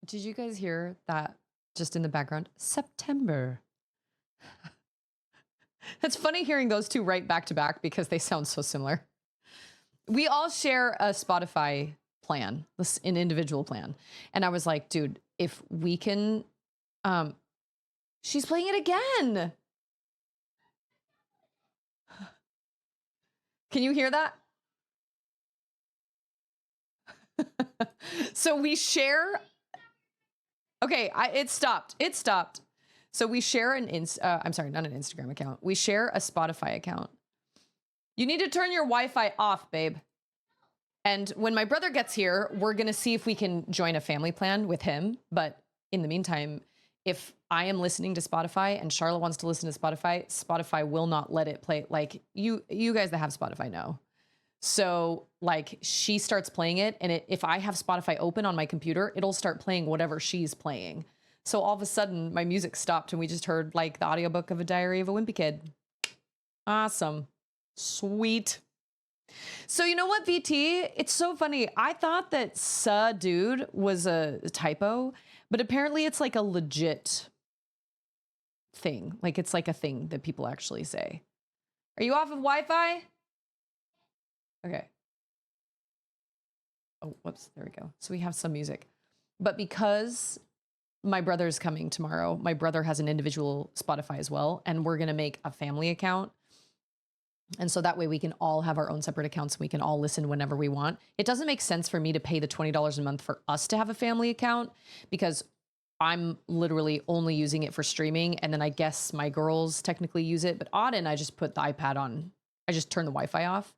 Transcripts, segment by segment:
Did you guys hear that just in the background? September. It's funny hearing those two right back to back because they sound so similar. We all share a Spotify plan, an individual plan. And I was like, dude, if we can, she's playing it again. Can you hear that? So we share. Okay, it stopped. It stopped. So we share I'm sorry, not an Instagram account. We share a Spotify account. You need to turn your Wi-Fi off, babe. And when my brother gets here, we're going to see if we can join a family plan with him. But in the meantime, if I am listening to Spotify and Charlotte wants to listen to Spotify, Spotify will not let it play. Like you guys that have Spotify know. So like she starts playing it, and if I have Spotify open on my computer, it'll start playing whatever she's playing. So all of a sudden my music stopped and we just heard like the audiobook of A Diary of a Wimpy Kid. Awesome. Sweet. So you know what, VT? It's so funny. I thought that dude was a typo, but apparently it's like a legit thing. Like it's like a thing that people actually say. Are you off of Wi-Fi? Okay. Oh, whoops. There we go. So we have some music. But because my brother's coming tomorrow, my brother has an individual Spotify as well, and we're going to make a family account. And so that way we can all have our own separate accounts and we can all listen whenever we want. It doesn't make sense for me to pay the $20 a month for us to have a family account because I'm literally only using it for streaming. And then I guess my girls technically use it, but Auden, I just put the iPad on. I just turn the Wi-Fi off.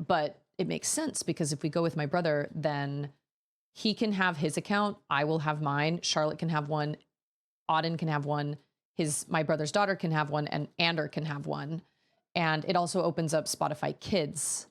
But it makes sense because if we go with my brother, then he can have his account. I will have mine. Charlotte can have one. Auden can have one. My brother's daughter can have one, and Ander can have one. And it also opens up Spotify Kids.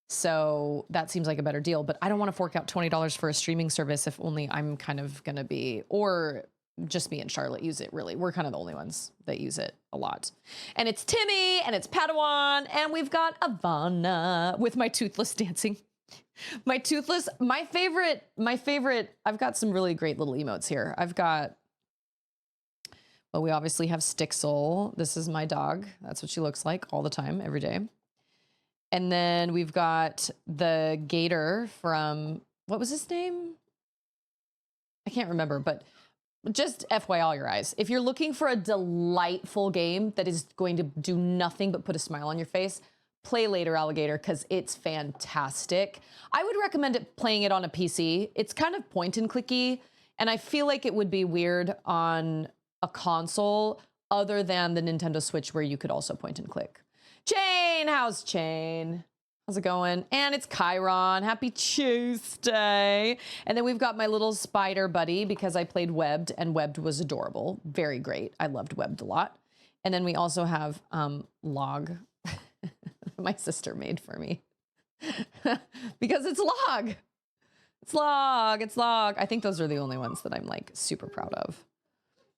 So that seems like a better deal. But I don't want to fork out $20 for a streaming service if only I'm kind of going to be, or just me and Charlotte use it, really. We're kind of the only ones that use it a lot. And it's Timmy, and it's Padawan, and we've got Ivana with my toothless dancing. My favorite, I've got some really great little emotes here. Well, we obviously have Stixel. This is my dog. That's what she looks like all the time, every day. And then we've got the gator from, what was his name? I can't remember, but just FYI all your eyes. If you're looking for a delightful game that is going to do nothing but put a smile on your face, play Later Alligator because it's fantastic. I would recommend playing it on a PC. It's kind of point and clicky, and I feel like it would be weird on a console other than the Nintendo Switch where you could also point and click. Chain, how's Chain? How's it going? And it's Chiron. Happy Tuesday. And then we've got my little spider buddy because I played Webbed, and Webbed was adorable. Very great. I loved Webbed a lot. And then we also have Log. My sister made for me. Because it's Log. It's Log. It's Log. I think those are the only ones that I'm like super proud of.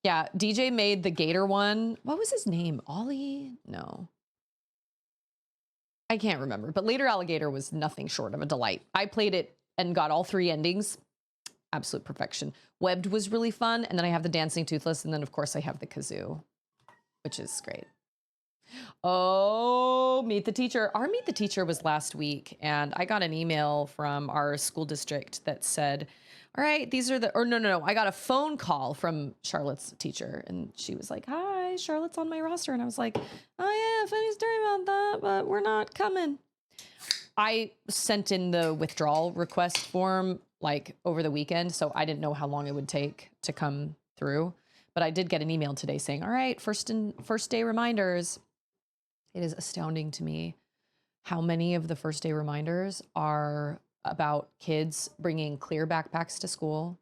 Yeah, DJ made the gator one. What was his name? Ollie? No. I can't remember, but Later Alligator was nothing short of a delight. I played it and got all 3 endings. Absolute perfection. Webbed was really fun, and then I have the Dancing Toothless, and then of course I have the kazoo, which is great. Oh, Meet the Teacher. Our Meet the Teacher was last week, and I got an email from our school district that said, all right, these are no. I got a phone call from Charlotte's teacher, and she was like, hi, Charlotte's on my roster. And I was like, oh yeah, funny story about that, but we're not coming. I sent in the withdrawal request form like over the weekend, so I didn't know how long it would take to come through. But I did get an email today saying, all right, first day reminders. It is astounding to me how many of the first day reminders are about kids bringing clear backpacks to school,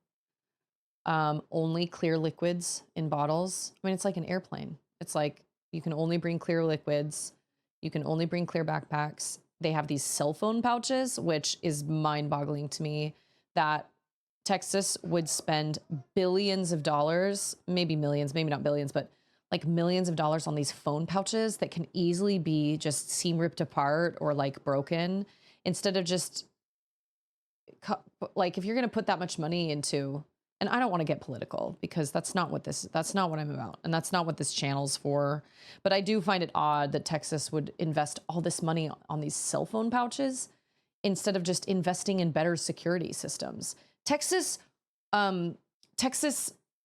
only clear liquids in bottles. I mean, it's like an airplane. It's like you can only bring clear liquids. You can only bring clear backpacks. They have these cell phone pouches, which is mind-boggling to me that Texas would spend billions of dollars, maybe millions, maybe not billions, but like millions of dollars on these phone pouches that can easily be just seam ripped apart or like broken, instead of just like, if you're going to put that much money into and I don't want to get political because that's not what I'm about. And that's not what this channel's for. But I do find it odd that Texas would invest all this money on these cell phone pouches instead of just investing in better security systems. Texas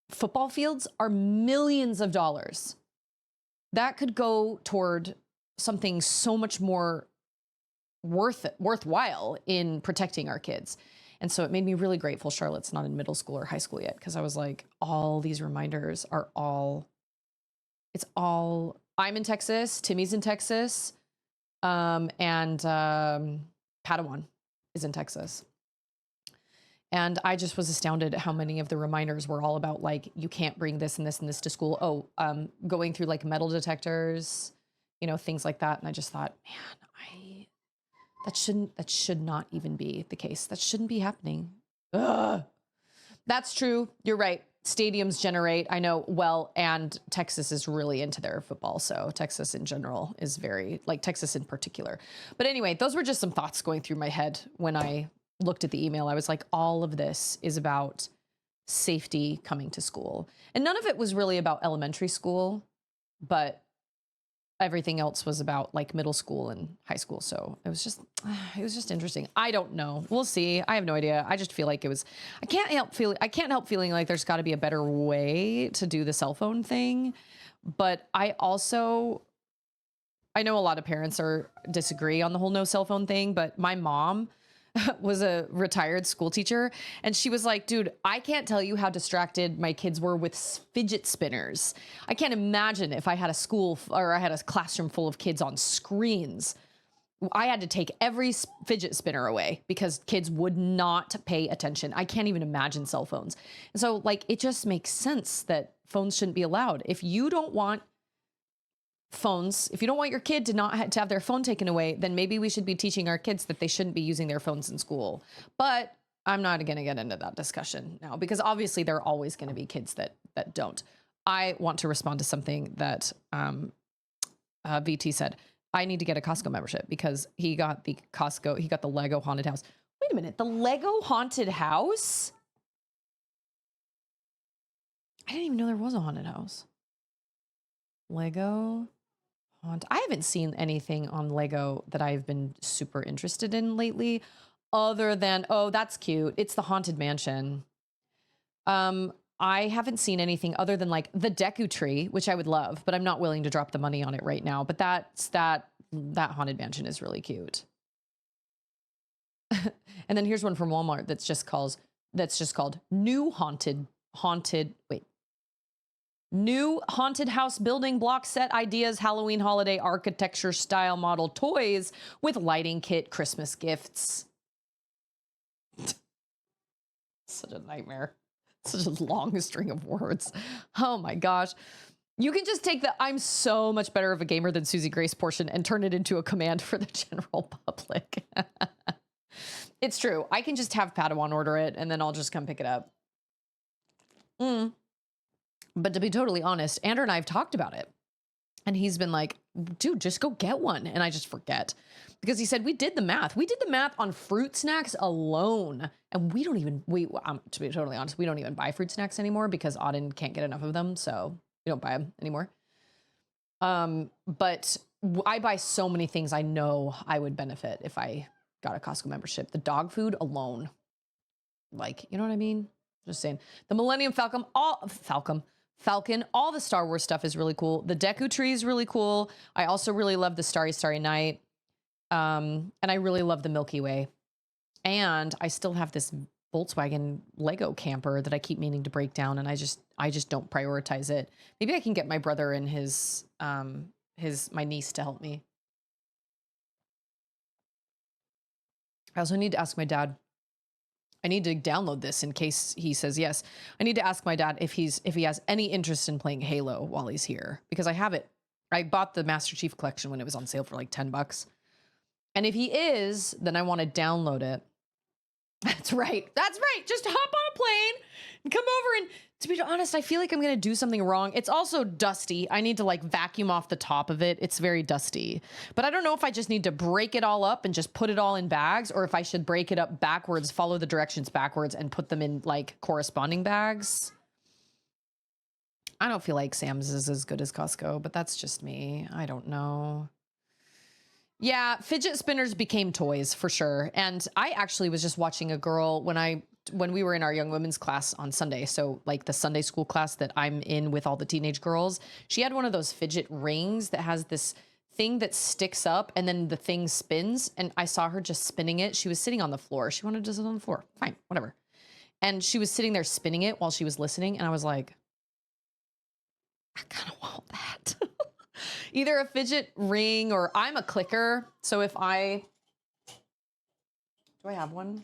football fields are millions of dollars. That could go toward something so much more worthwhile in protecting our kids. And so it made me really grateful Charlotte's not in middle school or high school yet, because I was like, all these reminders are all, I'm in Texas, Timmy's in Texas, and Padawan is in Texas. And I just was astounded at how many of the reminders were all about, like, you can't bring this and this and this to school. Oh, going through like metal detectors, you know, things like that. And I just thought, man, that should not even be the case. That shouldn't be happening. Ugh. That's true. You're right. Stadiums generate, I know, well, and Texas is really into their football. So Texas in general is very, like Texas in particular. But anyway, those were just some thoughts going through my head when I looked at the email. I was like, all of this is about safety coming to school. And none of it was really about elementary school, but everything else was about like middle school and high school. So it was just interesting. I don't know. We'll see. I have no idea. I just feel like I can't help feeling like there's got to be a better way to do the cell phone thing. But I know a lot of parents disagree on the whole no cell phone thing, but my mom was a retired school teacher, and she was like, dude, I can't tell you how distracted my kids were with fidget spinners. I can't imagine if I had a classroom full of kids on screens. I had to take every fidget spinner away because kids would not pay attention. I can't even imagine cell phones. And so, like, it just makes sense that phones shouldn't be allowed. If you don't want phones, if you don't want your kid to have their phone taken away, then maybe we should be teaching our kids that they shouldn't be using their phones in school. But I'm not going to get into that discussion now, because obviously there are always going to be kids that don't. I want to respond to something that VT said. I need to get a Costco membership because he got the Lego haunted house. Wait a minute, the Lego haunted house? I didn't even know there was a haunted house. Lego I haven't seen anything on Lego that I've been super interested in lately, other than, oh, that's cute, it's the Haunted Mansion. I haven't seen anything other than like the Deku Tree, which I would love, but I'm not willing to drop the money on it right now. But that Haunted Mansion is really cute. And then here's one from Walmart that's just called New Haunted House Building Block Set Ideas Halloween Holiday Architecture Style Model Toys with Lighting Kit Christmas Gifts. Such a nightmare. Such a long string of words. Oh my gosh. You can just take the I'm so much better of a gamer than Susie Grace portion and turn it into a command for the general public. It's true. I can just have Padawan order it and then I'll just come pick it up. But to be totally honest, Andrew and I have talked about it. And he's been like, dude, just go get one. And I just forget. Because he said, we did the math. We did the math on fruit snacks alone. And to be totally honest, we don't even buy fruit snacks anymore because Auden can't get enough of them. So we don't buy them anymore. But I buy so many things I know I would benefit if I got a Costco membership. The dog food alone. Like, you know what I mean? Just saying. The Millennium Falcon, all the Star Wars stuff is really cool. The Deku Tree is really cool. I also really love the Starry Starry Night. And I really love the Milky Way. And I still have this Volkswagen Lego camper that I keep meaning to break down, and I just don't prioritize it. Maybe I can get my brother and my niece to help me. I also need to ask my dad. I need to download this in case he says yes. I need to ask my dad if he has any interest in playing Halo while he's here, because I have it. I bought the Master Chief Collection when it was on sale for like $10. And if he is, then I want to download it. That's right. That's right. Just hop on a plane and come over. And to be honest, I feel like I'm going to do something wrong. It's also dusty. I need to like vacuum off the top of it. It's very dusty. But I don't know if I just need to break it all up and just put it all in bags, or if I should break it up backwards, follow the directions backwards, and put them in like corresponding bags. I don't feel like Sam's is as good as Costco, but that's just me. I don't know. Yeah, fidget spinners became toys for sure. And I actually was just watching a girl when we were in our young women's class on Sunday. So like the Sunday school class that I'm in with all the teenage girls, she had one of those fidget rings that has this thing that sticks up and then the thing spins. And I saw her just spinning it. She was sitting on the floor. She wanted to sit on the floor. Fine, whatever. And she was sitting there spinning it while she was listening. And I was like, I kind of want that. Either a fidget ring, or I'm a clicker. So do I have one?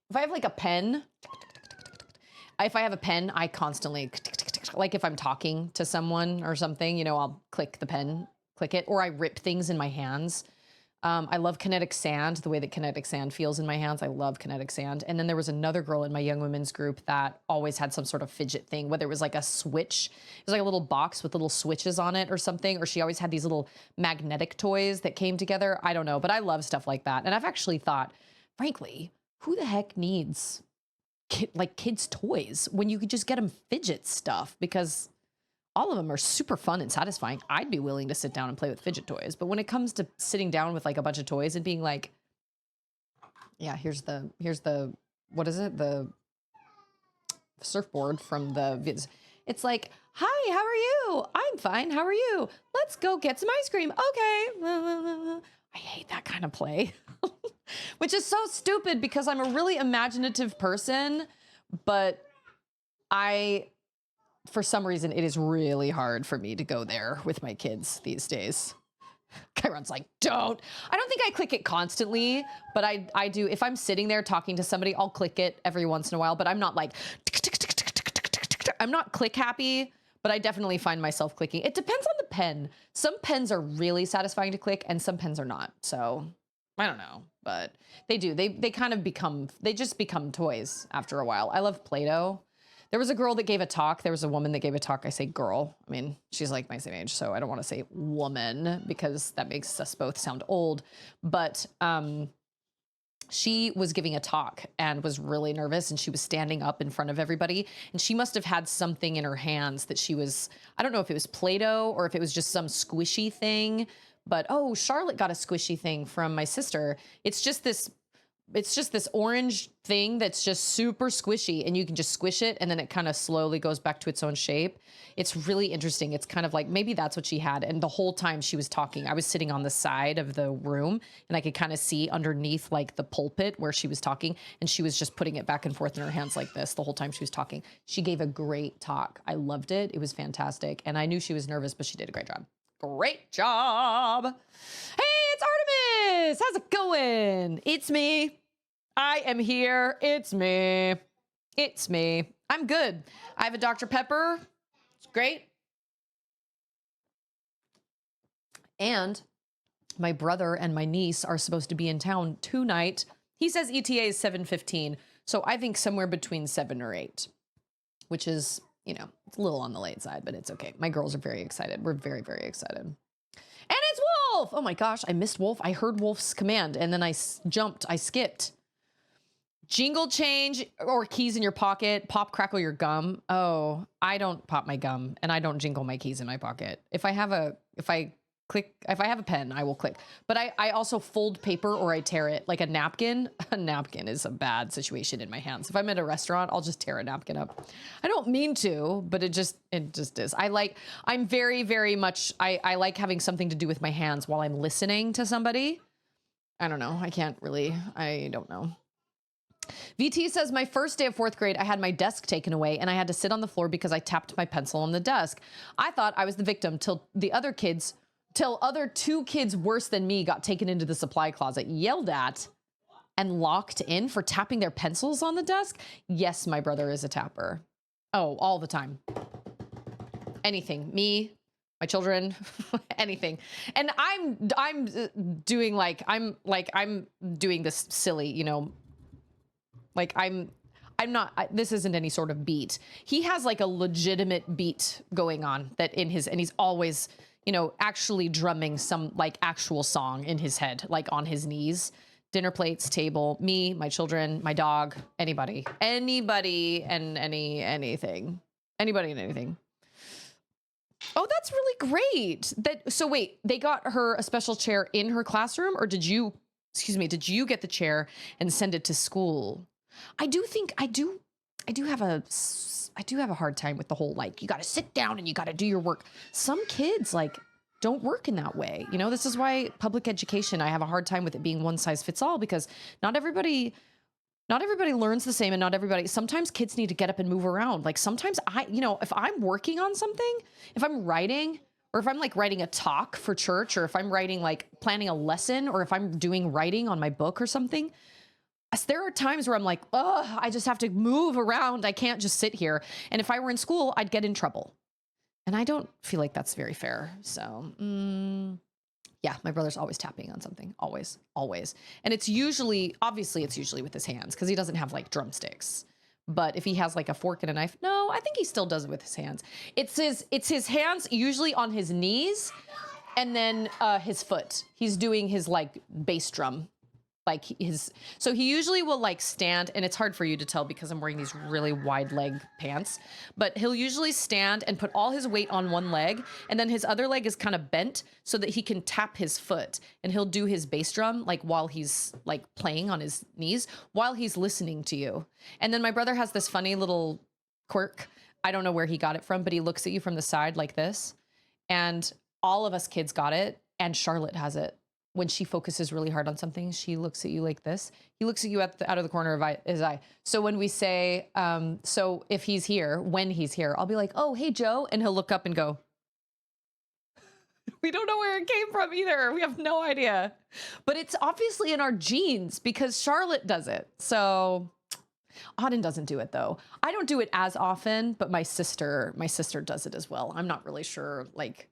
If I have like a pen, if I have a pen, I constantly, like if I'm talking to someone or something, you know, I'll click the pen, click it, or I rip things in my hands. I love kinetic sand, the way that kinetic sand feels in my hands. I love kinetic sand. And then there was another girl in my young women's group that always had some sort of fidget thing, whether it was like a switch. It was like a little box with little switches on it or something, or she always had these little magnetic toys that came together. I don't know, but I love stuff like that. And I've actually thought, frankly, who the heck needs kids' toys when you could just get them fidget stuff? Because all of them are super fun and satisfying. I'd be willing to sit down and play with fidget toys. But when it comes to sitting down with like a bunch of toys and being like, yeah, here's the, what is it? The surfboard from the vids. It's like, hi, how are you? I'm fine. How are you? Let's go get some ice cream. Okay. I hate that kind of play, which is so stupid because I'm a really imaginative person, but for some reason, it is really hard for me to go there with my kids these days. Chiron's like, don't. I don't think I click it constantly, but I do. If I'm sitting there talking to somebody, I'll click it every once in a while, but I'm not like, I'm not click happy, but I definitely find myself clicking. It depends on the pen. Some pens are really satisfying to click and some pens are not. So I don't know, but they do. They kind of they just become toys after a while. I love Play-Doh. There was a girl that gave a talk. There was a woman that gave a talk. I say girl. I mean, she's like my same age, so I don't want to say woman because that makes us both sound old. But she was giving a talk and was really nervous, and she was standing up in front of everybody. And she must have had something in her hands that she was, I don't know if it was Play-Doh or if it was just some squishy thing. But, oh, Charlotte got a squishy thing from my sister. It's just this orange thing that's just super squishy, and you can just squish it and then it kind of slowly goes back to its own shape. It's really interesting. It's kind of like, maybe that's what she had. And the whole time she was talking, I was sitting on the side of the room and I could kind of see underneath like the pulpit where she was talking, and she was just putting it back and forth in her hands like this the whole time she was talking. She gave a great talk. I loved it. It was fantastic. And I knew she was nervous, but she did a great job. Great job. Hey, it's Artemis. How's it going? It's me. I am here. It's me. It's me. I'm good. I have a Dr. Pepper. It's great. And my brother and my niece are supposed to be in town tonight. He says ETA is 7:15. So I think somewhere between 7 or 8, which is, you know, it's a little on the late side, but it's okay. My girls are very excited. We're very, very excited. And it's Wolf. Oh my gosh, I missed Wolf. I heard Wolf's command and then I jumped. I skipped. Jingle change or keys in your pocket. Pop, crackle your gum. Oh, I don't pop my gum and I don't jingle my keys in my pocket. If I have a pen, I will click. But I also fold paper or I tear it like a napkin. A napkin is a bad situation in my hands. If I'm at a restaurant, I'll just tear a napkin up. I don't mean to, but it just is. I'm very, very much, I like having something to do with my hands while I'm listening to somebody. I don't know. I don't know. VT says, my first day of 4th grade, I had my desk taken away and I had to sit on the floor because I tapped my pencil on the desk. I thought I was the victim till other 2 kids worse than me got taken into the supply closet, yelled at, and locked in for tapping their pencils on the desk. Yes, my brother is a tapper. Oh, all the time. Anything. Me, my children, anything. And I'm doing this silly, you know, Like I'm not, this isn't any sort of beat. He has like a legitimate beat going on that in his, and he's always, you know, actually drumming some like actual song in his head, like on his knees, dinner plates, table, me, my children, my dog, anybody and anything, anybody and anything. Oh, that's really great. So wait, they got her a special chair in her classroom, or did you get the chair and send it to school? I do have a hard time with the whole, like, you got to sit down and you got to do your work. Some kids like don't work in that way. You know, this is why public education, I have a hard time with it being one size fits all, because not everybody learns the same, and sometimes kids need to get up and move around. Like sometimes if I'm working on something, if I'm writing, or if I'm like writing a talk for church, or if I'm writing, like planning a lesson, or if I'm doing writing on my book or something, there are times where I'm like, oh, I just have to move around. I can't just sit here. And if I were in school, I'd get in trouble. And I don't feel like that's very fair. So, yeah, my brother's always tapping on something. Always. And it's usually with his hands, because he doesn't have like drumsticks. But if he has like a fork and a knife, no, I think he still does it with his hands. It's his hands, usually on his knees, and then his foot. He's doing his like bass drum. So he usually will like stand, and it's hard for you to tell because I'm wearing these really wide leg pants, but he'll usually stand and put all his weight on one leg, and then his other leg is kind of bent so that he can tap his foot, and he'll do his bass drum like while he's like playing on his knees while he's listening to you. And then my brother has this funny little quirk. I don't know where he got it from, but he looks at you from the side like this. And all of us kids got it, and Charlotte has it. When she focuses really hard on something, she looks at you like this. He looks at you out of the corner of his eye. So when we say, so if he's here, when he's here, I'll be like, oh, hey, Joe. And he'll look up and go, we don't know where it came from either. We have no idea. But it's obviously in our genes because Charlotte does it. So Auden doesn't do it, though. I don't do it as often, but my sister does it as well. I'm not really sure, like,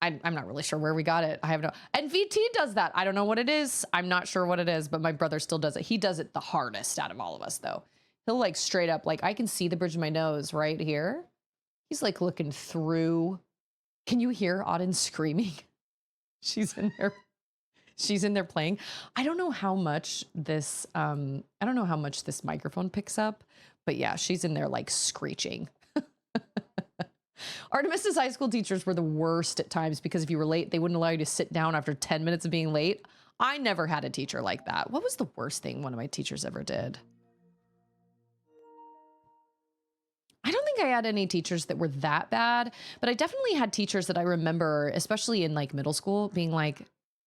I'm not really sure where we got it. And VT does that. I don't know what it is. I'm not sure what it is, but my brother still does it. He does it the hardest out of all of us, though. He'll like straight up, like I can see the bridge of my nose right here. He's like looking through. Can you hear Auden screaming? She's in there playing. I don't know how much this microphone picks up, but yeah, she's in there like screeching. Artemis's high school teachers were the worst at times because if you were late, they wouldn't allow you to sit down after 10 minutes of being late. I never had a teacher like that. What was the worst thing one of my teachers ever did? I don't think I had any teachers that were that bad, but I definitely had teachers that I remember, especially in like middle school, being like,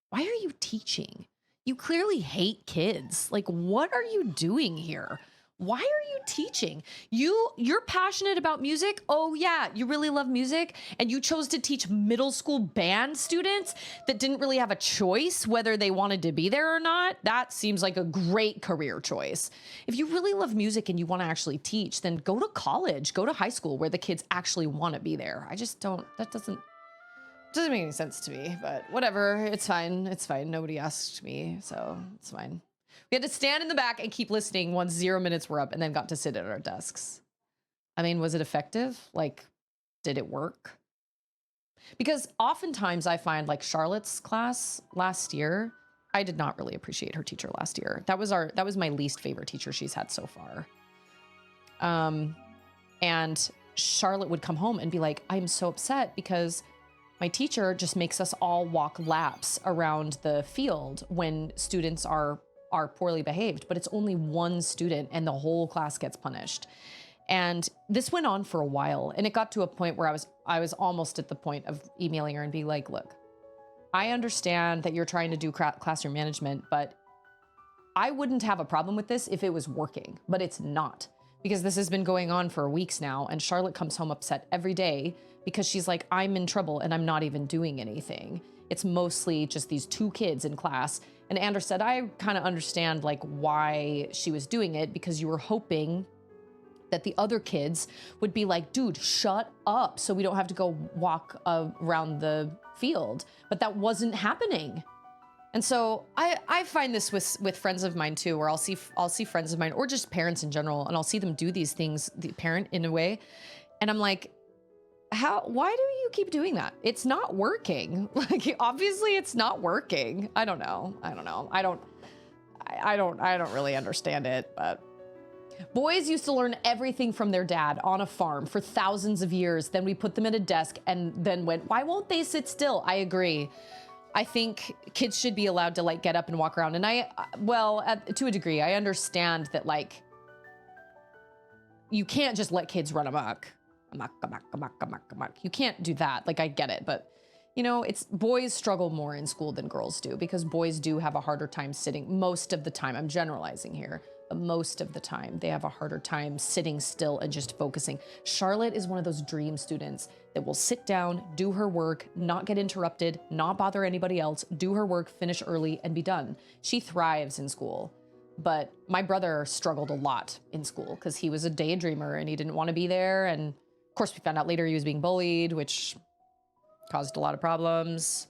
why are you teaching? You clearly hate kids. Like, what are you doing here? Why are you teaching? You're passionate about music. Oh yeah, you really love music, and you chose to teach middle school band students that didn't really have a choice whether they wanted to be there or not. That seems like a great career choice. If you really love music and you want to actually teach, then go to college, go to high school where the kids actually want to be there. That doesn't make any sense to me, but whatever. It's fine. Nobody asked me, so it's fine. We had to stand in the back and keep listening once 0 minutes were up, and then got to sit at our desks. I mean, was it effective? Like, did it work? Because oftentimes I find like Charlotte's class last year, I did not really appreciate her teacher last year. That was my least favorite teacher she's had so far. And Charlotte would come home and be like, I'm so upset because my teacher just makes us all walk laps around the field when students are poorly behaved, but it's only one student and the whole class gets punished. And this went on for a while, and it got to a point where I was almost at the point of emailing her and be like, look, I understand that you're trying to do classroom management, but I wouldn't have a problem with this if it was working, but it's not, because this has been going on for weeks now, and Charlotte comes home upset every day because she's like, I'm in trouble and I'm not even doing anything. It's mostly just these two kids in class. And Anders said, I kind of understand like why she was doing it, because you were hoping that the other kids would be like, dude, shut up, so we don't have to go walk around the field. But that wasn't happening. And so I find this with friends of mine too, where I'll see friends of mine or just parents in general, and I'll see them do these things, the parent in a way, and I'm like, why do you keep doing that? It's not working. Like, obviously it's not working. I don't know. I don't really understand it, but boys used to learn everything from their dad on a farm for thousands of years. Then we put them at a desk and then went, why won't they sit still? I agree. I think kids should be allowed to like get up and walk around. And to a degree, I understand that like, you can't just let kids run amok. You can't do that. Like, I get it, but you know, boys struggle more in school than girls do because boys do have a harder time sitting most of the time. I'm generalizing here, but most of the time they have a harder time sitting still and just focusing. Charlotte is one of those dream students that will sit down, do her work, not get interrupted, not bother anybody else, do her work, finish early, and be done. She thrives in school. But my brother struggled a lot in school because he was a daydreamer and he didn't want to be there. And of course, we found out later he was being bullied, which caused a lot of problems.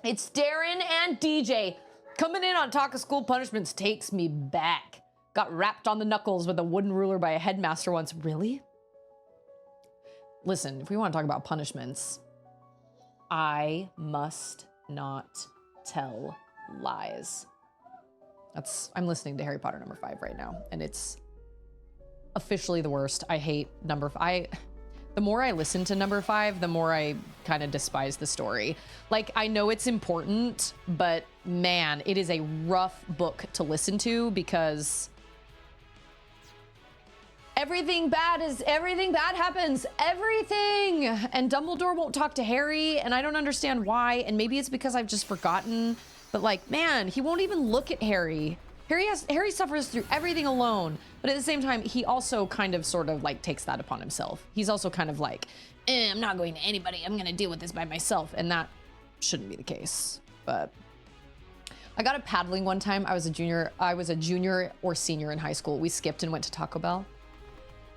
It's Darren and DJ coming in on Talk of School Punishments takes me back. Got rapped on the knuckles with a wooden ruler by a headmaster once. Really? Listen, if we want to talk about punishments, I must not tell lies. I'm listening to Harry Potter number 5 right now, and it's officially the worst. I hate number 5. The more I listen to number 5, the more I kind of despise the story. Like, I know it's important, but man, it is a rough book to listen to because everything bad happens. Everything. And Dumbledore won't talk to Harry, and I don't understand why. And maybe it's because I've just forgotten, but like, man, he won't even look at Harry. Harry suffers through everything alone, but at the same time, he also kind of sort of like takes that upon himself. He's also kind of like, I'm not going to anybody. I'm going to deal with this by myself. And that shouldn't be the case. But I got a paddling one time. I was a junior or senior in high school. We skipped and went to Taco Bell.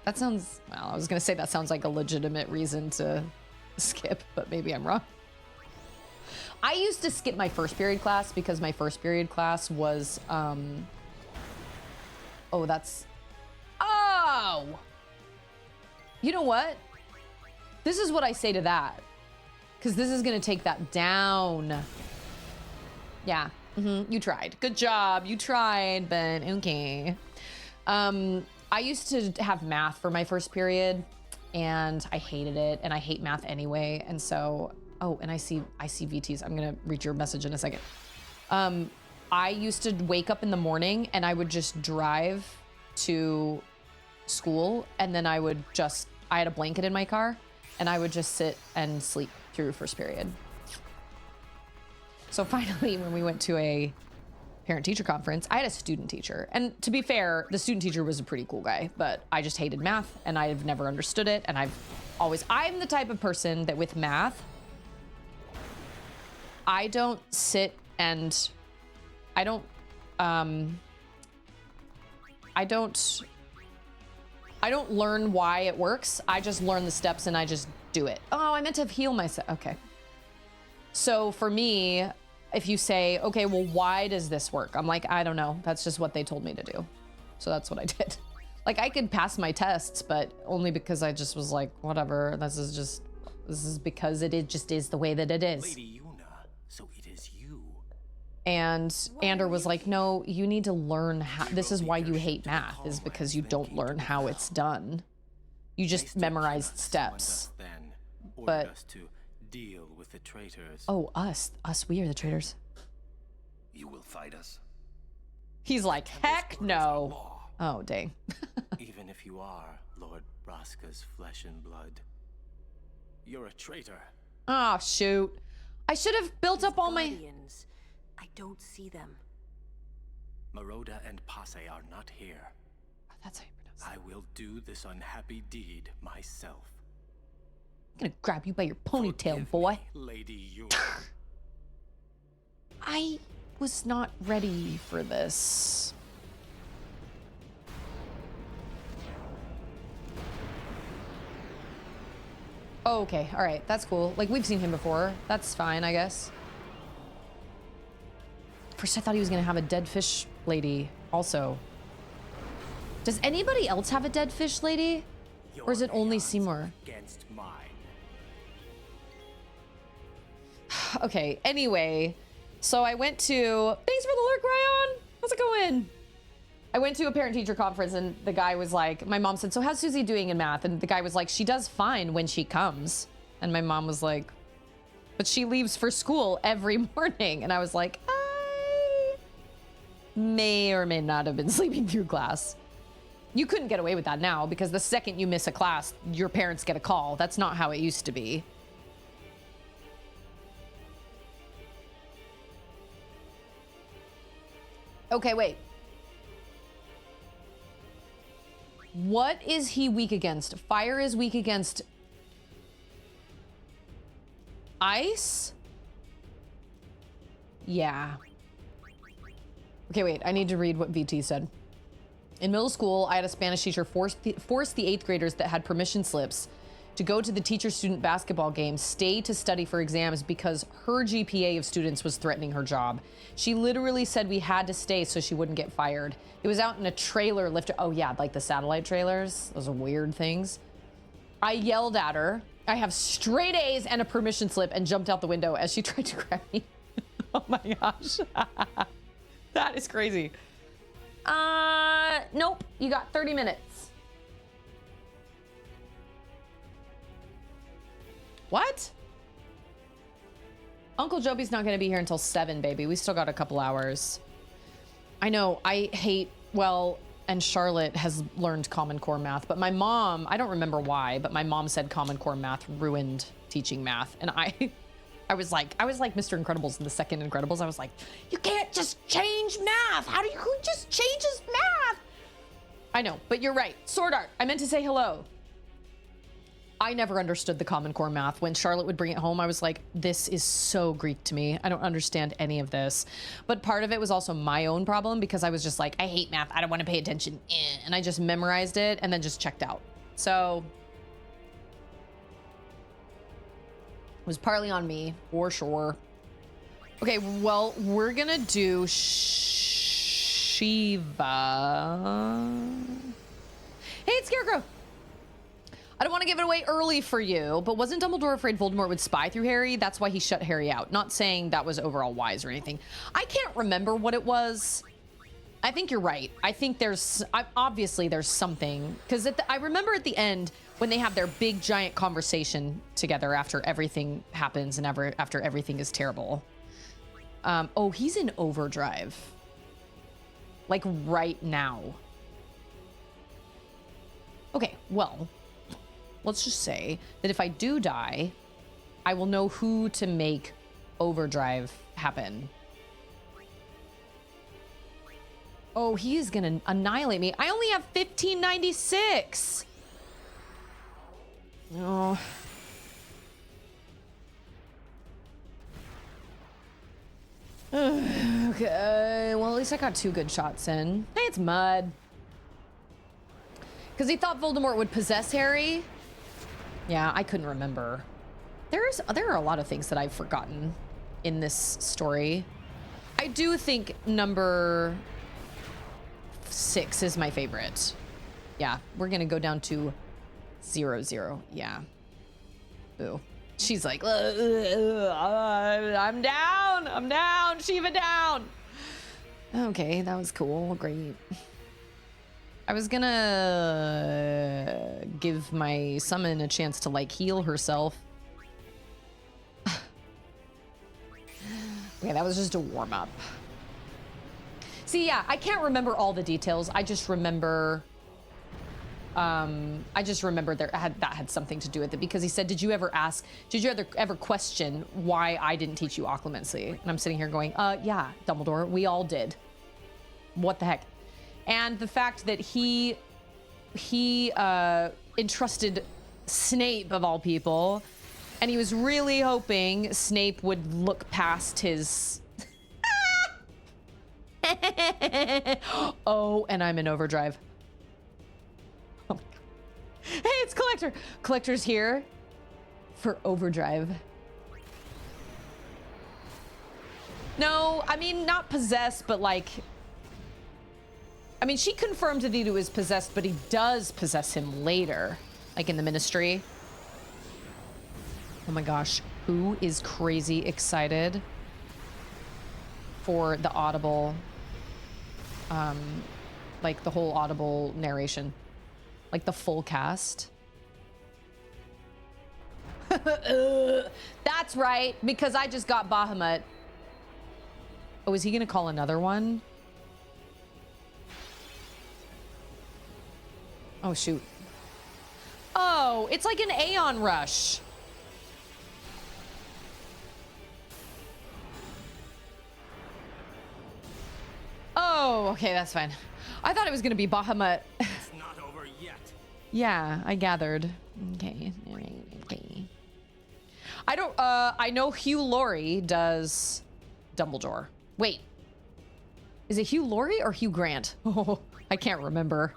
That sounds, well, I was going to say that sounds like a legitimate reason to skip, but maybe I'm wrong. I used to skip my first period class because my first period class was, you know what? This is what I say to that, because this is going to take that down. Yeah, you tried. Good job. You tried, but okay. I used to have math for my first period, and I hated it, and I hate math anyway, and so... Oh, and I see VTs. I'm gonna read your message in a second. I used to wake up in the morning and I would just drive to school, and then I had a blanket in my car and I would just sit and sleep through first period. So finally, when we went to a parent-teacher conference, I had a student teacher. And to be fair, the student teacher was a pretty cool guy, but I just hated math and I've never understood it. And I'm the type of person that with math, I don't sit and I don't learn why it works. I just learn the steps and I just do it. Oh, I meant to heal myself. Okay. So for me, if you say, okay, well, why does this work? I'm like, I don't know. That's just what they told me to do. So that's what I did. Like, I could pass my tests, but only because I just was like, whatever. This is because it just is the way that it is. So it is you. And Ander was like, no, you need to learn how, this is why you hate math, is because you don't learn how it's done. You just memorized steps. But us to deal with the traitors. Oh, us, we are the traitors. You will fight us. He's like, heck no. Oh, dang. Even if you are Lord Braska's flesh and blood, you're a traitor. Oh, shoot. I should have built up all my... I don't see them. Maroda and Passe are not here. Oh, that's how you pronounce it. I will do this unhappy deed myself. I'm gonna grab you by your ponytail, Forgive boy. me, Lady Yuna. I was not ready for this. Oh, okay, all right, that's cool. Like, we've seen him before. That's fine, I guess. first I thought he was gonna have a dead fish lady also. Does anybody else have a dead fish lady? Or is it only Seymour? Against mine. Okay, anyway. So I went to, thanks for the lurk, Ryan. How's it going? I went to a parent-teacher conference and the guy was like, my mom said, so how's Susie doing in math? And the guy was like, she does fine when she comes. And my mom was like, but she leaves for school every morning. And I was like, I may or may not have been sleeping through class. You couldn't get away with that now because the second you miss a class, your parents get a call. That's not how it used to be. Okay, wait. What is he weak against? Fire is weak against ice? Yeah. Okay, wait. I need to read what VT said. In middle school, I had a Spanish teacher force the 8th graders that had permission slips to go to the teacher-student basketball game, stay to study for exams because her GPA of students was threatening her job. She literally said we had to stay so she wouldn't get fired. It was out in a trailer lifter. Oh yeah, like the satellite trailers. Those are weird things. I yelled at her. I have straight A's and a permission slip and jumped out the window as she tried to grab me. Oh my gosh. That is crazy. Nope. You got 30 minutes. What? Uncle Joby's not going to be here until 7, baby. We still got a couple hours. I know. I hate, well, and Charlotte has learned Common Core math, but my mom, I don't remember why, but my mom said Common Core math ruined teaching math. And I was like Mr. Incredibles in the second Incredibles. I was like, you can't just change math. How do you just change his math? I know, but you're right. Sword Art. I meant to say hello. I never understood the Common Core math. When Charlotte would bring it home, I was like, this is so Greek to me. I don't understand any of this. But part of it was also my own problem because I was just like, I hate math. I don't want to pay attention. And I just memorized it and then just checked out. So it was partly on me, for sure. Okay, well, we're gonna do Shiva. Hey, it's Scarecrow. I don't want to give it away early for you, but wasn't Dumbledore afraid Voldemort would spy through Harry? That's why he shut Harry out. Not saying that was overall wise or anything. I can't remember what it was. I think you're right. I think obviously there's something, because I remember at the end when they have their big giant conversation together after everything happens and after everything is terrible. Oh, he's in overdrive. Like right now. Okay, well, let's just say that if I do die, I will know who to make overdrive happen. Oh, he is gonna annihilate me. I only have 1596. Oh. Okay, well, at least I got 2 good shots in. Hey, it's Mud. Because he thought Voldemort would possess Harry. Yeah, I couldn't remember. There are a lot of things that I've forgotten in this story. I do think number 6 is my favorite. Yeah, we're gonna go down to 0-0. Yeah. Boo. She's like, I'm down, Shiva down. Okay, that was cool, great. I was gonna give my summon a chance to like heal herself. Okay, that was just a warm up. See, yeah, I can't remember all the details. I just remember that had something to do with it because he said, did you ever question why I didn't teach you occlumency? And I'm sitting here going, yeah, Dumbledore, we all did. What the heck? And the fact that he entrusted Snape, of all people, and he was really hoping Snape would look past his... Oh, and I'm in overdrive. Oh my God. Hey, it's Collector. Collector's here for overdrive. No, I mean, not possessed, but like... I mean, she confirmed that he was possessed, but he does possess him later. Like in the ministry. Oh my gosh. Who is crazy excited for the Audible... like the whole Audible narration? Like the full cast? That's right, because I just got Bahamut. Oh, is he gonna call another one? Oh, shoot. Oh, it's like an Aeon Rush. Oh, okay, that's fine. I thought it was gonna be Bahamut. It's not over yet. Yeah, I gathered. Okay. Okay. I don't, I know Hugh Laurie does Dumbledore. Wait. Is it Hugh Laurie or Hugh Grant? Oh, I can't remember.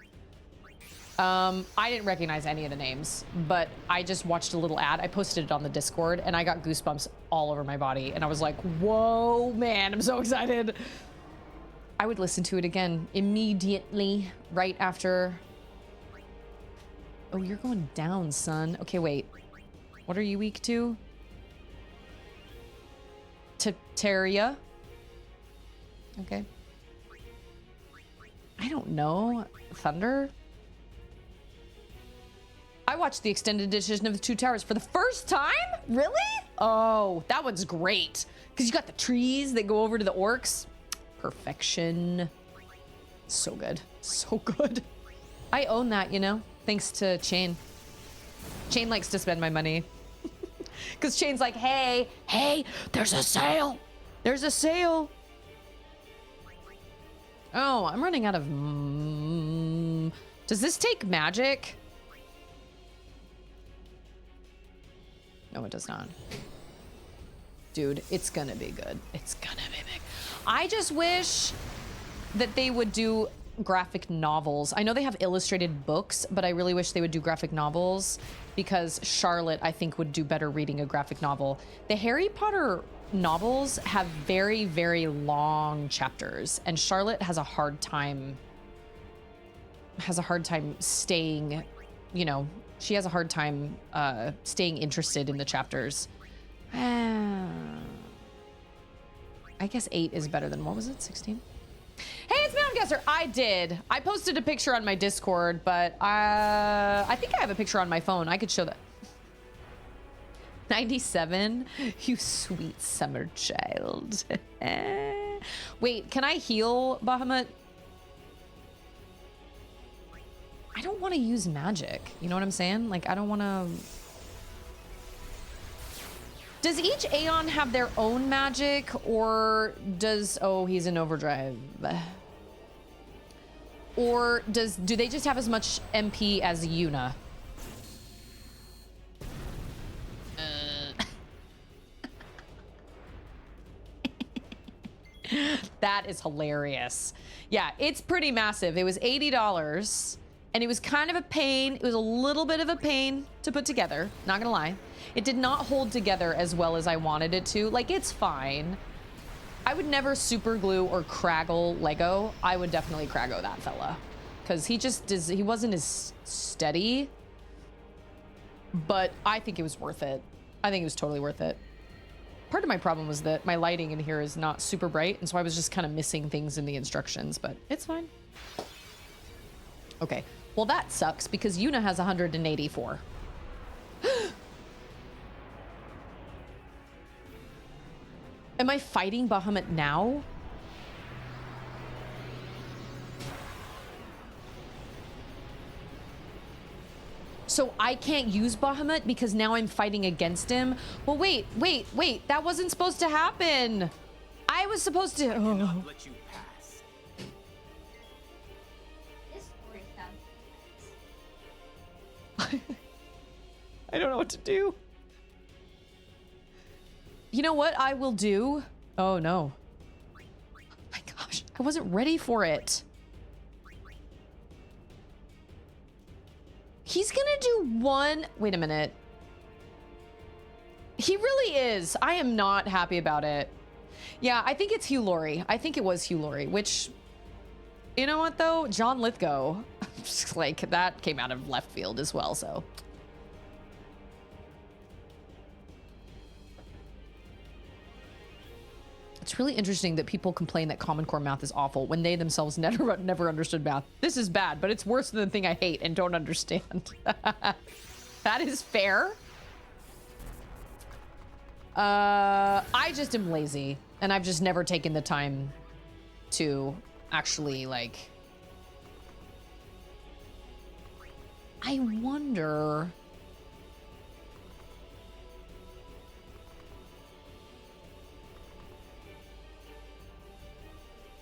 I didn't recognize any of the names, but I just watched a little ad. I posted it on the Discord and I got goosebumps all over my body. And I was like, whoa, man, I'm so excited. I would listen to it again immediately right after. Oh, you're going down, son. Okay, wait. What are you weak to? Teria? Okay. I don't know. Thunder? I watched the extended edition of The Two Towers for the first time? Really? Oh, that one's great. Because you got the trees that go over to the orcs. Perfection. So good. So good. I own that, you know, thanks to Chain. Chain likes to spend my money. Because Chain's like, hey, there's a sale. There's a sale. Oh, I'm running out of... Does this take magic? No, it does not. Dude, it's gonna be good. It's gonna be big. I just wish that they would do graphic novels. I know they have illustrated books, but I really wish they would do graphic novels because Charlotte, I think, would do better reading a graphic novel. The Harry Potter novels have very, very long chapters, and Charlotte has a hard time staying, you know, she has a hard time staying interested in the chapters. I guess 8 is better than, what was it, 16? Hey, it's Mountain Guesser. I posted a picture on my Discord, but I think I have a picture on my phone. I could show that. 97? You sweet summer child. Wait, can I heal Bahamut? I don't want to use magic. You know what I'm saying? Like, I don't want to... Does each Aeon have their own magic, or does... Oh, he's in overdrive. Or do they just have as much MP as Yuna? That is hilarious. Yeah, it's pretty massive. It was $80, and it was kind of a pain. It was a little bit of a pain to put together, not gonna lie. It did not hold together as well as I wanted it to. Like, it's fine. I would never super glue or Craggle Lego. I would definitely Craggle that fella. Because he wasn't as steady. But I think it was worth it. I think it was totally worth it. Part of my problem was that my lighting in here is not super bright, and so I was just kind of missing things in the instructions, but it's fine. Okay, well that sucks because Yuna has 184. Am I fighting Bahamut now? So I can't use Bahamut because now I'm fighting against him? Well, wait. That wasn't supposed to happen. I was supposed to... Cannot let you pass. I don't know what to do. You know what I will do? Oh, no. Oh my gosh, I wasn't ready for it. He's gonna do one... Wait a minute. He really is. I am not happy about it. Yeah, I think it's Hugh Laurie. I think it was Hugh Laurie, which, you know what though? John Lithgow, just like that came out of left field as well, so. It's really interesting that people complain that Common Core math is awful when they themselves never understood math. This is bad, but it's worse than the thing I hate and don't understand. That is fair. I just am lazy, and I've just never taken the time to actually, like... I wonder...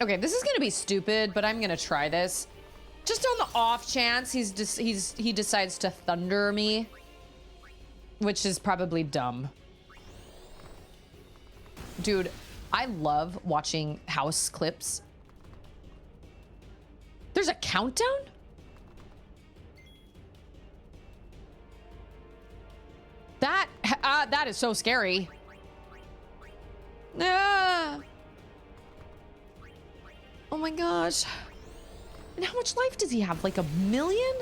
Okay, this is gonna be stupid, but I'm gonna try this. Just on the off chance he decides to thunder me, which is probably dumb. Dude, I love watching house clips. There's a countdown? That is so scary. Ah. Oh my gosh. And how much life does he have? Like 1 million?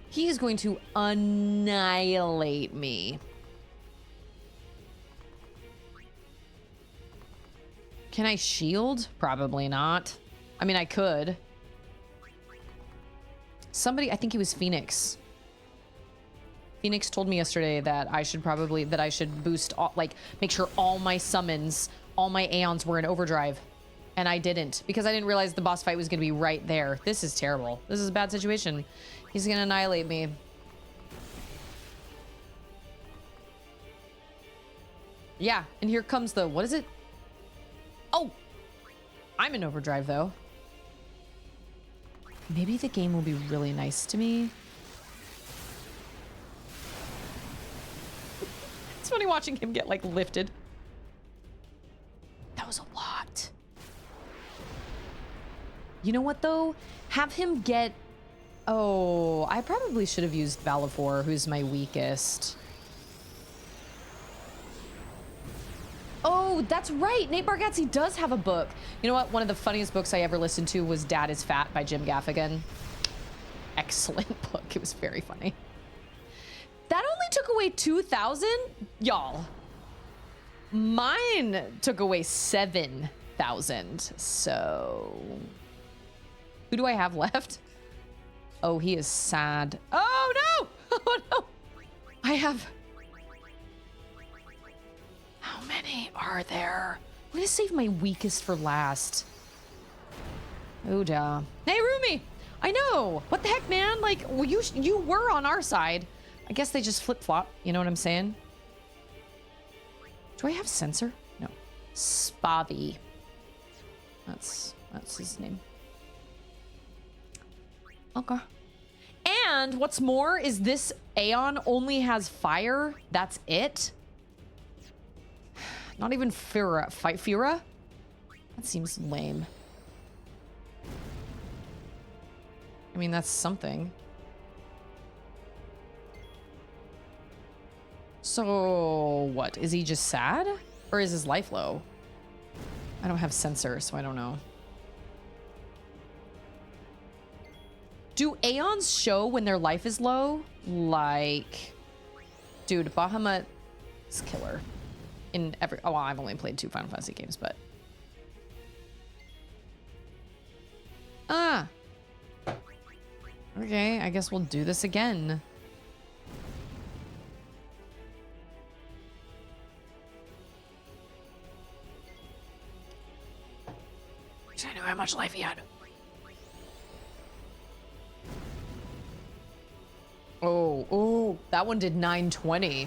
He is going to annihilate me. Can I shield? Probably not. I mean, I could. Somebody, I think it was Phoenix. Phoenix told me yesterday that I should boost, all, like, make sure all my summons, all my Aeons were in overdrive. And I didn't, because I didn't realize the boss fight was going to be right there. This is terrible. This is a bad situation. He's going to annihilate me. Yeah, and here comes the, what is it? Oh! I'm in overdrive, though. Maybe the game will be really nice to me. It's funny watching him get, like, lifted. That was a lot. You know what, though? Have him get... Oh, I probably should have used Valifor, who's my weakest. Oh, that's right. Nate Bargatze does have a book. You know what? One of the funniest books I ever listened to was Dad is Fat by Jim Gaffigan. Excellent book. It was very funny. That only took away 2,000? Y'all. Mine took away 7,000. So... Who do I have left? Oh, he is sad. Oh, no! Oh, no! I have... How many are there? I'm gonna save my weakest for last. Oh, duh. Hey, Rumi! I know! What the heck, man? Like, well, you were on our side. I guess they just flip-flop. You know what I'm saying? Do I have Censor? No. Spavi. That's his name. Okay. And what's more is this Aeon only has fire. That's it. Not even Fira. Fight Fira? That seems lame. I mean, that's something. So, what? Is he just sad? Or is his life low? I don't have Censor, so I don't know. Do Aeons show when their life is low? Like... Dude, Bahamut is killer. In every... Oh, well, I've only played 2 Final Fantasy games, but... Ah! Okay, I guess we'll do this again. Wish I knew how much life he had. Oh, that one did 920.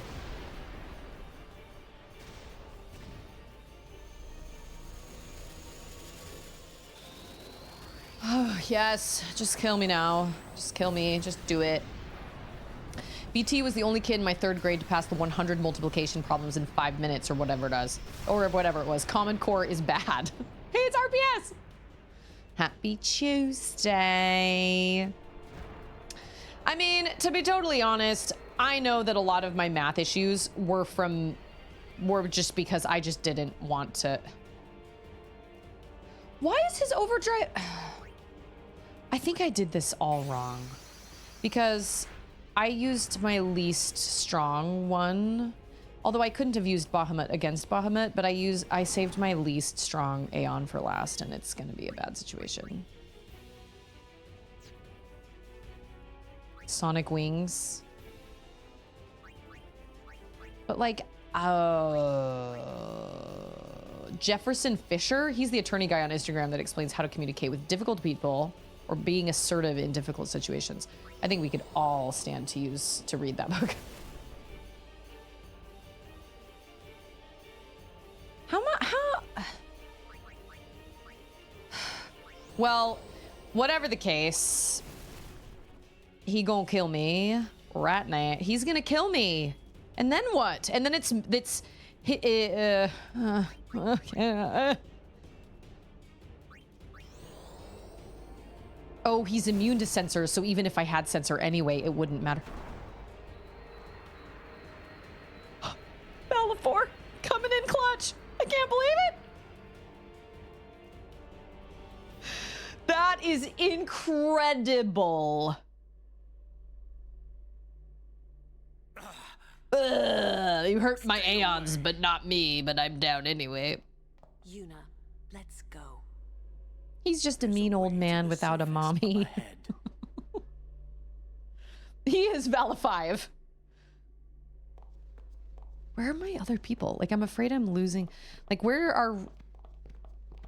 Oh, yes. Just kill me now. Just kill me. Just do it. BT was the only kid in my 3rd grade to pass the 100 multiplication problems in 5 minutes or whatever it does. Or whatever it was. Common Core is bad. Hey, it's RPS! Happy Tuesday. I mean, to be totally honest, I know that a lot of my math issues were just because I just didn't want to. Why is his overdrive? I think I did this all wrong because I used my least strong one. Although I couldn't have used Bahamut against Bahamut, but I saved my least strong Aeon for last, and it's going to be a bad situation. Sonic Wings. But like, Jefferson Fisher, he's the attorney guy on Instagram that explains how to communicate with difficult people or being assertive in difficult situations. I think we could all stand to read that book. How? Well, whatever the case, he gonna kill me right now. He's gonna kill me, and then what? And then it's okay. Oh, he's immune to sensors, so even if I had sensor anyway, it wouldn't matter. Bellafor coming in clutch. I can't believe it. That is incredible. You hurt my Aeons, but not me, but I'm down anyway. Yuna, let's go. He's just a mean old man without a mommy. He is Vala 5. Where are my other people? Like, I'm afraid I'm losing. Like, where are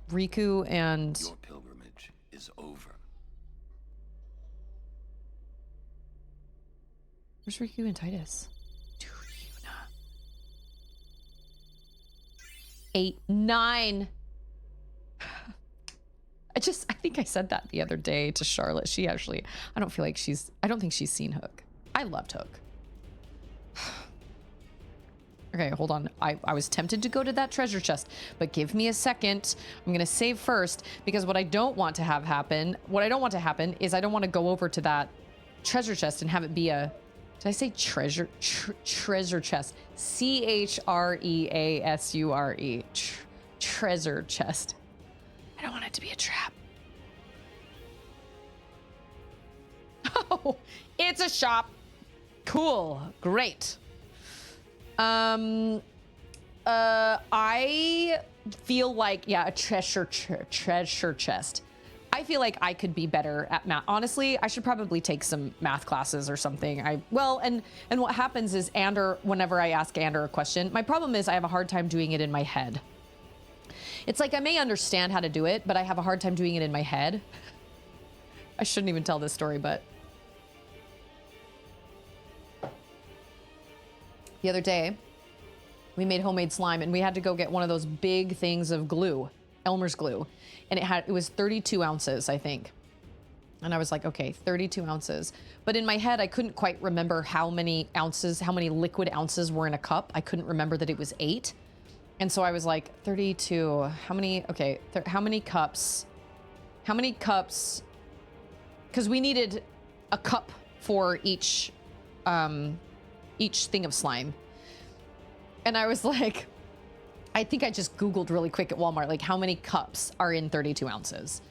Riku and... Your pilgrimage is over. Where's Riku and Titus? 8, 9. I think I said that the other day to Charlotte. She actually, I don't think she's seen Hook. I loved Hook. Okay, hold on. I was tempted to go to that treasure chest, but give me a second. I'm gonna save first because what I don't want to happen is I don't want to go over to that treasure chest and have it be a, did I say treasure chest? CHREASURE. Treasure chest. I don't want it to be a trap. Oh, it's a shop. Cool. Great. I feel like, yeah, a treasure chest. I feel like I could be better at math. Honestly, I should probably take some math classes or something. And what happens is whenever I ask Ander a question, my problem is I have a hard time doing it in my head. It's like I may understand how to do it, but I have a hard time doing it in my head. I shouldn't even tell this story, but the other day we made homemade slime and we had to go get one of those big things of glue, Elmer's glue. And it was 32 ounces, I think. And I was like, okay, 32 ounces. But in my head, I couldn't quite remember how many liquid ounces were in a cup. I couldn't remember that it was 8. And so I was like, 32, how many cups? Because we needed a cup for each thing of slime. And I was like, I think I just Googled really quick at Walmart, like how many cups are in 32 ounces.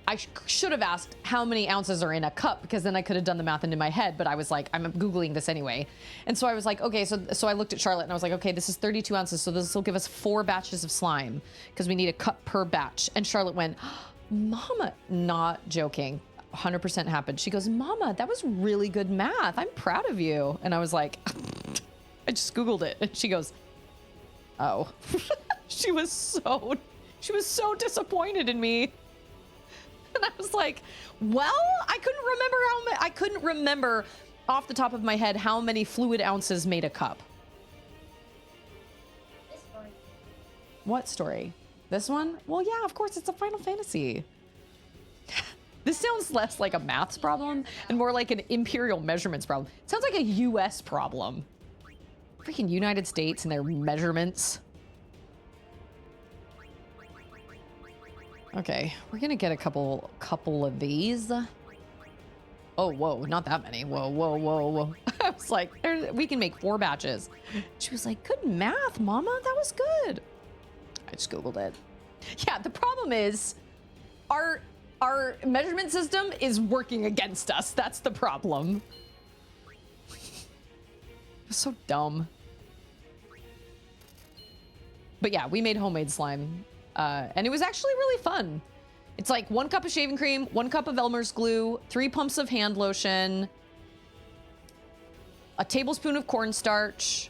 I should have asked how many ounces are in a cup because then I could have done the math into my head, but I was like, I'm Googling this anyway. And so I was like, okay, so I looked at Charlotte and I was like, okay, this is 32 ounces. So this will give us 4 batches of slime because we need a cup per batch. And Charlotte went, Mama, not joking, 100% happened. She goes, Mama, that was really good math. I'm proud of you. And I was like, I just Googled it. And she goes, oh, she was so disappointed in me. And I was like, well, I couldn't remember off the top of my head how many fluid ounces made a cup. This story. What story? This one? Well, yeah, of course, it's a Final Fantasy. This sounds less like a maths problem and more like an imperial measurements problem. It sounds like a US problem. Freaking United States and their measurements. Okay, we're gonna get a couple of these. oh, whoa, not that many. Whoa, whoa, whoa, whoa. I was like, we can make 4 batches. She was like, good math, mama. That was good. I just Googled it. Yeah, the problem is our measurement system is working against us. That's the problem. It's so dumb. But yeah, we made homemade slime. And it was actually really fun. It's like 1 cup of shaving cream, 1 cup of Elmer's glue, 3 pumps of hand lotion, a tablespoon of cornstarch,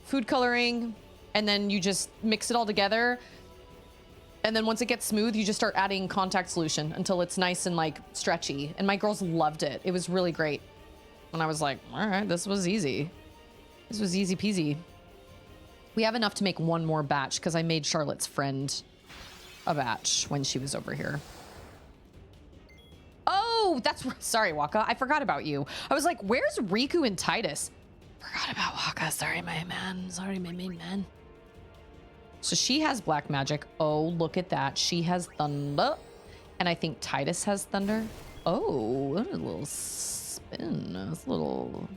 food coloring, and then you just mix it all together. And then once it gets smooth, you just start adding contact solution until it's nice and like stretchy. And my girls loved it. It was really great. And I was like, all right, this was easy. This was easy peasy. We have enough to make 1 more batch because I made Charlotte's friend a batch when she was over here. Oh, that's sorry, Waka. I forgot about you. I was like, where's Riku and Titus? Forgot about Waka. Sorry, my man. Sorry, my main man. So she has black magic. Oh, look at that. She has thunder. And I think Titus has thunder. Oh, a little spin. It's a little...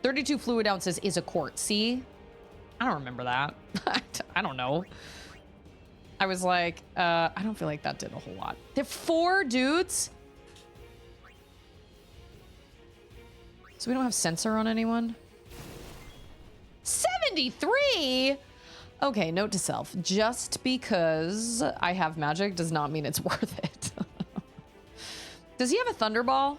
32 fluid ounces is a quart. See? I don't remember that. I don't know. I was like, I don't feel like that did a whole lot. There are 4 dudes. So we don't have sensor on anyone. 73? Okay, note to self. Just because I have magic does not mean it's worth it. Does he have a thunderball?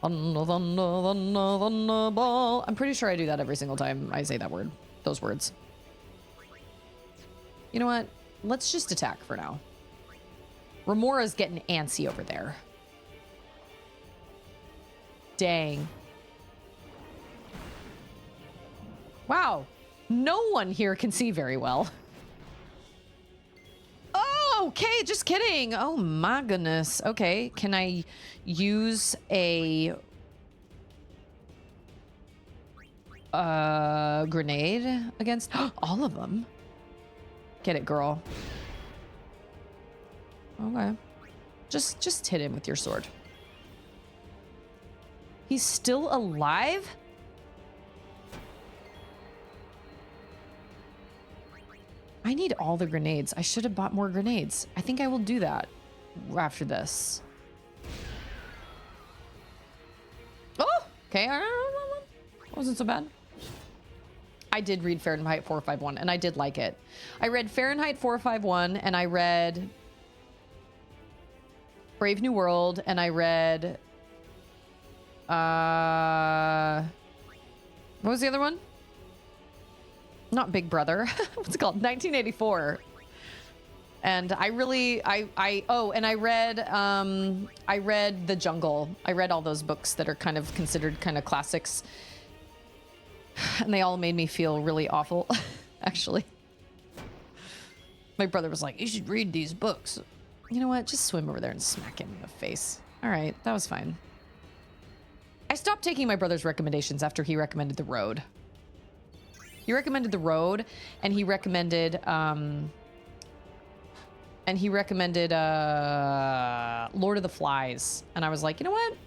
Thunder, thunder, thunder, thunderball. I'm pretty sure I do that every single time I say that word. Those words. You know what? Let's just attack for now. Remora's getting antsy over there. Dang. Wow. No one here can see very well. Oh, okay. Just kidding. Oh my goodness. Okay. Can I use a grenade against all of them? Get it, girl. Okay. Just hit him with your sword. He's still alive? I need all the grenades. I should have bought more grenades. I think I will do that after this. Oh, okay. Wasn't so bad. I did read Fahrenheit 451, and I did like it. I read Fahrenheit 451, and I read Brave New World, and I read... what was the other one? Not Big Brother. What's it called? 1984. And I really... Oh, and I read The Jungle. I read all those books that are kind of considered kind of classics. And they all made me feel really awful, actually. My brother was like, you should read these books. You know what? Just swim over there and smack him in the face. All right, that was fine. I stopped taking my brother's recommendations after he recommended The Road. He recommended The Road, and he recommended, Lord of the Flies. And I was like, you know what?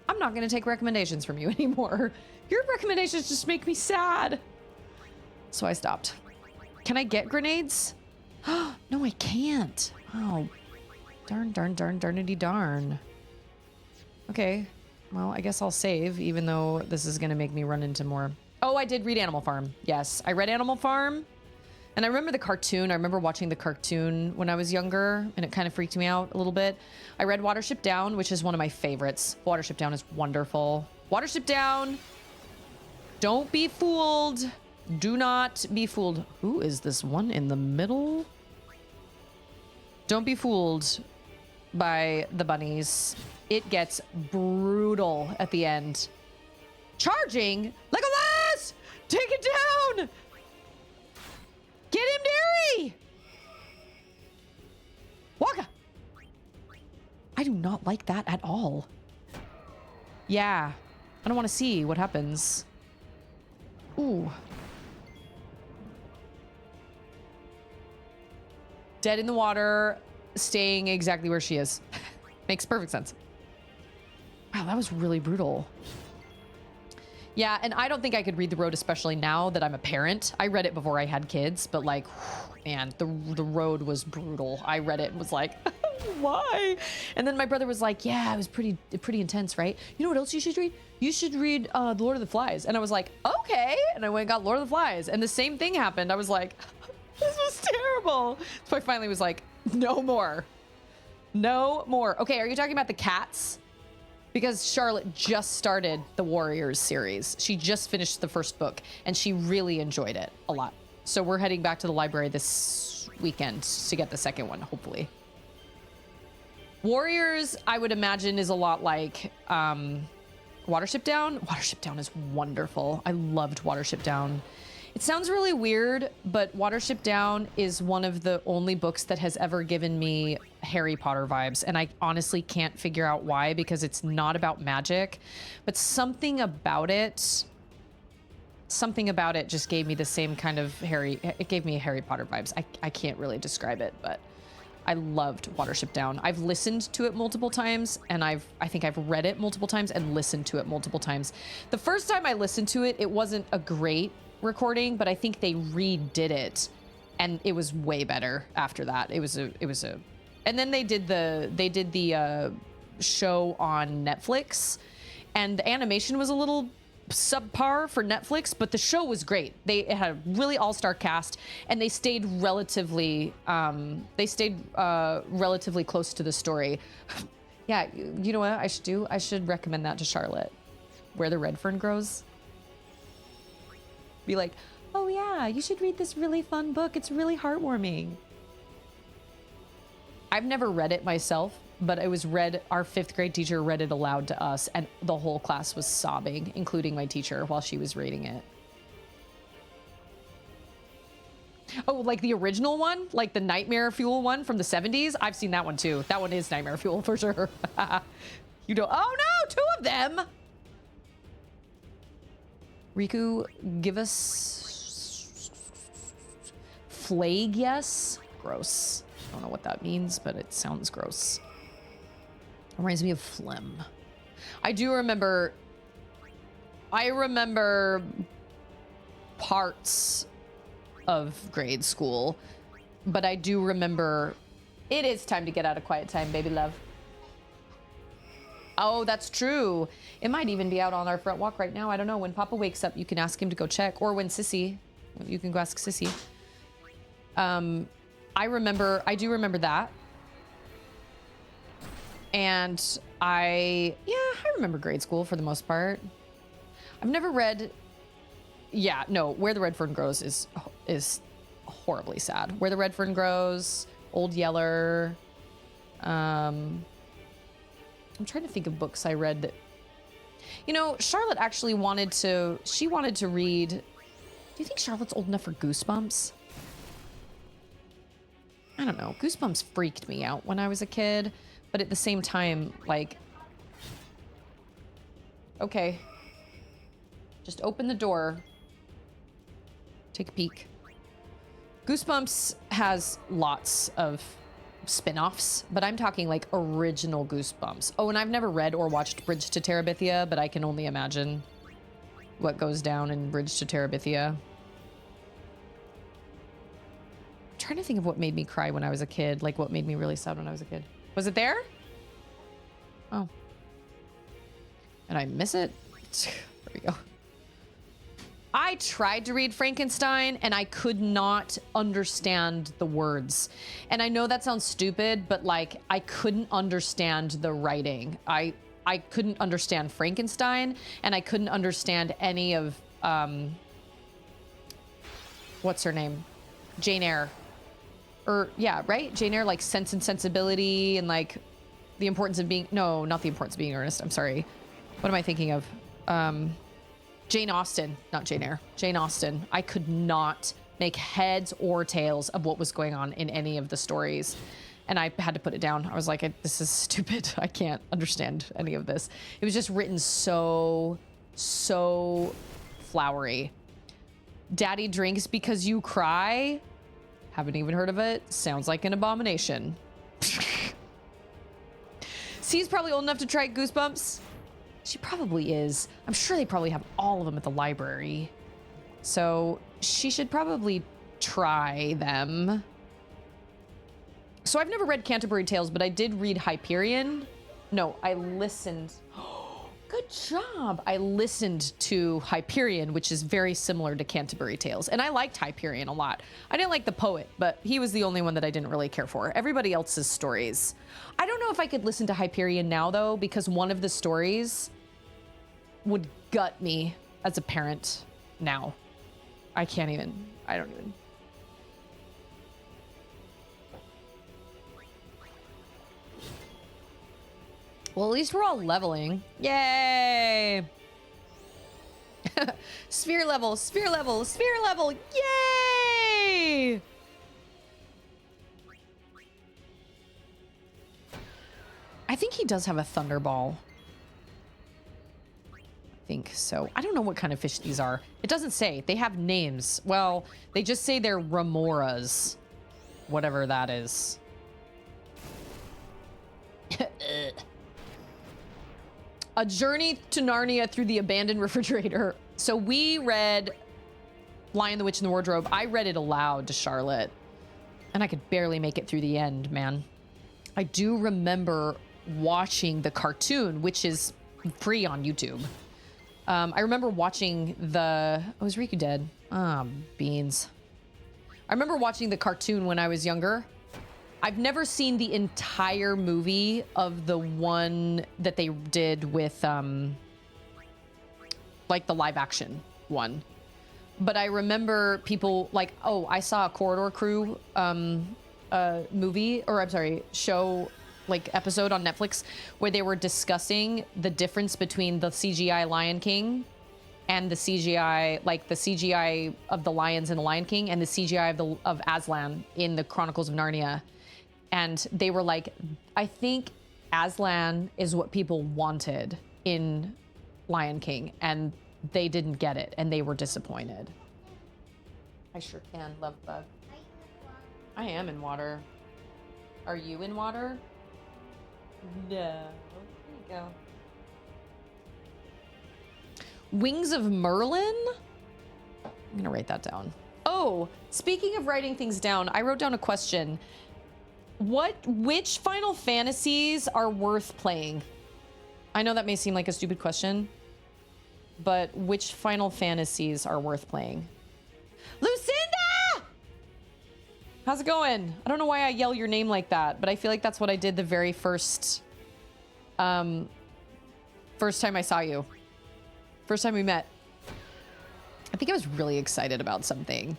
I'm not going to take recommendations from you anymore. Your recommendations just make me sad. So I stopped. Can I get grenades? No, I can't. Oh, darnity darn. Okay. Well, I guess I'll save, even though this is going to make me run into more. Oh, I did read Animal Farm. Yes, I read Animal Farm. And I remember the cartoon. I remember watching the cartoon when I was younger, and it kind of freaked me out a little bit. I read Watership Down, which is one of my favorites. Watership Down is wonderful. Watership Down. Don't be fooled. Do not be fooled. Who is this one in the middle? Don't be fooled by the bunnies. It gets brutal at the end. Charging? Legolas! Take it down! Get him, Derry! Waka! I do not like that at all. Yeah. I don't want to see what happens. Ooh. Dead in the water. staying exactly where she is. Makes perfect sense. Wow, that was really brutal. Yeah, and I don't think I could read The Road, especially now that I'm a parent. I read it before I had kids, but like, man, the Road was brutal. I read it and was like, why? And then my brother was like, yeah, it was pretty intense, right? You know what else you should read? You should read The Lord of the Flies. And I was like, okay. And I went and got Lord of the Flies. And the same thing happened. I was like, this was terrible. So I finally was like, no more. No more. Okay, are you talking about the cats? Because Charlotte just started the Warriors series. She just finished the first book and she really enjoyed it a lot. So we're heading back to the library this weekend to get the second one, hopefully. Warriors, I would imagine, is a lot like Watership Down. Watership Down is wonderful. I loved Watership Down. It sounds really weird, but Watership Down is one of the only books that has ever given me Harry Potter vibes. And I honestly can't figure out why, because it's not about magic, but something about it just gave me the same kind of it gave me Harry Potter vibes. I can't really describe it, but I loved Watership Down. I've listened to it multiple times, and I think I've read it multiple times and listened to it multiple times. The first time I listened to it, it wasn't a great recording, but I think they redid it and it was way better after that. It was a and then they did the show on Netflix, and the animation was a little subpar for Netflix, but the show was great. It had a really all-star cast, and they stayed relatively close to the story. Yeah, you know what I should do? I should recommend that to Charlotte. Where the Red Fern Grows. Be like, oh yeah, you should read this really fun book. It's really heartwarming. I've never read it myself, but it was read, our 5th grade teacher read it aloud to us, and the whole class was sobbing, including my teacher, while she was reading it. Oh, like the original one? Like the Nightmare Fuel one from the 70s? I've seen that one too. That one is Nightmare Fuel for sure. You don't, oh no, 2 of them! Riku, give us flag, yes? Gross. I don't know what that means, but it sounds gross. Reminds me of phlegm. I remember parts of grade school, but I do remember it is time to get out of quiet time, baby love. Oh, that's true. It might even be out on our front walk right now. I don't know. When Papa wakes up, you can ask him to go check. Or when Sissy, you can go ask Sissy. I do remember that. And I remember grade school for the most part. I've never read, Where the Red Fern Grows is horribly sad. Where the Red Fern Grows, Old Yeller, I'm trying to think of books I read that, Charlotte actually wanted to read. Do you think Charlotte's old enough for Goosebumps? I don't know. Goosebumps freaked me out when I was a kid, but at the same time, like, okay, just open the door, take a peek. Goosebumps has lots of spin-offs, but I'm talking like original Goosebumps. Oh, and I've never read or watched Bridge to Terabithia, but I can only imagine what goes down in Bridge to Terabithia. I'm trying to think of what made me cry when I was a kid, like what made me really sad when I was a kid. Was it there? Oh. And I miss it? There we go. I tried to read Frankenstein and I could not understand the words. And I know that sounds stupid, but like I couldn't understand the writing. I couldn't understand Frankenstein, and I couldn't understand any of what's her name? Jane Eyre. Right? Jane Eyre, like Sense and Sensibility, and like the importance of being, no, not the importance of being earnest. I'm sorry. What am I thinking of? Jane Austen, not Jane Eyre. Jane Austen. I could not make heads or tails of what was going on in any of the stories. And I had to put it down. I was like, this is stupid. I can't understand any of this. It was just written so flowery. Daddy Drinks Because You Cry. Haven't even heard of it. Sounds like an abomination. C's probably old enough to try Goosebumps. She probably is. I'm sure they probably have all of them at the library. So she should probably try them. So I've never read Canterbury Tales, but I did read Hyperion. No, I listened. Good job. I listened to Hyperion, which is very similar to Canterbury Tales. And I liked Hyperion a lot. I didn't like the poet, but he was the only one that I didn't really care for. Everybody else's stories. I don't know if I could listen to Hyperion now, though, because one of the stories would gut me as a parent now. I don't even. Well, at least we're all leveling. Yay! Sphere level, sphere level, sphere level. Yay! I think he does have a thunderball. I think so. I don't know what kind of fish these are. It doesn't say. They have names. Well, they just say they're remoras. Whatever that is. A Journey to Narnia Through the Abandoned Refrigerator. So we read Lion, the Witch, and the Wardrobe. I read it aloud to Charlotte, and I could barely make it through the end, man. I do remember watching the cartoon, which is free on YouTube. I remember watching the... Oh, is Riku dead? Ah, beans. I remember watching the cartoon when I was younger. I've never seen the entire movie of the one that they did with, like the live action one. But I remember people like, oh, I saw a Corridor Crew movie, or I'm sorry, show, like episode on Netflix where they were discussing the difference between the CGI Lion King and the CGI, like the CGI of the lions in the Lion King and the CGI of Aslan in the Chronicles of Narnia. And they were like, I think Aslan is what people wanted in Lion King, and they didn't get it, and they were disappointed. I sure can, love bug. I am in water. Are you in water? No. There you go. Wings of Merlin? I'm gonna write that down. Oh, speaking of writing things down, I wrote down a question. Which Final Fantasies are worth playing? I know that may seem like a stupid question, but which Final Fantasies are worth playing? Lucinda! How's it going? I don't know why I yell your name like that, but I feel like that's what I did the very first time I saw you. First time we met. I think I was really excited about something.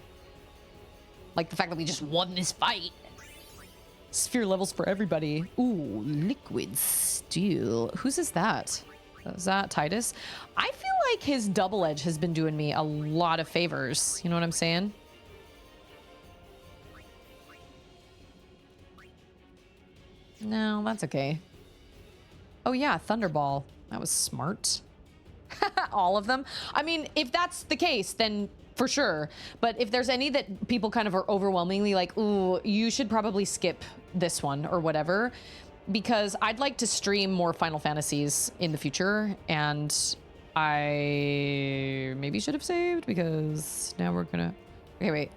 Like the fact that we just won this fight. Sphere levels for everybody. Ooh, liquid steel. Whose is that? Is that Titus? I feel like his double edge has been doing me a lot of favors. You know what I'm saying? No, that's okay. Oh yeah, Thunderball. That was smart. All of them. I mean, if that's the case, then for sure. But if there's any that people kind of are overwhelmingly like, ooh, you should probably skip this one or whatever, because I'd like to stream more Final Fantasies in the future, and I maybe should have saved because now we're gonna... Okay, wait.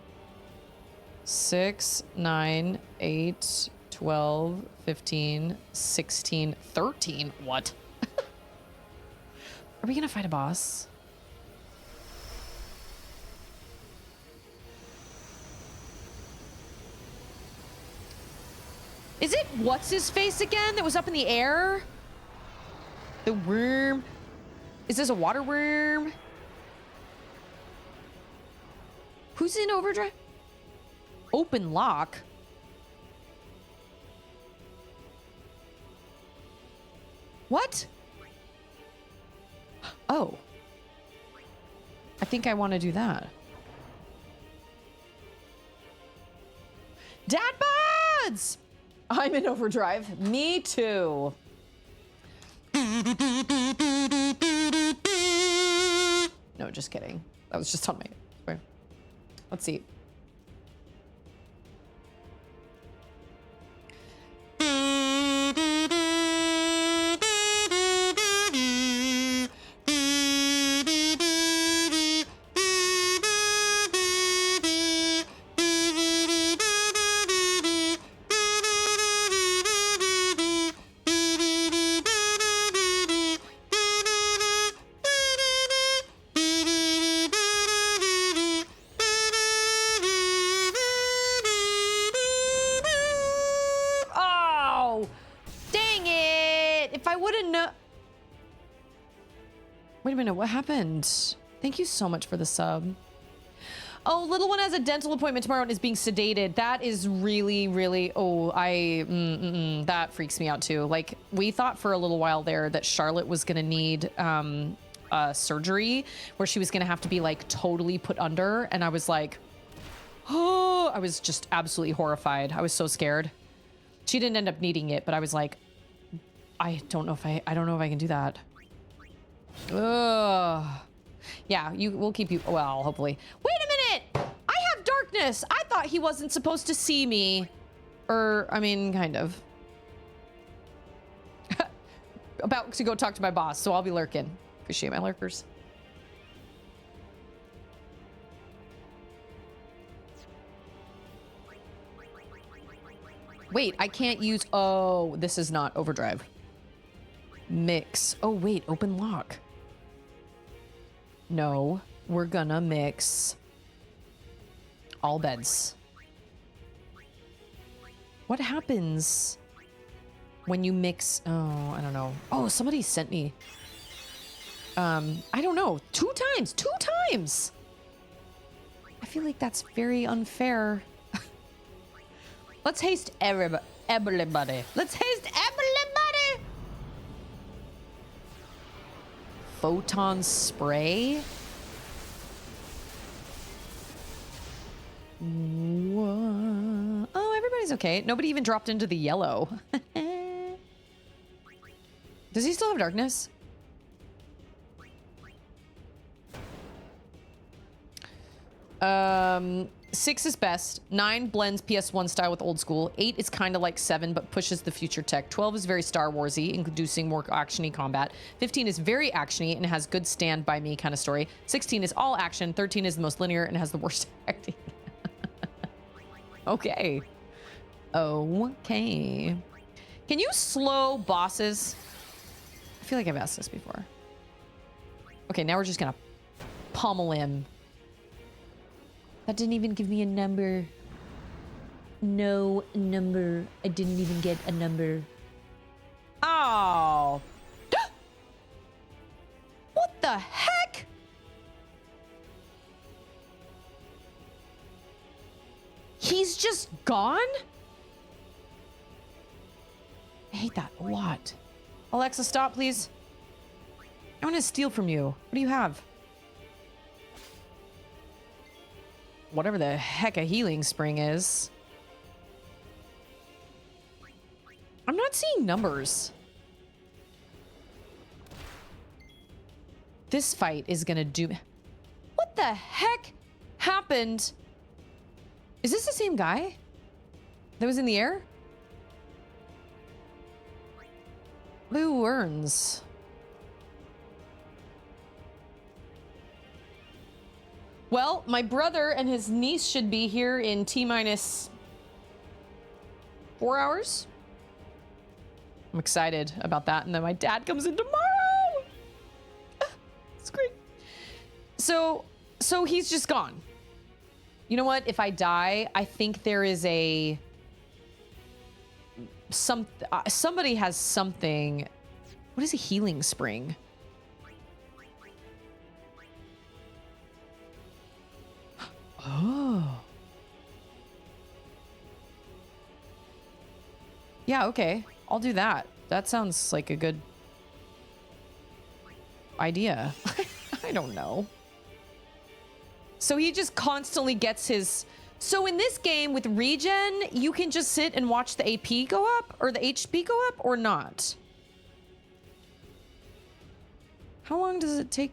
6, 9, 8, 12, 15, 16, 13. What? Are we gonna fight a boss? Is it what's his face again that was up in the air? The worm? Is this a water worm? Who's in overdrive? Open lock. What? Oh. I think I want to do that. Dad buds! I'm in overdrive. Me too. No, just kidding. That was just on my... Sorry. Let's see. would have known. Wait a minute, what happened? Thank you so much for the sub. Oh, little one has a dental appointment tomorrow and is being sedated. That is really, really, that freaks me out too. Like, we thought for a little while there that Charlotte was gonna need surgery where she was gonna have to be like totally put under, and I was like, oh, I was just absolutely horrified. I was so scared. She didn't end up needing it, but I was like, I don't know if I can do that. Ugh. Yeah, we'll keep you, well, hopefully. Wait a minute! I have darkness! I thought he wasn't supposed to see me. I mean, kind of. About to go talk to my boss, so I'll be lurking. Appreciate my lurkers. Wait, I can't use, oh, this is not overdrive. Mix. Oh, wait, open lock. No, we're gonna mix all beds. What happens when you mix? Oh, I don't know. Oh, somebody sent me. I don't know. 2 times. 2 times. I feel like that's very unfair. Let's haste everybody. Let's haste everybody. Photon spray. What? Oh, everybody's okay. Nobody even dropped into the yellow. Does he still have darkness? Um, 6 is best. 9 blends PS1 style with old school. 8 is kind of like 7, but pushes the future tech. 12 is very Star Warsy, introducing more actiony combat. 15 is very actiony and has good stand by me kind of story. 16 is all action. 13 is the most linear and has the worst acting. Okay. Okay. Can you slow bosses? I feel like I've asked this before. Okay, now we're just gonna pummel him. That didn't even give me a number. No number. I didn't even get a number. Oh. What the heck? He's just gone? I hate that a lot. Alexa, stop, please. I want to steal from you. What do you have? Whatever the heck a healing spring is. I'm not seeing numbers. This fight is gonna do... What the heck happened? Is this the same guy that was in the air? Blue urns. Well, my brother and his niece should be here in T-minus 4 hours. I'm excited about that. And then my dad comes in tomorrow. It's great. So he's just gone. You know what? If I die, I think there is somebody has something. What is a healing spring? Oh. Yeah, okay. I'll do that. That sounds like a good idea. I don't know. So he just constantly gets his... So in this game with regen, you can just sit and watch the AP go up? Or the HP go up? Or not? How long does it take?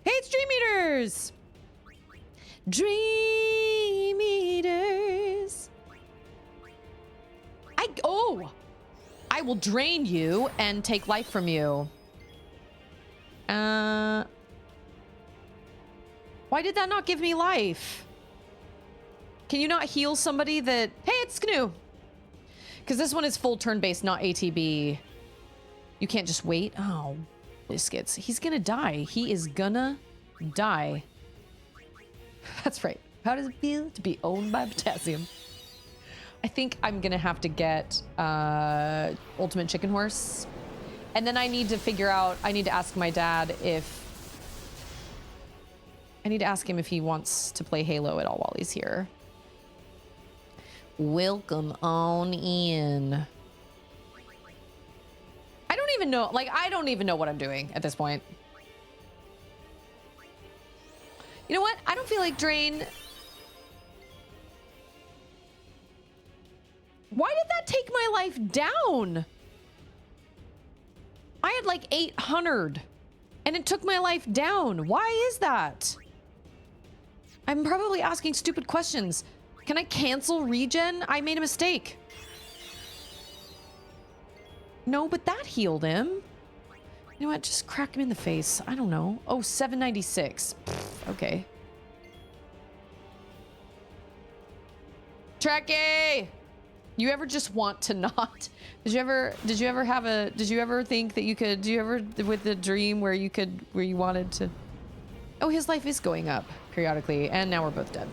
Hey, it's Dream Eaters! Dream Eaters. I will drain you and take life from you. Why did that not give me life? Can you not heal somebody that... Hey, it's Gnu! Because this one is full turn-based, not ATB. You can't just wait. Oh, biscuits. He's gonna die. He is gonna die. That's right. How does it feel to be owned by potassium? I think I'm gonna have to get Ultimate Chicken Horse. And then I need to figure out, I need to ask my dad if, I need to ask him if he wants to play Halo at all while he's here. Welcome on in. I don't even know, like, I don't even know what I'm doing at this point. You know what? I don't feel like Drain. Why did that take my life down? I had like 800 and it took my life down. Why is that? I'm probably asking stupid questions. Can I cancel regen? I made a mistake. No, but that healed him. You know what? Just crack him in the face. I don't know. Oh, 796. Pfft, okay. Trekkie! You ever just want to not? Did you ever think that you could, with the dream where you wanted to? Oh, his life is going up periodically, and now we're both dead.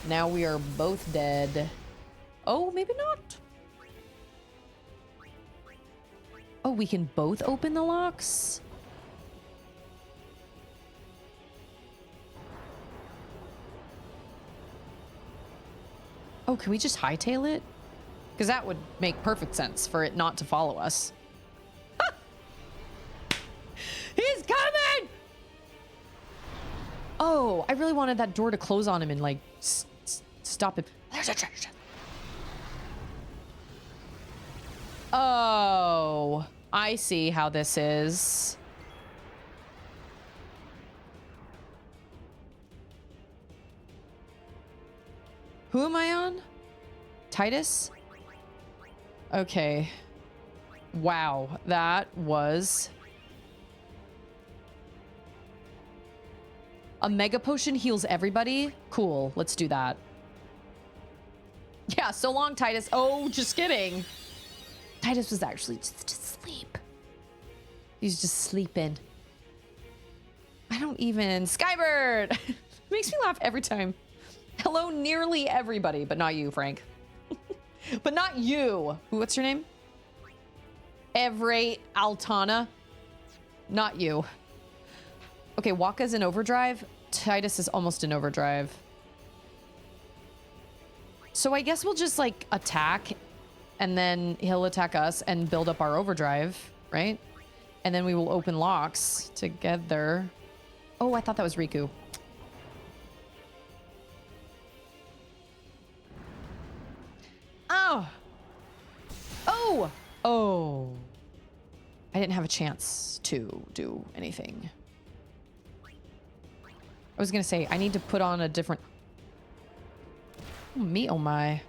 Now we are both dead. Oh, maybe not. Oh, we can both open the locks? Oh, can we just hightail it? Because that would make perfect sense for it not to follow us. Ah! He's coming! Oh, I really wanted that door to close on him and like stop him. There's a treasure. Oh, I see how this is. Who am I on? Titus? Okay. Wow, that was... A mega potion heals everybody? Cool, let's do that. Yeah, so long, Titus. Oh, just kidding. Titus was actually just asleep. He's just sleeping. I don't even... Skybird! Makes me laugh every time. Hello, nearly everybody, but not you, Frank. But not you. What's your name? Evrae Altana. Not you. Okay, Waka's in overdrive. Titus is almost in overdrive. So I guess we'll just like attack and then he'll attack us and build up our overdrive, right? And then we will open locks together. Oh, I thought that was Riku. Oh. Oh. Oh. I didn't have a chance to do anything. I was going to say, I need to put on a different... Oh, me, oh my.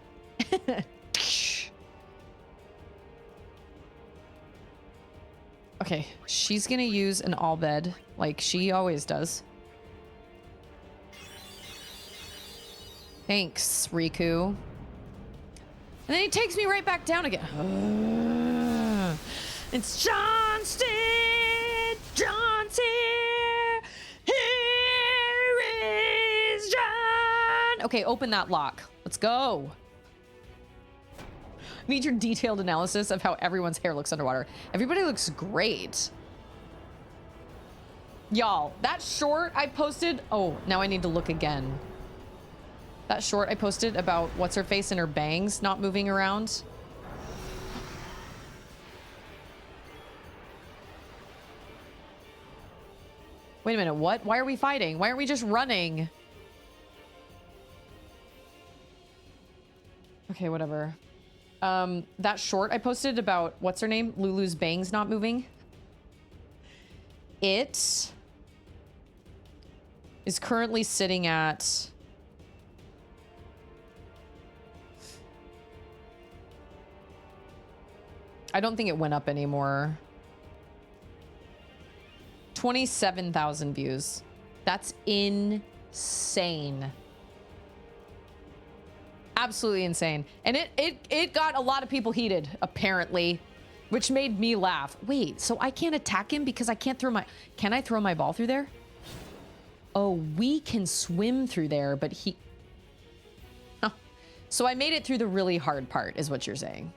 Okay, she's going to use an all bed like she always does. Thanks, Riku. And then he takes me right back down again. It's Johnston! John's here! Here is John! Okay, open that lock. Let's go. Need your detailed analysis of how everyone's hair looks underwater. Everybody looks great. Y'all, that short I posted... Oh, now I need to look again. That short I posted about what's-her-face and her bangs not moving around. Wait a minute, what? Why are we fighting? Why aren't we just running? Okay, whatever. That short I posted about what's-her-name? Lulu's bangs not moving. It is currently sitting at... I don't think it went up anymore. 27,000 views. That's insane. Absolutely insane. And it got a lot of people heated, apparently, which made me laugh. Wait, so I can't attack him because I can't throw my... Can I throw my ball through there? Oh, we can swim through there, but he... Oh, So I made it through the really hard part, is what you're saying.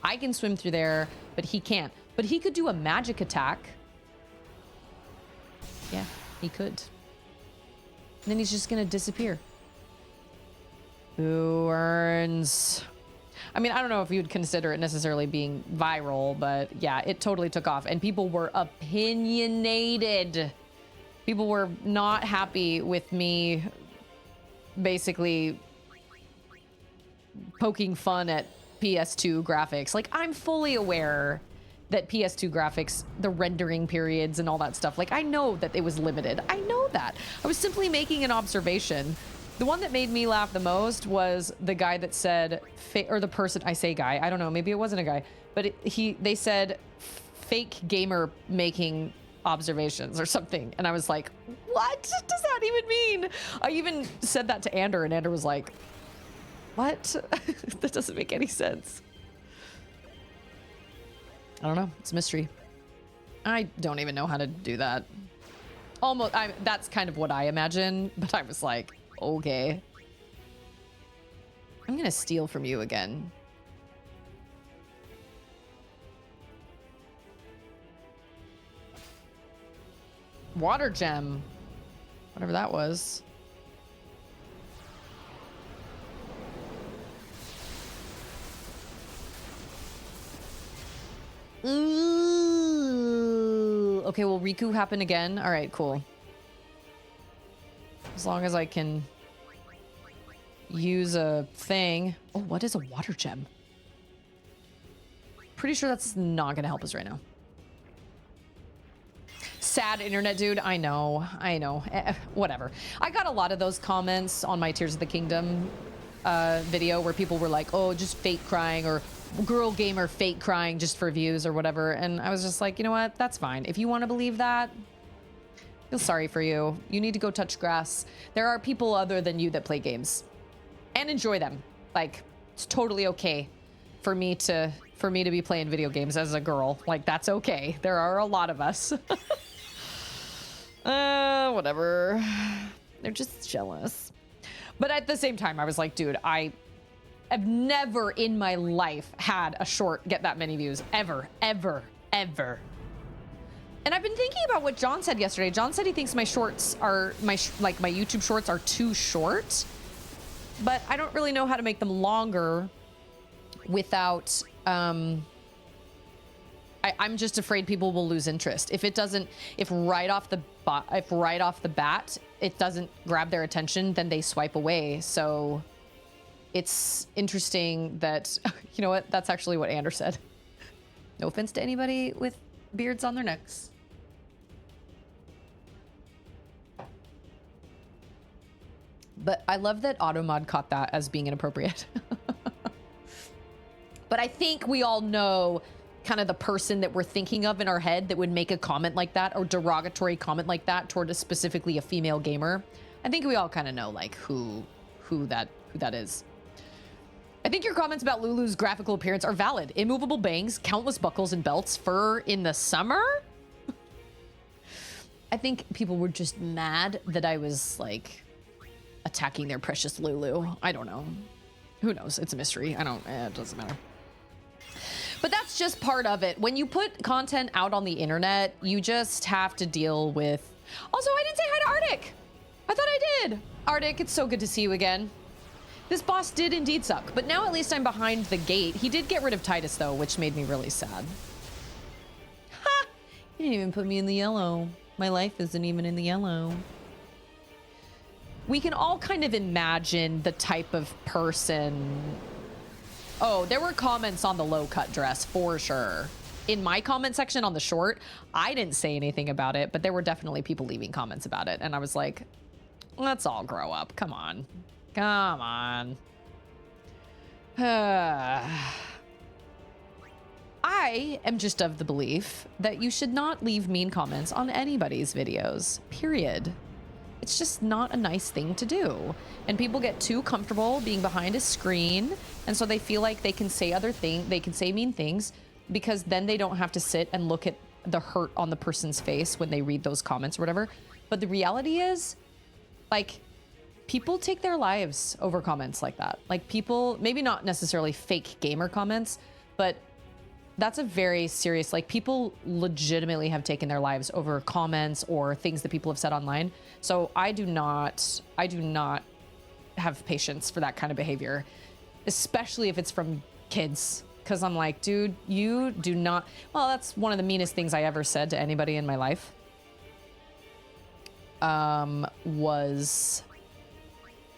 I can swim through there, but he can't. But he could do a magic attack. Yeah, he could. And then he's just gonna disappear. Who earns? I mean, I don't know if you would consider it necessarily being viral, but yeah, it totally took off. And people were opinionated. People were not happy with me basically poking fun at PS2 graphics. Like, I'm fully aware that PS2 graphics, the rendering periods and all that stuff, like, I know that it was limited. I know that. I was simply making an observation. The one that made me laugh the most was the guy that said, or the person, I say guy, I don't know, maybe it wasn't a guy, but they said fake gamer making observations or something. And I was like, what does that even mean? I even said that to Ander, and Ander was like, what? That doesn't make any sense. I don't know. It's a mystery. I don't even know how to do that. Almost, that's kind of what I imagine, but I was like, okay. I'm gonna steal from you again. Water gem. Whatever that was. Ooh. Okay, will Riku happen again? All right, cool. As long as I can use a thing. Oh, what is a water gem? Pretty sure that's not gonna help us right now. Sad internet, dude. I know. Whatever. I got a lot of those comments on my Tears of the Kingdom video where people were like, oh, just fake crying, or girl gamer fake crying just for views or whatever. And I was just like, you know what? That's fine. If you want to believe that, I feel sorry for you. You need to go touch grass. There are people other than you that play games and enjoy them. Like, it's totally okay for me to be playing video games as a girl. Like, that's okay. There are a lot of us. Whatever. They're just jealous. But at the same time, I was like, dude, I have never in my life had a short get that many views. Ever. And I've been thinking about what John said yesterday. John said he thinks my shorts are, my YouTube shorts are too short. But I don't really know how to make them longer without, I'm just afraid people will lose interest. If right off the bat, it doesn't grab their attention, then they swipe away. So it's interesting that, you know what? That's actually what Ander said. No offense to anybody with beards on their necks. But I love that Automod caught that as being inappropriate. But I think we all know kind of the person that we're thinking of in our head that would make a comment like that, or derogatory comment like that toward specifically a female gamer. I think we all kind of know like who that is. I think your comments about Lulu's graphical appearance are valid. Immovable bangs, countless buckles and belts, fur in the summer. I think people were just mad that I was like attacking their precious Lulu. I don't know. Who knows? It's a mystery. It doesn't matter. But that's just part of it. When you put content out on the internet, you just have to deal with... Also, I didn't say hi to Arctic. I thought I did. Arctic, it's so good to see you again. This boss did indeed suck, but now at least I'm behind the gate. He did get rid of Titus, though, which made me really sad. Ha! He didn't even put me in the yellow. My life isn't even in the yellow. We can all kind of imagine the type of person... Oh, there were comments on the low-cut dress, for sure. In my comment section on the short, I didn't say anything about it, but there were definitely people leaving comments about it. And I was like, let's all grow up. Come on. Come on. I am just of the belief that you should not leave mean comments on anybody's videos, period. It's just not a nice thing to do. And people get too comfortable being behind a screen, and so they feel like they can say they can say mean things, because then they don't have to sit and look at the hurt on the person's face when they read those comments or whatever. But the reality is, like, people take their lives over comments like that. Like people, maybe not necessarily fake gamer comments, but that's a very serious, like people legitimately have taken their lives over comments or things that people have said online. So I do not have patience for that kind of behavior, especially if it's from kids. Cause I'm like, dude, you do not, well, that's one of the meanest things I ever said to anybody in my life. Was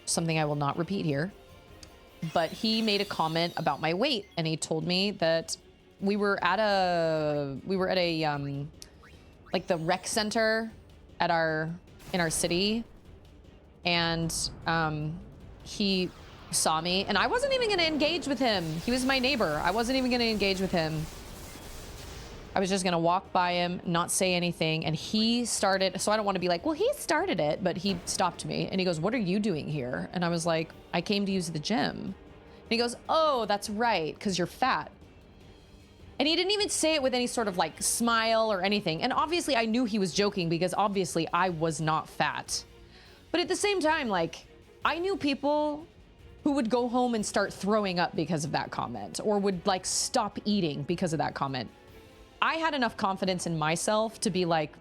something I will not repeat here, but he made a comment about my weight and he told me that we were at a like the rec center at in our city, and he saw me and I wasn't even going to engage with him. He was my neighbor. I wasn't even going to engage with him. I was just going to walk by him, not say anything. And he started, so I don't want to be like, well, he started it, but he stopped me and he goes, what are you doing here? And I was like, I came to use the gym. And he goes, oh, that's right, because you're fat. And he didn't even say it with any sort of like smile or anything. And obviously I knew he was joking because obviously I was not fat. But at the same time, like I knew people who would go home and start throwing up because of that comment, or would like stop eating because of that comment. I had enough confidence in myself to be like,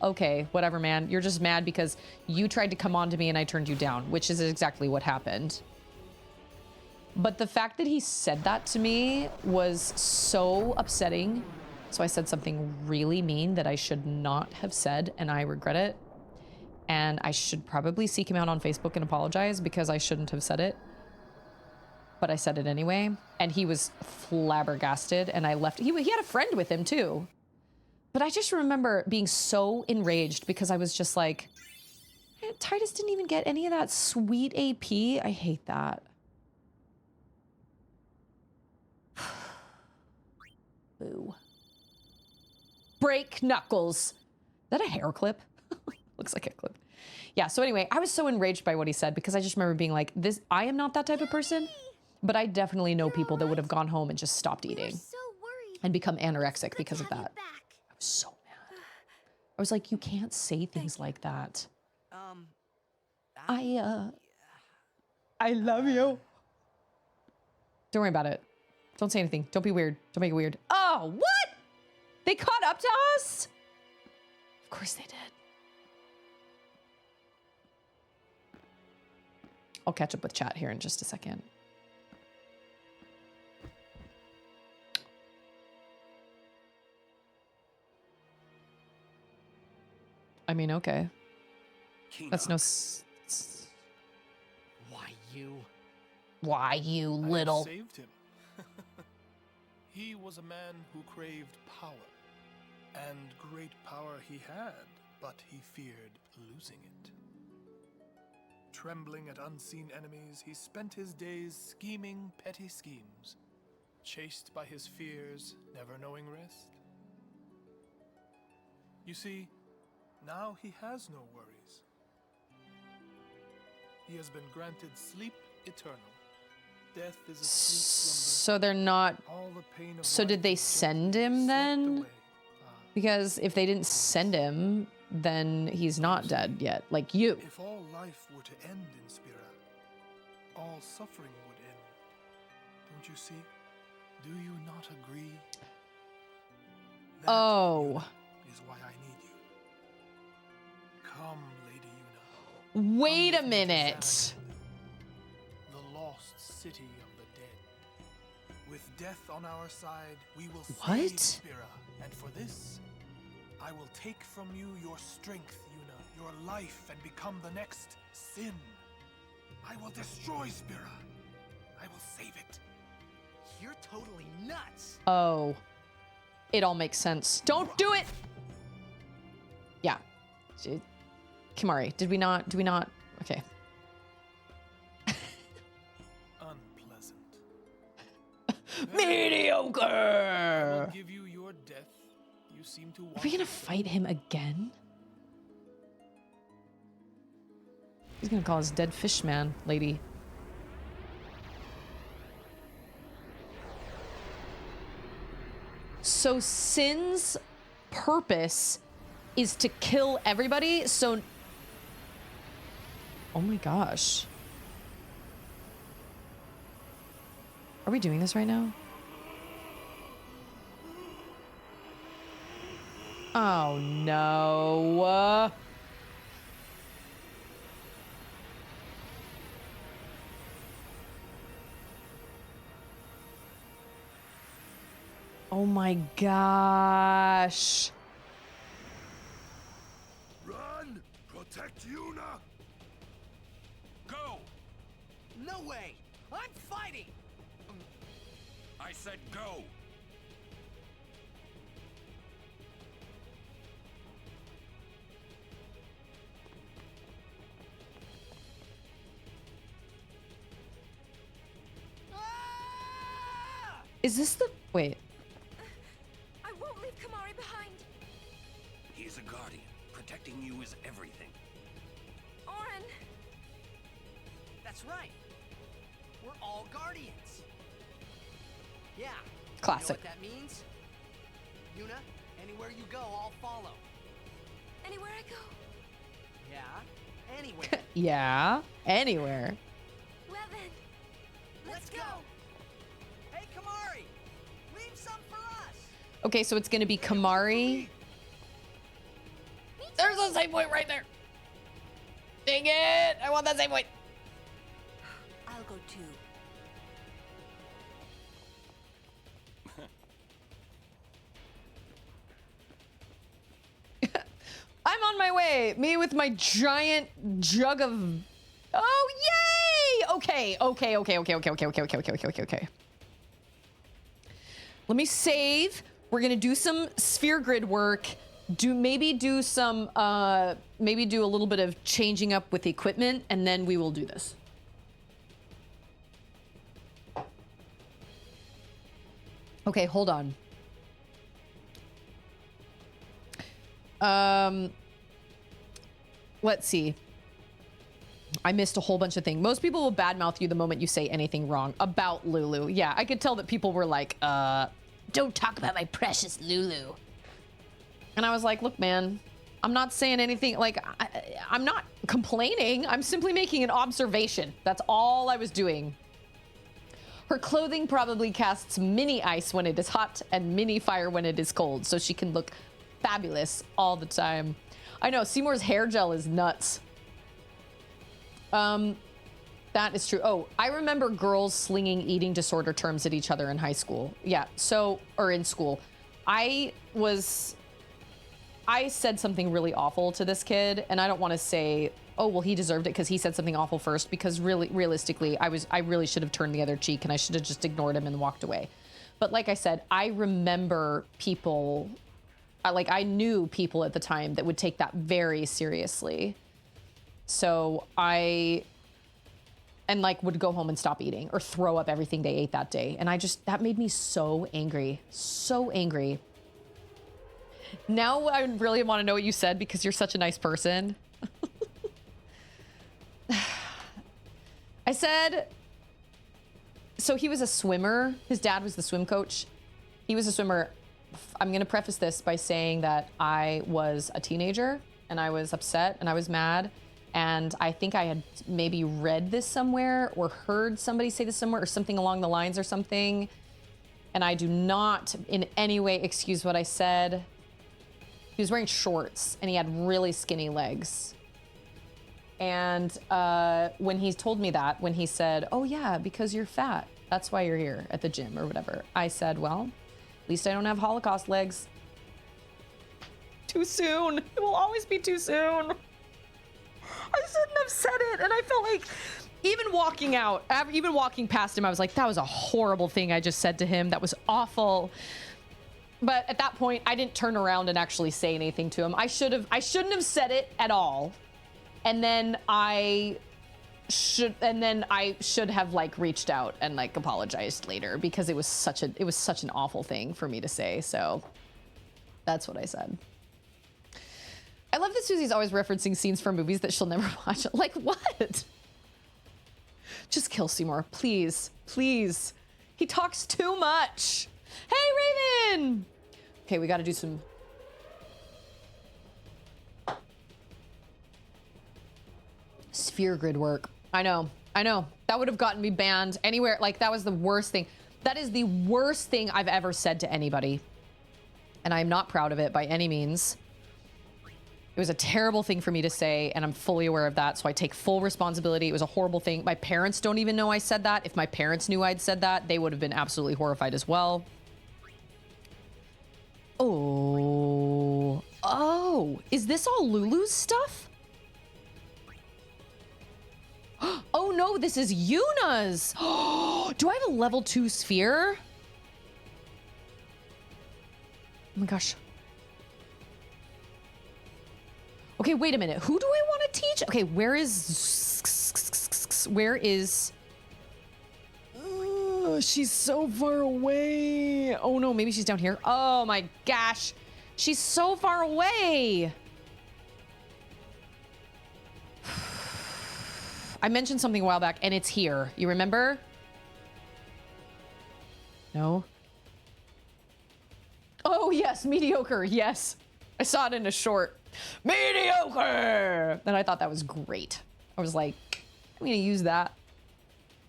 okay, whatever, man. You're just mad because you tried to come on to me and I turned you down, which is exactly what happened. But the fact that he said that to me was so upsetting. So I said something really mean that I should not have said, and I regret it. And I should probably seek him out on Facebook and apologize because I shouldn't have said it. But I said it anyway, and he was flabbergasted, and I left. He had a friend with him too. But I just remember being so enraged because I was just like, Titus didn't even get any of that sweet AP. I hate that. Boo. Break knuckles. Is that a hair clip? Looks like a clip. Yeah, so anyway, I was so enraged by what he said because I just remember being like, I am not that type of person. But I definitely know people that would have gone home and just stopped eating and become anorexic because of that. I was so mad. I was like, you can't say things like that. I love you. Don't worry about it. Don't say anything. Don't be weird. Don't make it weird. Oh, what? They caught up to us? Of course they did. I'll catch up with chat here in just a second. I mean, okay. That's no... Why you little... I saved him. He was a man who craved power. And great power he had, but he feared losing it. Trembling at unseen enemies, he spent his days scheming petty schemes, chased by his fears, never knowing rest. You see, now he has no worries. He has been granted sleep eternal. Death is a sweet slumber. So they're not... All the pain of So did they send him then? Because if they didn't send him, then he's not dead yet, like you. If all life were to end in Spira, all suffering would end. Don't you see? Do you not agree? That, Oh. Yuna, is why I need you. Come, Lady Yuna. Wait a Come with me to minute. Xanadu, the lost city of the dead. With death on our side, we will save What? Spira, and for this, I will take from you your strength, Yuna, your life, and become the next sin. I will destroy Spira. I will save it. You're totally nuts. Oh. It all makes sense. Don't do it! Yeah. Kimari, did we not... Okay. Unpleasant. Mediocre! I will give you your death. You seem to want Are we gonna fight him again? He's gonna call us dead fish man, lady. So Sin's purpose is to kill everybody, so... Oh my gosh. Are we doing this right now? Oh no. Oh my gosh. Run! Protect Yuna! Go! No way! I'm fighting! I said go! Ah! Is this the... Wait. I won't leave Kamari behind. He's a guardian. Protecting you is everything. Oren, That's right. We're all guardians. Yeah. Classic. You know what that means? Yuna, anywhere you go, I'll follow. anywhere I go. Yeah? Anywhere. Yeah. Anywhere. Well then, let's go. Hey, Kamari! Leave some for us! Okay, so it's gonna be Kamari. There's a save point right there. Dang it! I want that save point. I'll go too. I'm on my way. Me with my giant jug of... Oh, yay! Okay. Let me save. We're gonna do some sphere grid work. Maybe do a little bit of changing up with the equipment, and then we will do this. Okay, hold on. Let's see. I missed a whole bunch of things. Most people will badmouth you the moment you say anything wrong about Lulu. Yeah, I could tell that people were like, don't talk about my precious Lulu. And I was like, look, man, I'm not saying anything. Like, I'm not complaining. I'm simply making an observation. That's all I was doing. Her clothing probably casts mini ice when it is hot and mini fire when it is cold, so she can look fabulous all the time. I know, Seymour's hair gel is nuts. That is true. Oh, I remember girls slinging eating disorder terms at each other in high school. Yeah, or in school. I said something really awful to this kid, and I don't want to say, oh, well, he deserved it because he said something awful first, because realistically, I really should have turned the other cheek, and I should have just ignored him and walked away. But like I said, I remember people... I knew people at the time that would take that very seriously. So would go home and stop eating or throw up everything they ate that day. And that made me so angry. So angry. Now I really want to know what you said because you're such a nice person. I said, so he was a swimmer. His dad was the swim coach. He was a swimmer. I'm going to preface this by saying that I was a teenager and I was upset and I was mad. And I think I had maybe read this somewhere or heard somebody say this somewhere or something along the lines or something. And I do not in any way excuse what I said. He was wearing shorts and he had really skinny legs. And when he told me that, when he said, oh yeah, because you're fat, that's why you're here at the gym or whatever. I said, well, at least I don't have Holocaust legs. Too soon. It will always be too soon. I shouldn't have said it. And I felt like even walking past him, I was like, that was a horrible thing I just said to him. That was awful. But at that point, I didn't turn around and actually say anything to him. I shouldn't have said it at all. And then I should have reached out and apologized later because it was such an awful thing for me to say. So that's what I said. I love that Susie's always referencing scenes from movies that she'll never watch. Like what? Just kill Seymour, please, please. He talks too much. Hey, Raven. Okay, we got to do some. sphere grid work. I know. That would have gotten me banned anywhere. Like, that was the worst thing. That is the worst thing I've ever said to anybody. And I'm not proud of it by any means. It was a terrible thing for me to say, and I'm fully aware of that, so I take full responsibility. It was a horrible thing. My parents don't even know I said that. If my parents knew I'd said that, they would have been absolutely horrified as well. Oh, is this all Lulu's stuff? Oh no, this is Yuna's. Do I have a level 2 sphere? Oh my gosh. Okay, wait a minute. Who do I want to teach? Okay, where is... she's so far away. Oh no, maybe she's down here. Oh my gosh. She's so far away. I mentioned something a while back, and it's here. You remember? No? Oh, yes, mediocre. Yes. I saw it in a short. Mediocre! And I thought that was great. I was like, I'm going to use that.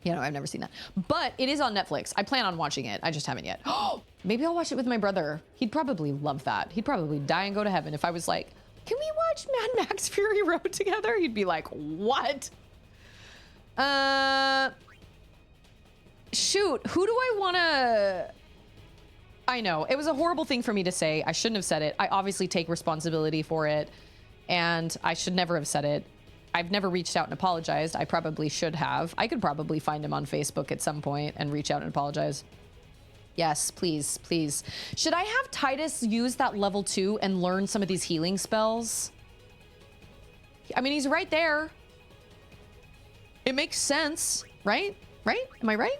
You know, I've never seen that. But it is on Netflix. I plan on watching it. I just haven't yet. Oh, maybe I'll watch it with my brother. He'd probably love that. He'd probably die and go to heaven if I was like, can we watch Mad Max Fury Road together? He'd be like, what? Shoot, who do I want to... I know, it was a horrible thing for me to say. I shouldn't have said it. I obviously take responsibility for it, and I should never have said it. I've never reached out and apologized. I probably should have. I could probably find him on Facebook at some point and reach out and apologize. Yes, please, please. Should I have Titus use that level 2 and learn some of these healing spells? I mean, he's right there. It makes sense, right? Right? Am I right?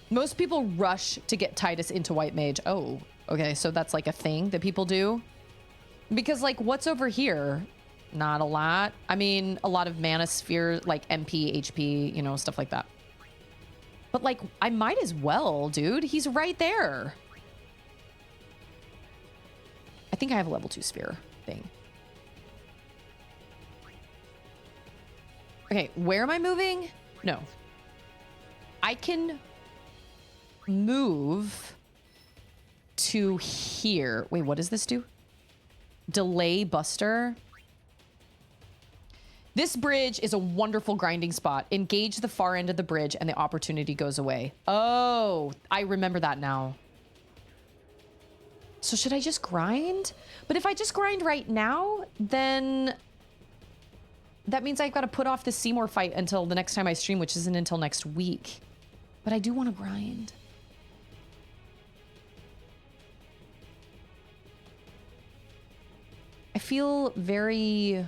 Most people rush to get Titus into White Mage. Oh, okay. So that's like a thing that people do. Because like, what's over here? Not a lot. I mean, a lot of mana sphere, like MP, HP, you know, stuff like that. But like, I might as well, dude. He's right there. I think I have a level 2 sphere thing. Okay, where am I moving? No. I can move to here. Wait, what does this do? Delay Buster. This bridge is a wonderful grinding spot. Engage the far end of the bridge and the opportunity goes away. Oh, I remember that now. So should I just grind? But if I just grind right now, then that means I've got to put off the Seymour fight until the next time I stream, which isn't until next week. But I do want to grind. I feel very...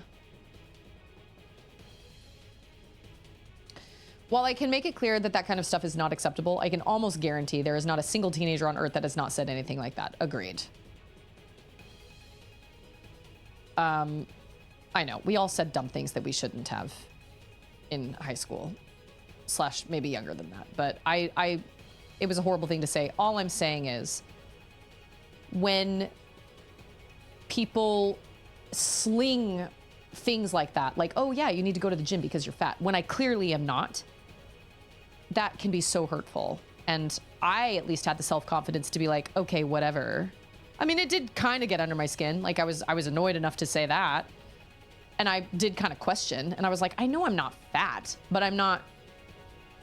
While I can make it clear that that kind of stuff is not acceptable, I can almost guarantee there is not a single teenager on Earth that has not said anything like that. Agreed. I know. We all said dumb things that we shouldn't have in high school. / maybe younger than that. But it was a horrible thing to say. All I'm saying is, when people sling things like that, like, oh yeah, you need to go to the gym because you're fat, when I clearly am not, that can be so hurtful. And I at least had the self-confidence to be like, okay, whatever. I mean, it did kind of get under my skin. Like I was annoyed enough to say that. And I did kind of question, and I was like, I know I'm not fat, but I'm not,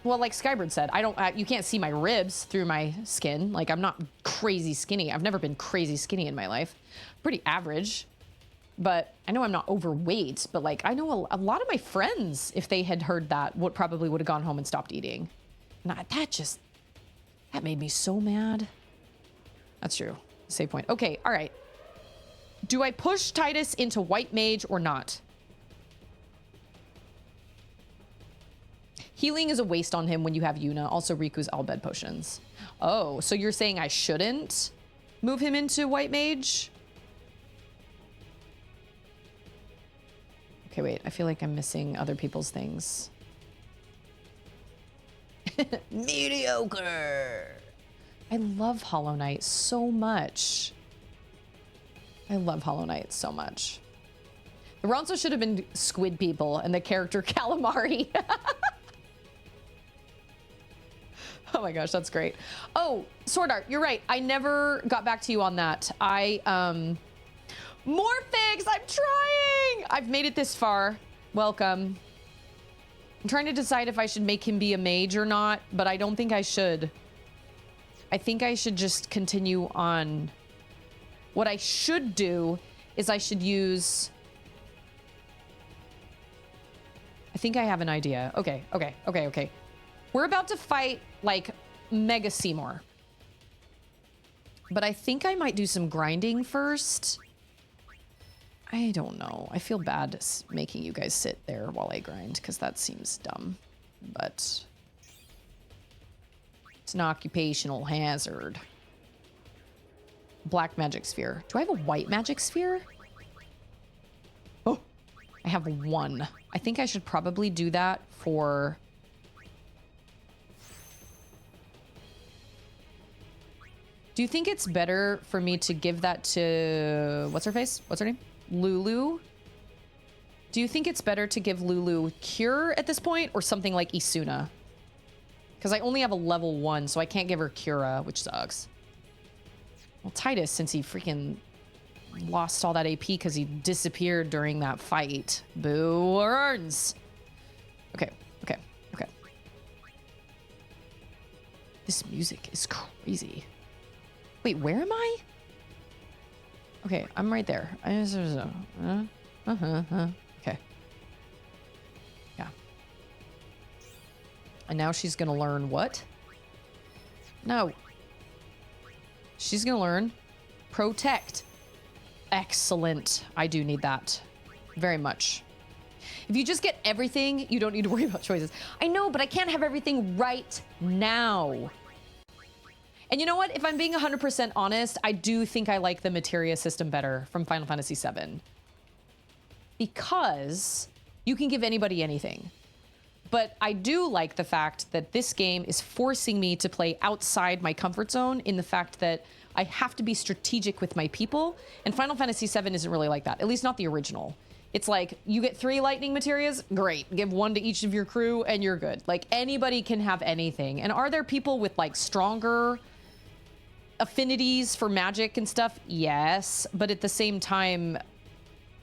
well, like Skybird said, you can't see my ribs through my skin. Like I'm not crazy skinny. I've never been crazy skinny in my life. Pretty average. But I know I'm not overweight, but like I know a lot of my friends, if they had heard that, probably would have gone home and stopped eating. And that made me so mad. That's true. Save point. Okay, all right. Do I push Titus into White Mage or not? Healing is a waste on him when you have Yuna. Also Riku's all bed potions. Oh, so you're saying I shouldn't move him into White Mage? Okay, wait. I feel like I'm missing other people's things. Mediocre. I love Hollow Knight so much. I love Hollow Knight so much. Ronso should have been squid people and the character calamari. Oh my gosh, that's great. Oh, Sword Art, you're right. I never got back to you on that. Morphix, I'm trying. I've made it this far. Welcome. I'm trying to decide if I should make him be a mage or not, but I don't think I should. I think I should just continue on. What I should do is I should use... I think I have an idea. Okay. We're about to fight, like, Mega Seymour. But I think I might do some grinding first. I don't know. I feel bad making you guys sit there while I grind, because that seems dumb. But it's an occupational hazard. Black magic sphere. Do I have a white magic sphere? Oh, I have one. I think I should probably do that for... Do you think it's better for me to give that to... What's her face? What's her name? Lulu? Do you think it's better to give Lulu Cure at this point or something like Isuna? Because I only have a level 1, so I can't give her Cura, which sucks. Well, Titus, since he freaking lost all that AP because he disappeared during that fight. Boo earns. Okay. This music is crazy. Wait, where am I? Okay, I'm right there. Okay. Yeah. And now she's gonna learn what? No. She's gonna learn Protect. Excellent. I do need that. Very much. If you just get everything, you don't need to worry about choices. I know, but I can't have everything right now. And you know what? If I'm being 100% honest, I do think I like the materia system better from Final Fantasy VII. Because you can give anybody anything. But I do like the fact that this game is forcing me to play outside my comfort zone in the fact that I have to be strategic with my people. And Final Fantasy VII isn't really like that, at least not the original. It's like, you get 3 lightning materias, great. Give 1 to each of your crew and you're good. Like, anybody can have anything. And are there people with like stronger affinities for magic and stuff? Yes. But at the same time,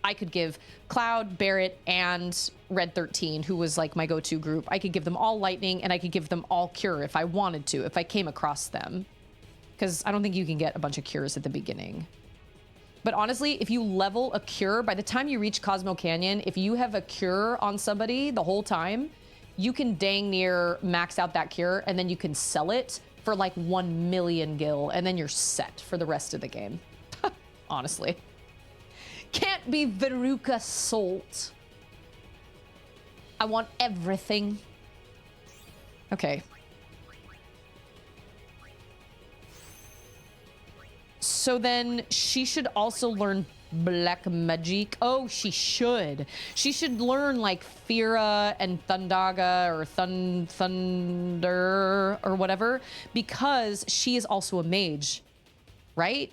I could give Cloud, Barrett, and Red 13, who was like my go-to group. I could give them all lightning and I could give them all cure if I wanted to, if I came across them. Because I don't think you can get a bunch of cures at the beginning. But honestly, if you level a cure, by the time you reach Cosmo Canyon, if you have a cure on somebody the whole time, you can dang near max out that cure and then you can sell it for like 1 million gil and then you're set for the rest of the game. Honestly. Can't be Veruca Salt. I want everything. Okay. So then she should also learn black magic. Oh, she should. She should learn like Fira and Thundaga or Thunder or whatever, because she is also a mage, right?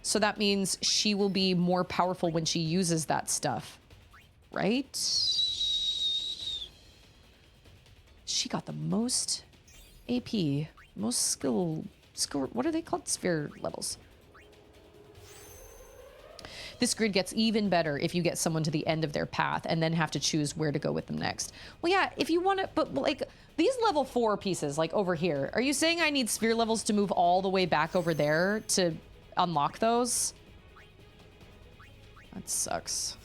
So that means she will be more powerful when she uses that stuff, right? She got the most AP, most skill, what are they called? Sphere levels. This grid gets even better if you get someone to the end of their path and then have to choose where to go with them next. Well, yeah, if you want to, but like these level 4 pieces, like over here, are you saying I need sphere levels to move all the way back over there to unlock those? That sucks.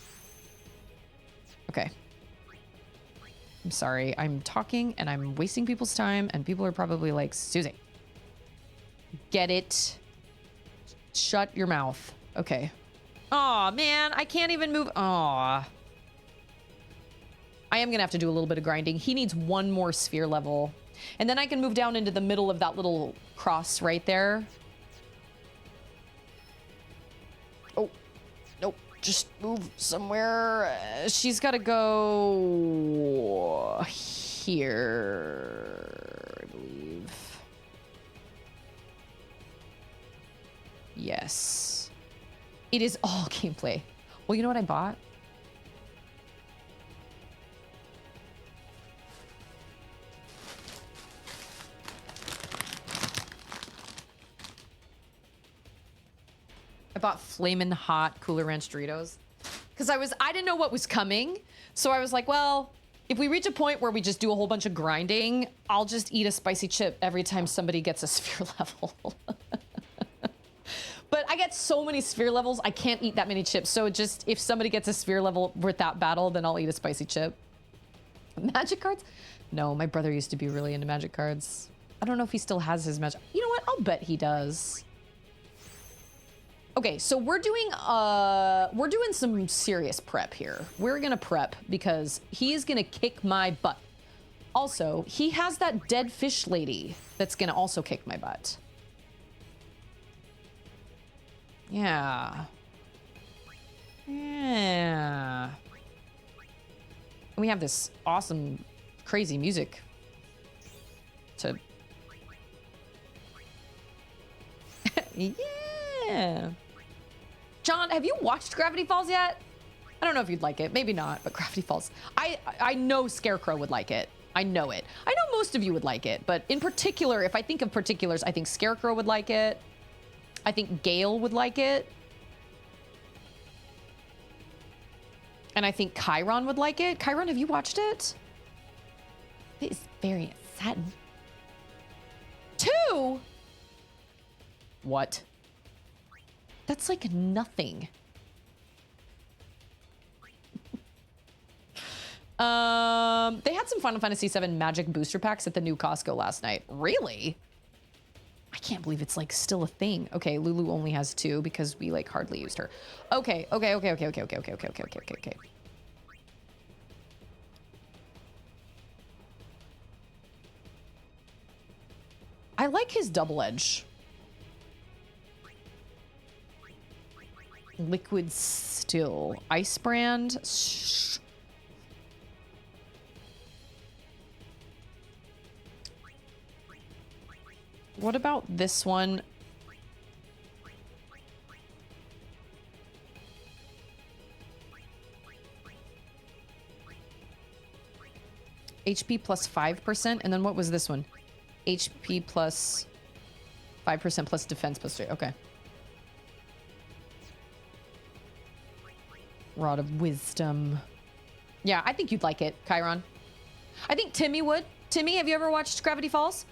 Okay. I'm sorry. I'm talking and I'm wasting people's time and people are probably like, Susie, get it. Shut your mouth. Okay. Aw, man, I can't even move. Aw. I am gonna have to do a little bit of grinding. He needs 1 more sphere level. And then I can move down into the middle of that little cross right there. Oh, nope. Just move somewhere. She's gotta go here, I believe. Yes. It is all gameplay. Well, you know what I bought? bought Flamin' Hot Cooler Ranch Doritos. Because I didn't know what was coming. So I was like, well, if we reach a point where we just do a whole bunch of grinding, I'll just eat a spicy chip every time somebody gets a sphere level. But I get so many sphere levels, I can't eat that many chips. So just, if somebody gets a sphere level with that battle, then I'll eat a spicy chip. Magic cards? No, my brother used to be really into magic cards. I don't know if he still has his magic. You know what? I'll bet he does. Okay, so we're doing some serious prep here. We're gonna prep because he is gonna kick my butt. Also, he has that dead fish lady that's gonna also kick my butt. Yeah. Yeah. And we have this awesome, crazy music to... Yeah. John, have you watched Gravity Falls yet? I don't know if you'd like it. Maybe not, but Gravity Falls. I know Scarecrow would like it. I know it. I know most of you would like it, but in particular, if I think of particulars, I think Scarecrow would like it. I think Gale would like it. And I think Chiron would like it. Chiron, have you watched it? It is very exciting. 2? What? That's like nothing. They had some Final Fantasy VII Magic booster packs at the new Costco last night. Really? I can't believe it's like still a thing. Okay, Lulu only has 2 because we like hardly used her. Okay. I like his double edge. Liquid Still. Ice Brand. What about this one? HP plus 5%. And then what was this one? HP plus 5% plus defense plus 3. Okay. Rod of Wisdom. Yeah, I think you'd like it, Chiron. I think Timmy would. Timmy, have you ever watched Gravity Falls?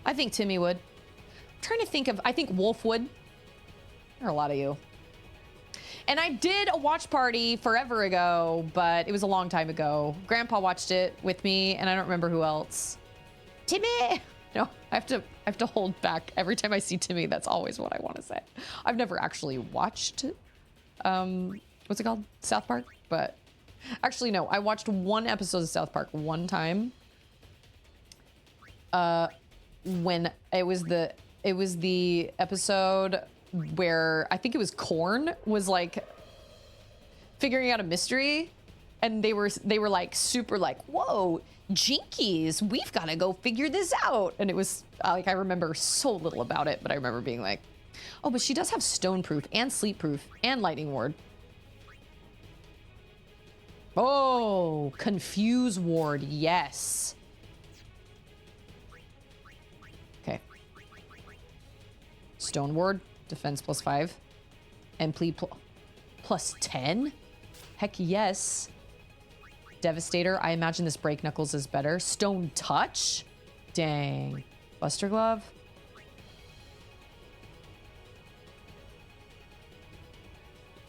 I think Timmy would. I'm trying to think of, I think Wolf would. There are a lot of you. And I did a watch party forever ago, but it was a long time ago. Grandpa watched it with me, and I don't remember who else. Timmy! No, I have to hold back. Every time I see Timmy, that's always what I want to say. I've never actually watched what's it called? South Park? But actually, no. I watched one episode of South Park one time. When it was the episode where I think it was Korn was like figuring out a mystery, and they were like super like, whoa, Jinkies, we've got to go figure this out. And it was like, I remember so little about it, but I remember being like, oh, but she does have stone proof and sleep proof and lightning ward. Oh, confuse ward. Yes. Okay. Stone ward, defense plus 5. And plead plus 10? Heck yes. Devastator, I imagine this Break Knuckles is better. Stone touch? Dang. Buster Glove?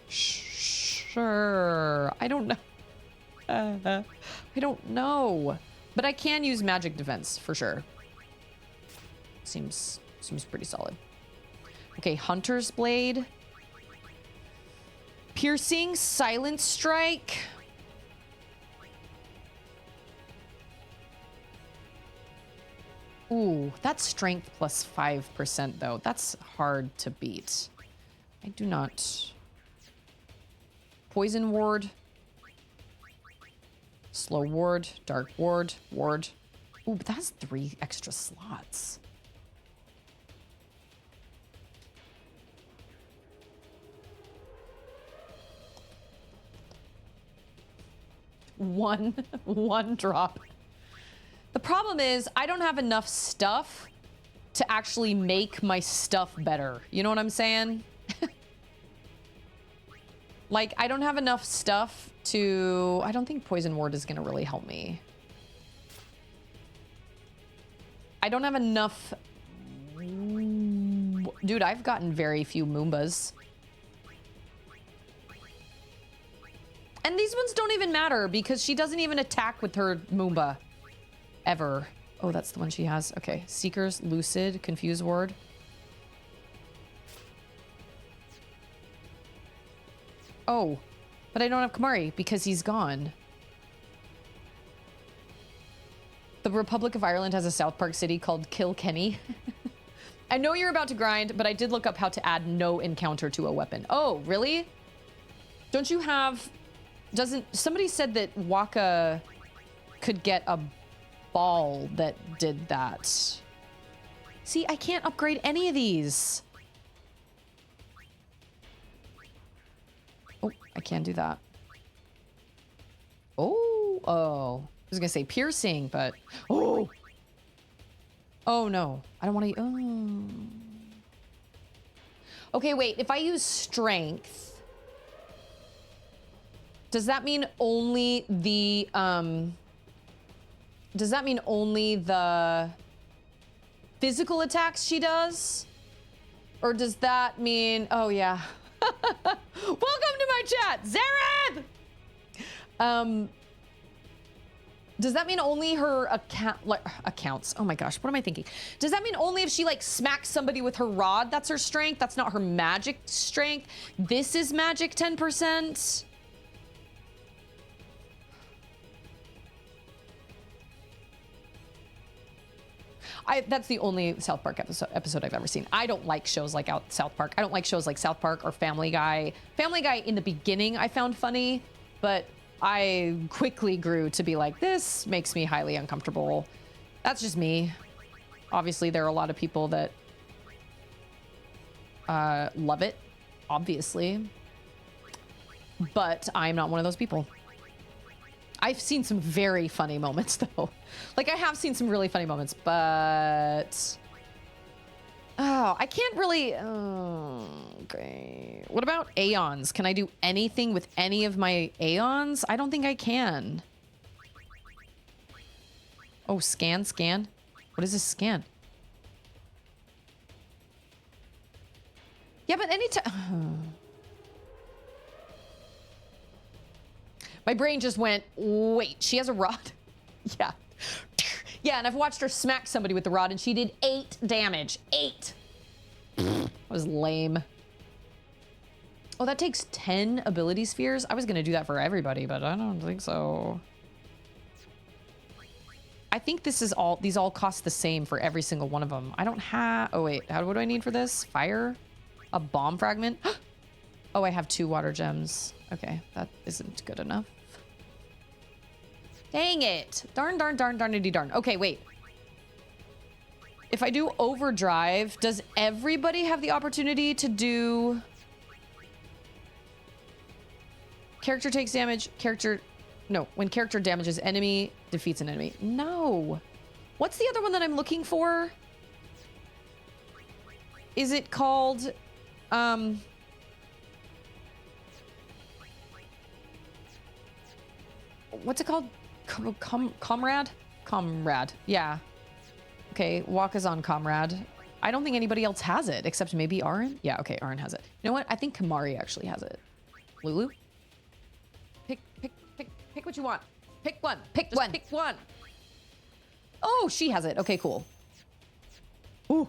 Sure. I don't know. I don't know. But I can use magic defense for sure. Seems pretty solid. Okay, Hunter's Blade. Piercing, Silent Strike. Ooh, that's strength plus 5% though. That's hard to beat. I do not. Poison ward. Slow ward, dark ward, ward. Ooh, but that has 3 extra slots. One drop. The problem is I don't have enough stuff to actually make my stuff better. You know what I'm saying? Like, I don't have enough stuff to... I don't think Poison Ward is going to really help me. I don't have enough... Dude, I've gotten very few Moombas. And these ones don't even matter because she doesn't even attack with her Moomba. Ever. Oh, that's the one she has. Okay. Seekers, Lucid, Confuse Ward. Oh, but I don't have Kamari because he's gone. The Republic of Ireland has a South Park city called Kilkenny. I know you're about to grind, but I did look up how to add no encounter to a weapon. Oh, really? Don't you have... Doesn't... Somebody said that Waka could get a ball that did that. See, I can't upgrade any of these. Oh, I can't do that. Oh. I was gonna say piercing, but... Oh! Oh, no. I don't want to... Oh. Okay, wait. If I use strength... Does that mean only the... Does that mean only the physical attacks she does? Or does that mean... Oh, yeah. Welcome to my chat, Zareth! Does that mean only her accounts? Oh my gosh, what am I thinking? Does that mean only if she like smacks somebody with her rod, that's her strength? That's not her magic strength. This is magic 10%. That's the only South Park episode I've ever seen. I don't like shows like South Park. I don't like shows like South Park or Family Guy. Family Guy in the beginning I found funny, but I quickly grew to be like, this makes me highly uncomfortable. That's just me. Obviously, there are a lot of people that love it, obviously. But I'm not one of those people. I've seen some very funny moments, though. Like, I have seen some really funny moments, but... Oh, I can't really... Oh, okay. What about Aeons? Can I do anything with any of my Aeons? I don't think I can. Oh, scan. What is this scan? Yeah, but anytime... My brain just went, wait, she has a rod? Yeah. Yeah, and I've watched her smack somebody with the rod, and she did 8 damage. 8. That was lame. Oh, that takes 10 ability spheres? I was going to do that for everybody, but I don't think so. I think these all cost the same for every single one of them. I don't have... Oh, wait. What do I need for this? Fire? A bomb fragment? Oh, I have 2 water gems. Okay, that isn't good enough. Dang it. Darnity darn. Okay, wait. If I do overdrive, does everybody have the opportunity to do... Character takes damage, No, when character damages enemy, defeats an enemy. No. What's the other one that I'm looking for? Is it called... What's it called? Comrade? Comrade. Yeah. Okay, Waka's on Comrade. I don't think anybody else has it, except maybe Aaron. Yeah, okay, Aaron has it. You know what? I think Kamari actually has it. Lulu? Pick what you want. Pick one. Pick one. Oh, she has it. Okay, cool. Ooh,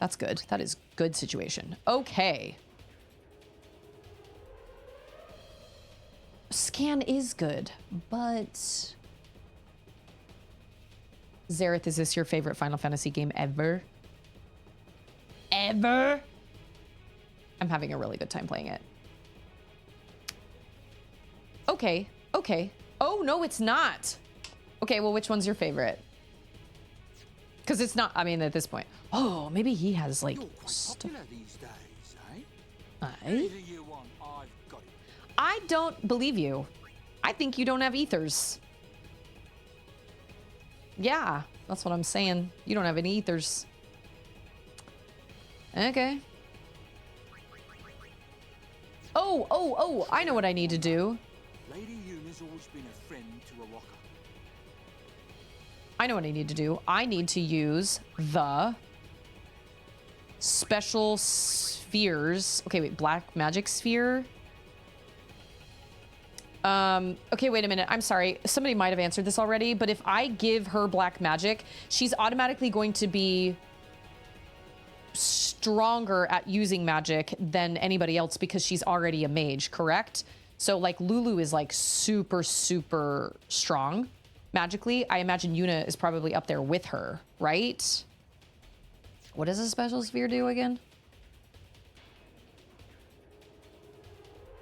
that's good. That is good situation. Okay. Scan is good, but... Zareth, is this your favorite Final Fantasy game ever? Ever? I'm having a really good time playing it. Okay. Oh, no, it's not. Okay, well, which one's your favorite? Because it's not, I mean, at this point. Oh, maybe he has, like... You're quite popular these days, eh? Anything you want, I've got it. I don't believe you. I think you don't have ethers. Yeah, that's what I'm saying. You don't have any ethers. Oh, I know what I need to do. Lady Yuna's always been a friend to a walker. I know what I need to do. I need to use the special spheres. Okay, wait, black magic sphere. Okay, wait a minute. I'm sorry. Somebody might have answered this already, but if I give her black magic, she's automatically going to be stronger at using magic than anybody else because she's already a mage, correct? So like Lulu is like super, super strong magically. I imagine Yuna is probably up there with her, right? What does a special sphere do again?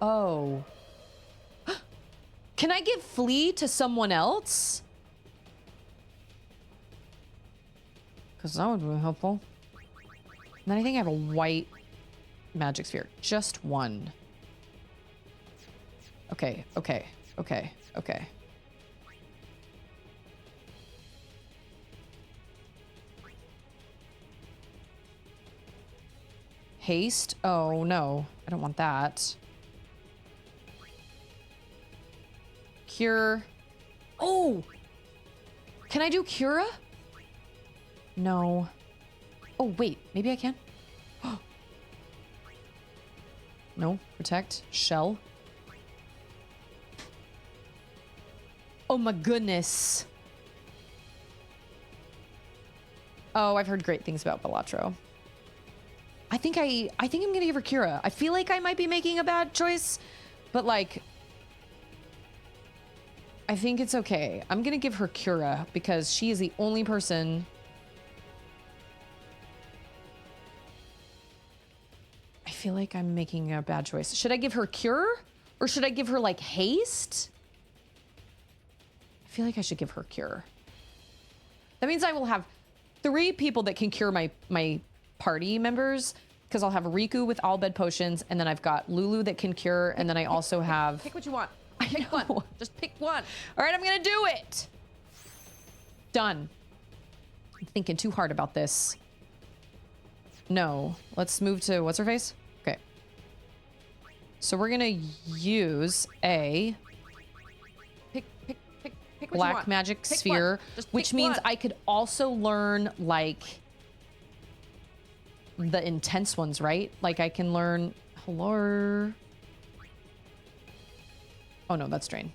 Oh. Can I give Flea to someone else? Because that would be helpful. And then I think I have a white magic sphere. Just one. Okay. Haste? Oh, no. I don't want that. Cure. Oh! Can I do Cura? No. Oh, wait. Maybe I can. No. Protect. Shell. Oh my goodness. Oh, I've heard great things about Balatro. I think I'm gonna give her Cura. I feel like I might be making a bad choice, but like, I think it's okay. I'm gonna give her Cura because she is the only person. I feel like I'm making a bad choice. Should I give her Cure or should I give her like Haste? I feel like I should give her Cure. That means I will have 3 people that can cure my party members because I'll have Riku with all bed potions and then I've got Lulu that can cure and then I also have... Pick what you want. I Pick know. one. Just pick one. All right, I'm gonna do it. Done. I'm thinking too hard about this. No, let's move to what's her face? Okay. So we're gonna use a Pick what you black want. magic Pick sphere, one. Just which pick means one. I could also learn like the intense ones, right? Like I can learn hello. Oh no, that's Drain.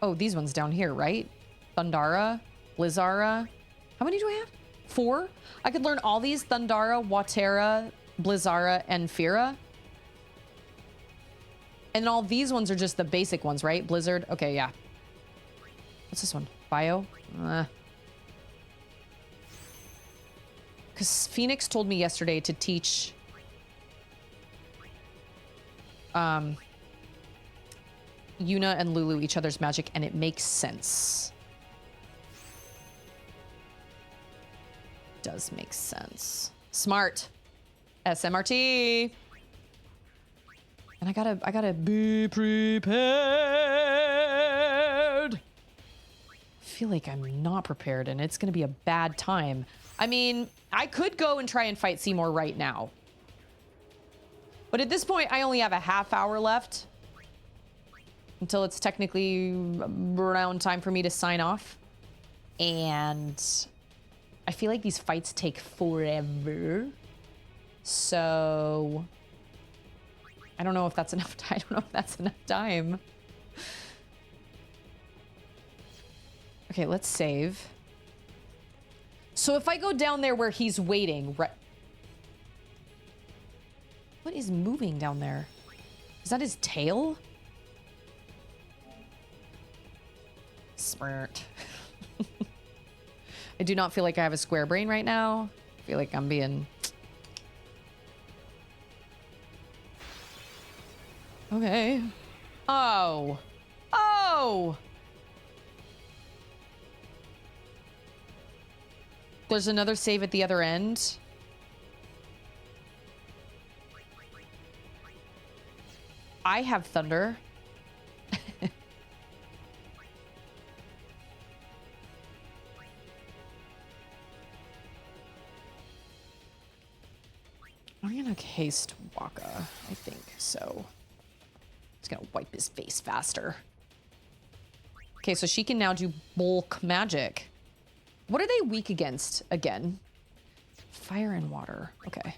Oh, these ones down here, right? Thundara, Blizzara. How many do I have? 4? I could learn all these: Thundara, Watera, Blizzara, and Fira. And all these ones are just the basic ones, right? Blizzard. Okay, yeah. What's this one? Bio? Because Phoenix told me yesterday to teach... Yuna and Lulu each other's magic, and it makes sense. Does make sense. Smart. SMRT. And I gotta be prepared. I feel like I'm not prepared and it's gonna be a bad time. I mean, I could go and try and fight Seymour right now. But at this point, I only have a half hour left until it's technically around time for me to sign off. And I feel like these fights take forever. So I don't know if that's enough time. I don't know if that's enough time. Okay, let's save. So if I go down there where he's waiting, right? What is moving down there? Is that his tail? Smart. I do not feel like I have a square brain right now. I feel like I'm being... Okay. Oh. Oh! There's another save at the other end. I have thunder. I'm gonna haste Waka, I think. So it's gonna wipe his face faster. Okay, so she can now do bulk magic. What are they weak against again? Fire and water. Okay.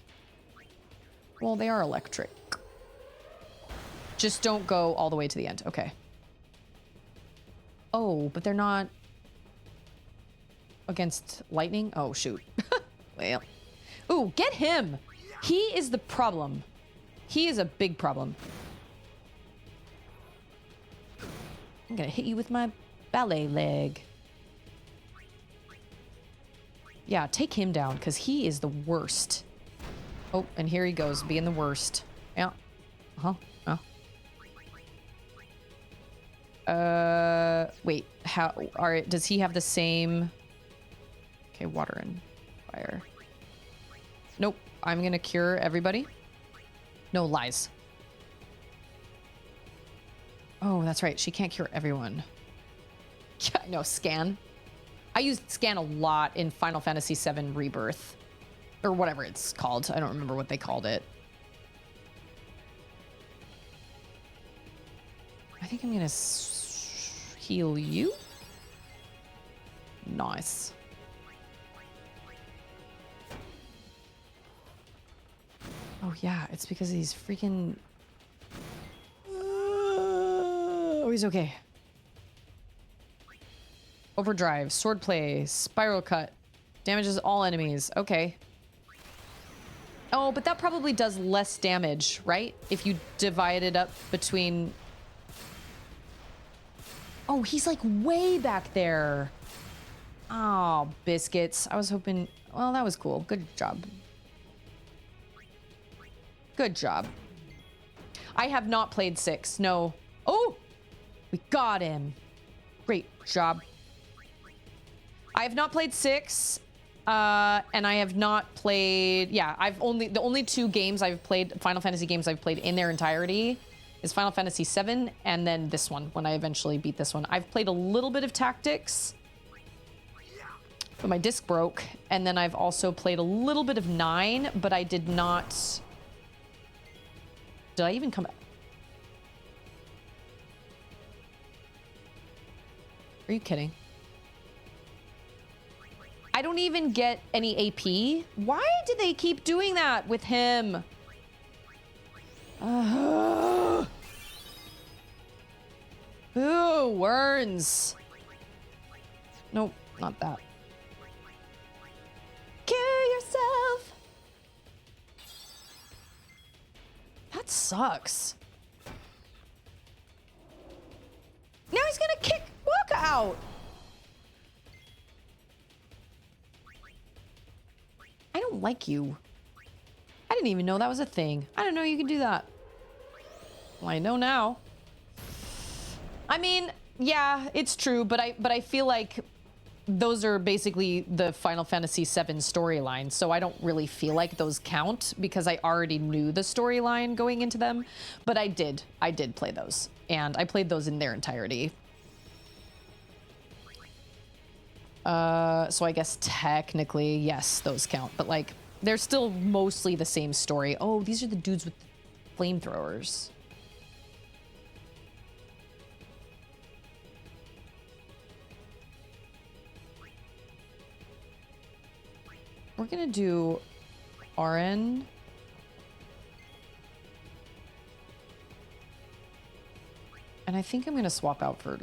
Well, they are electric. Just don't go all the way to the end. Okay. Oh, but they're not against lightning? Oh, shoot. Well. Ooh, get him! He is the problem. He is a big problem. I'm gonna hit you with my ballet leg. Yeah, take him down, because he is the worst. Oh, and here he goes, being the worst. Yeah. Uh-huh. Wait, does he have the same... Okay, water and fire. Nope, I'm gonna cure everybody. No, lies. Oh, that's right, she can't cure everyone. Yeah, no, scan. I used scan a lot in Final Fantasy VII Rebirth. Or whatever it's called. I don't remember what they called it. I think I'm gonna heal you. Nice. Oh yeah, it's because he's freaking... Oh, he's okay. Overdrive, swordplay, spiral cut. Damages all enemies. Okay. Oh, but that probably does less damage, right? If you divide it up between... Oh, he's like way back there. Oh, biscuits. I was hoping... Well, that was cool. Good job. Good job. I have not played 6. No. Oh! We got him. Great job. I have not played 6. And I have not played... Yeah, the only 2 games I've played, Final Fantasy games I've played in their entirety is Final Fantasy VII and then this one, when I eventually beat this one. I've played a little bit of Tactics, but my disc broke. And then I've also played a little bit of 9, but I did not... Did I even come... Are you kidding? I don't even get any AP. Why do they keep doing that with him? Ooh, Werns. Nope, not that. Kill yourself. That sucks. Now he's gonna kick Waka out. I don't like you. I didn't even know that was a thing. I didn't know you could do that. Well, I know now. I mean, yeah, it's true, but I feel like those are basically the Final Fantasy VII storyline, so I don't really feel like those count because I already knew the storyline going into them. But I did play those, and I played those in their entirety. So I guess technically, yes, those count, but like, they're still mostly the same story. Oh, these are the dudes with flamethrowers. We're gonna do RN. And I think I'm gonna swap out for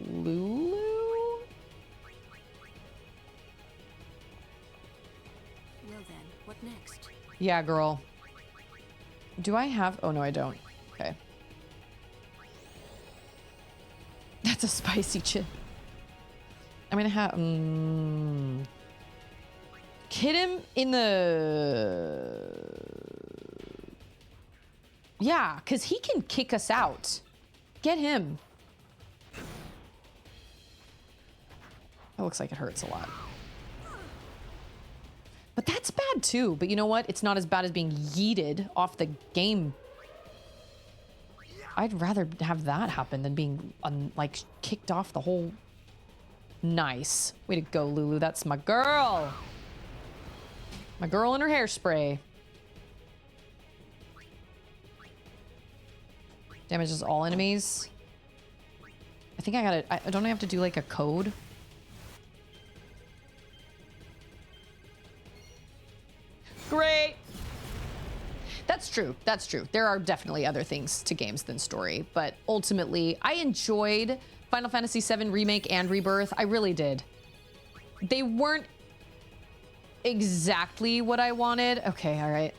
Lulu. Well then, what next? Yeah, girl. Do I have... Oh, no, I don't. Okay. That's a spicy chip. I'm gonna have... Hit him in the... Yeah, because he can kick us out. Get him. That looks like it hurts a lot. But that's bad too. But you know what? It's not as bad as being yeeted off the game. I'd rather have that happen than being like kicked off the whole... Nice. Way to go, Lulu. That's my girl. My girl and her hairspray. Damages all enemies. I think I gotta... I don't have to do like a code. Great. That's true. That's true. There are definitely other things to games than story, but ultimately, I enjoyed Final Fantasy VII Remake and Rebirth. I really did. They weren't exactly what I wanted. Okay, all right.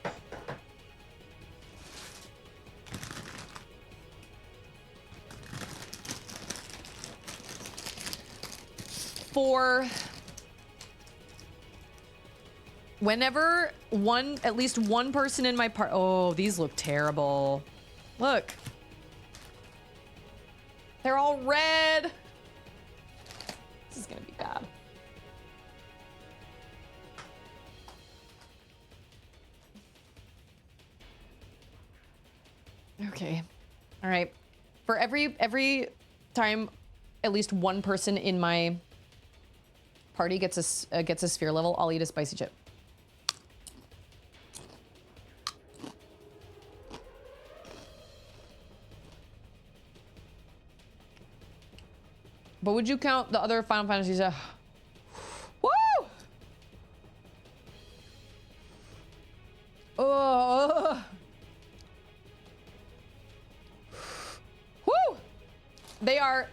For whenever at least one person in my part, oh, these look terrible. Look. They're all red. This is gonna be bad. Okay. All right. For every time at least one person in my party gets a sphere level, I'll eat a spicy chip. But would you count the other Final Fantasies? Woo! Oh! Woo! They are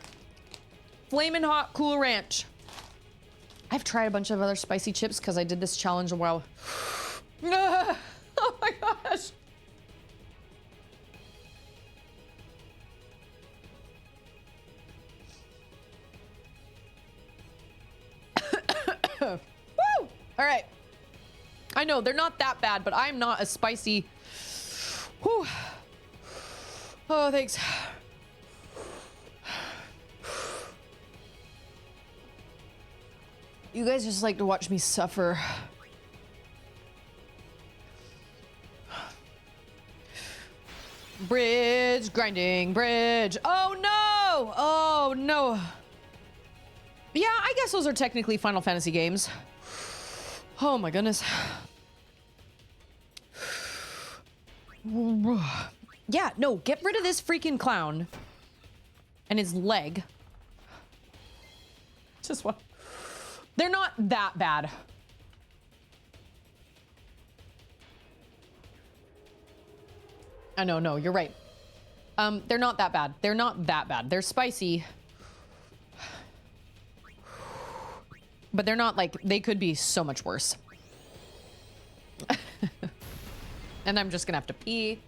flamin' hot Cool Ranch. I've tried a bunch of other spicy chips because I did this challenge a while. Oh my gosh. Woo! All right. I know they're not that bad, but I'm not a spicy. Whew. Oh, thanks. You guys just like to watch me suffer. Bridge, grinding bridge. Oh no! Oh no. Yeah, I guess those are technically Final Fantasy games. Oh my goodness. Yeah, no, get rid of this freaking clown. And his leg. Just what? They're not that bad. I know, no, you're right. They're not that bad. They're not that bad. They're spicy. But they're not like, they could be so much worse. And I'm just gonna have to pee.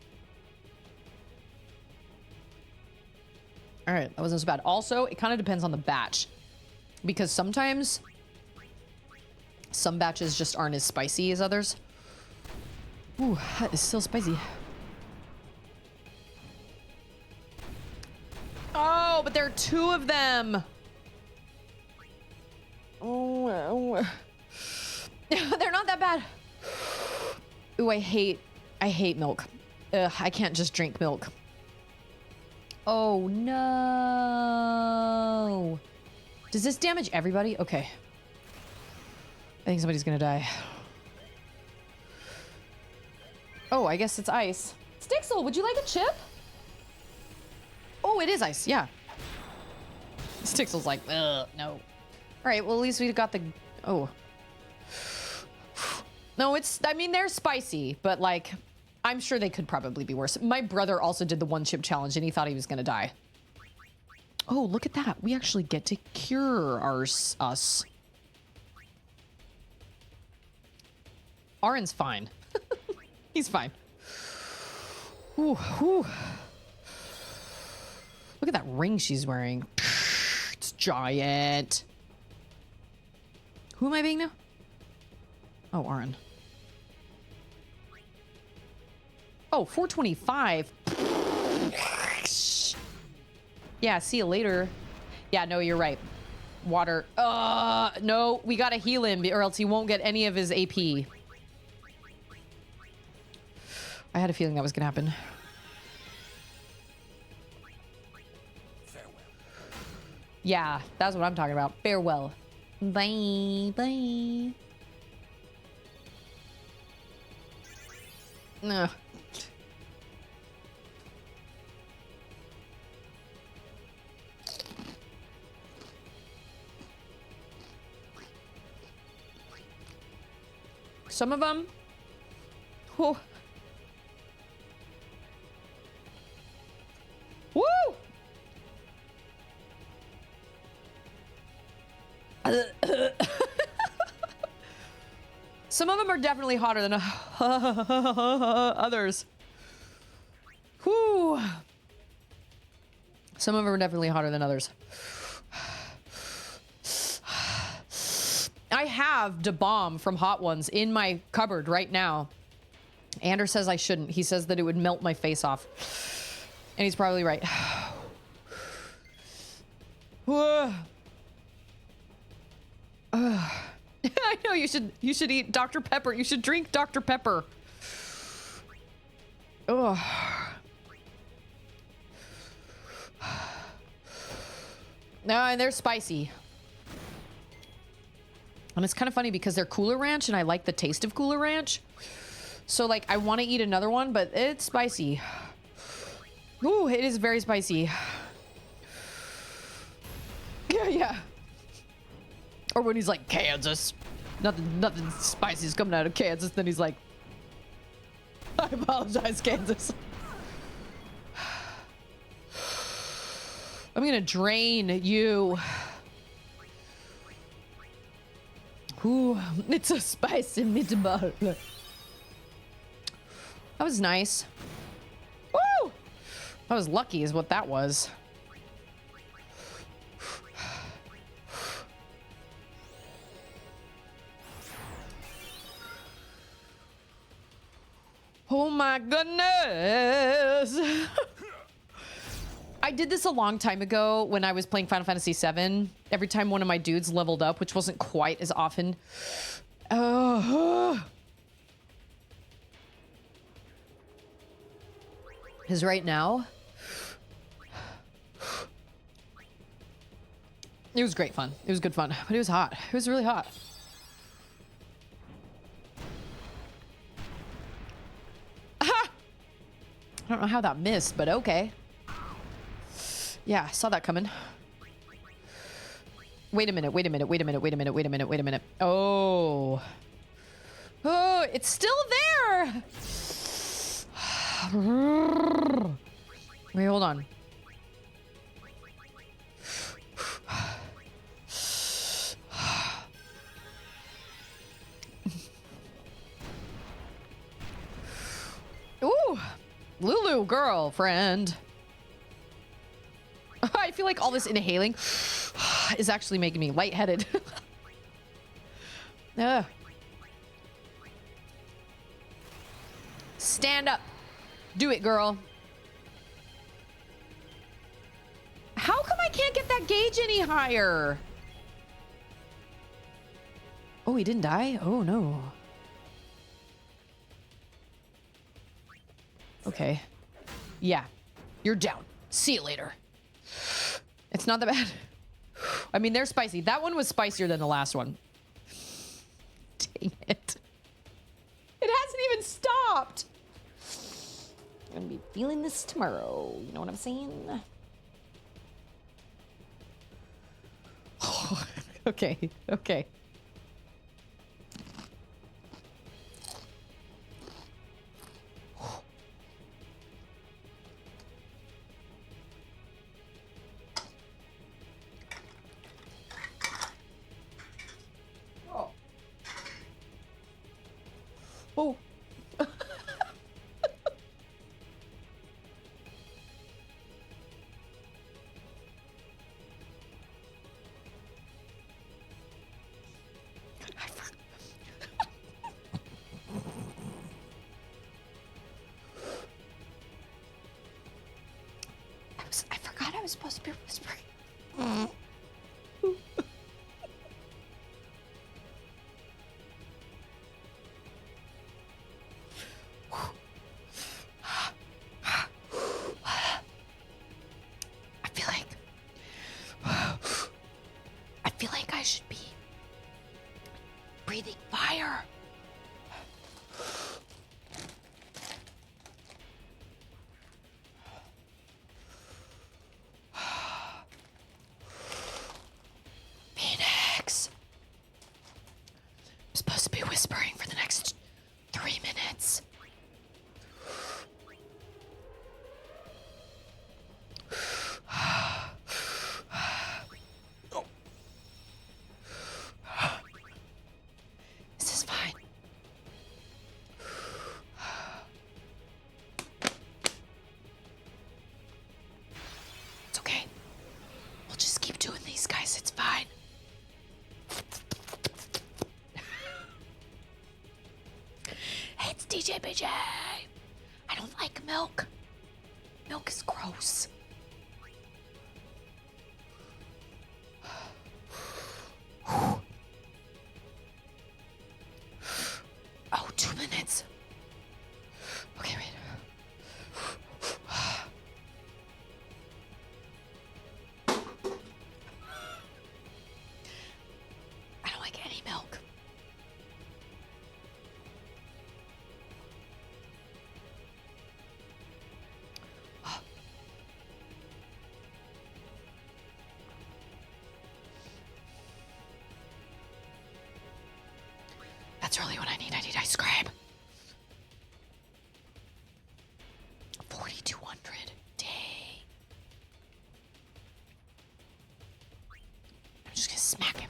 All right, that wasn't so bad. Also, it kind of depends on the batch. Because sometimes some batches just aren't as spicy as others. Ooh, that is still spicy. Oh, but there are two of them. Oh, they're not that bad. Ooh, I hate milk. Ugh, I can't just drink milk. Oh no. Does this damage everybody? Okay. I think somebody's gonna die. Oh, I guess it's ice. Stixel, would you like a chip? Oh, it is ice, yeah. Stixel's like, ugh, no. All right, well, at least we got the, oh. No, I mean, they're spicy, but like, I'm sure they could probably be worse. My brother also did the one chip challenge and he thought he was gonna die. Oh, look at that. We actually get to cure us. Arin's fine. He's fine. Ooh, ooh. Look at that ring she's wearing. It's giant. Who am I being now? Oh, Arin. Oh, 425. Yeah, see you later. Yeah, no, you're right. Water. No, we gotta heal him or else he won't get any of his AP. I had a feeling that was gonna happen. Farewell. Yeah, that's what I'm talking about. Farewell. Bye. Bye. No. Some of them. Whoa. Woo! Some of them are definitely hotter than others. Whoo! Some of them are definitely hotter than others. I have Da Bomb from Hot Ones in my cupboard right now. Anders says I shouldn't. He says that it would melt my face off. And he's probably right. I know you should eat Dr. Pepper. You should drink Dr. Pepper. Ugh. No, and they're spicy. And it's kind of funny because they're Cooler Ranch and I like the taste of Cooler Ranch. So like I want to eat another one, but it's spicy. Ooh, it is very spicy. Yeah. Or when he's like, Kansas. Nothing spicy is coming out of Kansas. Then he's like, I apologize, Kansas. I'm gonna drain you. Ooh, it's a spicy meatball. That was nice. Woo! I was lucky is what that was. Oh my goodness. I did this a long time ago when I was playing Final Fantasy VII. Every time one of my dudes leveled up, which wasn't quite as often. Because right now, it was great fun. It was good fun, but it was hot. It was really hot. Aha! I don't know how that missed, but okay. Yeah, saw that coming. Wait a minute. Oh. Oh, it's still there. Wait, hold on. Ooh, Lulu girlfriend. I feel like all this inhaling is actually making me lightheaded. Stand up. Do it, girl. How come I can't get that gauge any higher? Oh, he didn't die? Oh, no. Okay. Yeah. You're down. See you later. It's not that bad. I mean, they're spicy. That one was spicier than the last one. Dang it. It hasn't even stopped. I'm gonna be feeling this tomorrow. You know what I'm saying? Okay. Okay. Oh. I forgot I was supposed to be whispering. I feel like I should be breathing fire. Phoenix. I'm supposed to be whispering for the next DJBJ. I don't like milk. Milk is gross. Oh, 2 minutes. Okay, wait. I don't like any milk. That's really what I need. I need ice cream. 4,200. Dang. I'm just gonna smack him.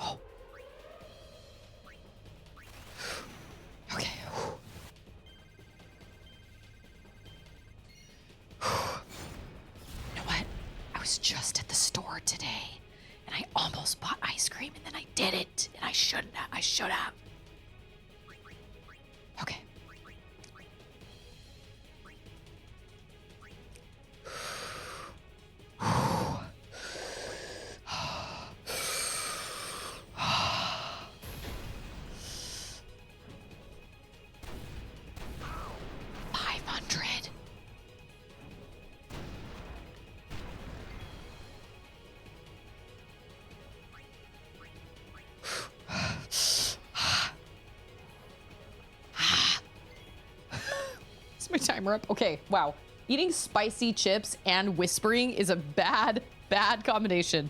Oh. Okay. You know what? I was just at the store today and I almost bought ice cream and then I didn't and I shouldn't have. I should have. Okay. $500. Is my timer up? Okay, wow. Eating spicy chips and whispering is a bad combination.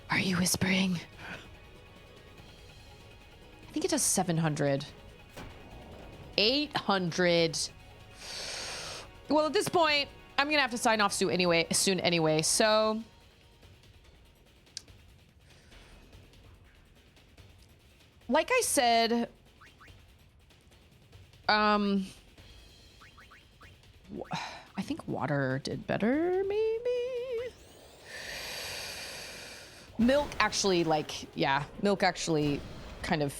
Are you whispering? I think it does 700. 800. Well, at this point, I'm gonna have to sign off soon anyway. So like I said, I think water did better, maybe. Milk actually, milk actually kind of,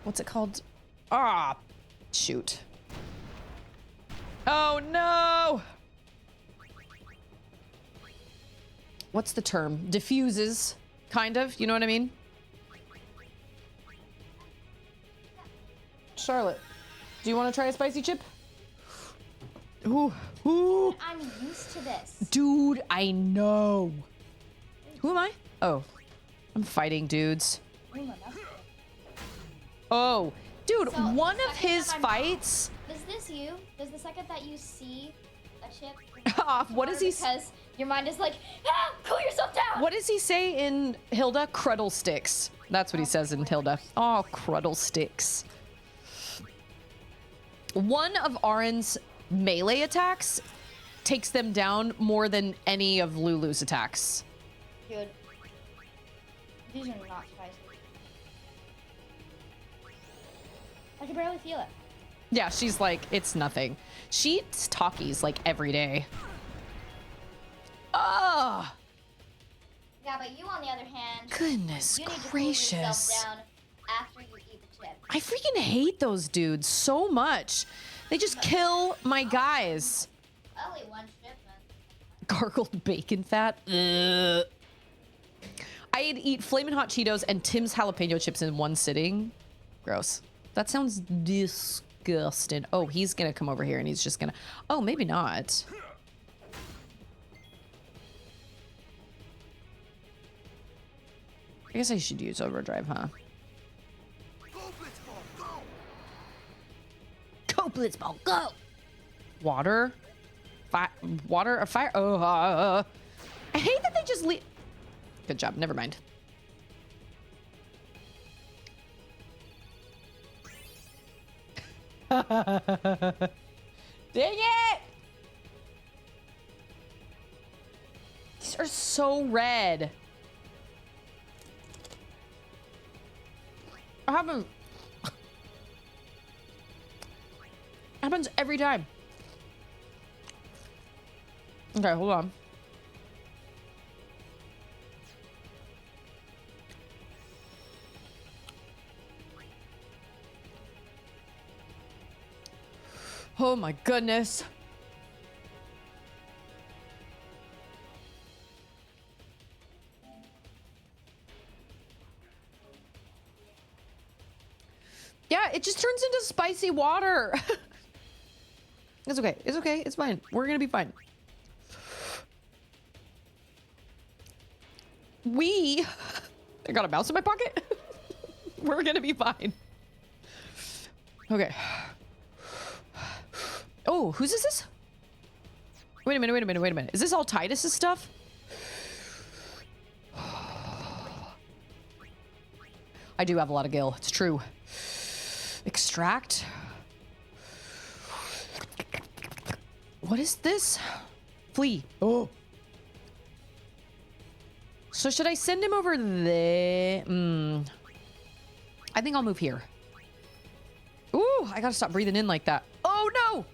what's it called? Ah, shoot. Oh no! What's the term? Diffuses, kind of, you know what I mean? Charlotte, do you want to try a spicy chip? Ooh, ooh. I'm used to this. Dude, I know. Who am I? Oh, I'm fighting dudes. Oh, dude, So, one the of second his that I'm- fights. Is this you? Does the second that you see a chip What does he because your mind is like, ah, cool yourself down. What does he say in Hilda? Cruddle sticks. That's what he says in Hilda. Oh, cruddle sticks. One of Arin's melee attacks takes them down more than any of Lulu's attacks. Dude, these are not spicy. I can barely feel it. Yeah, she's like, it's nothing. She eats Takis like every day. Ah, Yeah, but you, on the other hand, goodness you need to cool gracious. yourself down after you eat the chip. I freaking hate those dudes so much. They just kill my guys. I'll eat one chip, man. Gargled bacon fat. Ugh. I'd eat Flamin' Hot Cheetos and Tim's jalapeno chips in one sitting. Gross. That sounds disgusting. Oh, he's gonna come over here and he's just gonna... Oh, maybe not. I guess I should use overdrive, huh? Go, Blitzball, go! Water? Water or fire? Oh, I hate that they just leave... Good job, never mind. Dang it! These are so red. I haven't... Happens every time. Okay, hold on. Oh my goodness. Yeah, it just turns into spicy water. It's okay. It's okay. It's fine. We're gonna be fine. I got a mouse in my pocket. We're gonna be fine. Okay. Oh, whose is this? Wait a minute. Is this all Titus's stuff? I do have a lot of gil. It's true. Extract. What is this? Flee. Oh. So should I send him over there? I think I'll move here. Ooh, I gotta stop breathing in like that. Oh no!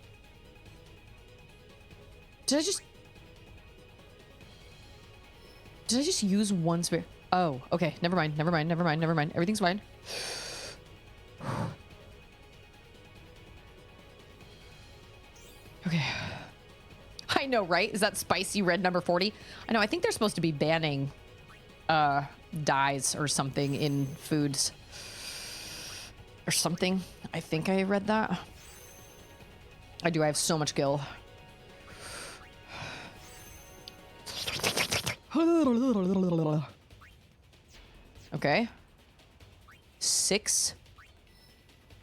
Did I just use one spear? Oh, okay. Never mind. Everything's fine. Okay. I know, right? Is that spicy red number 40? I know, I think they're supposed to be banning dyes or something in foods. Or something. I think I read that. I do. I have so much gil. Okay. 6.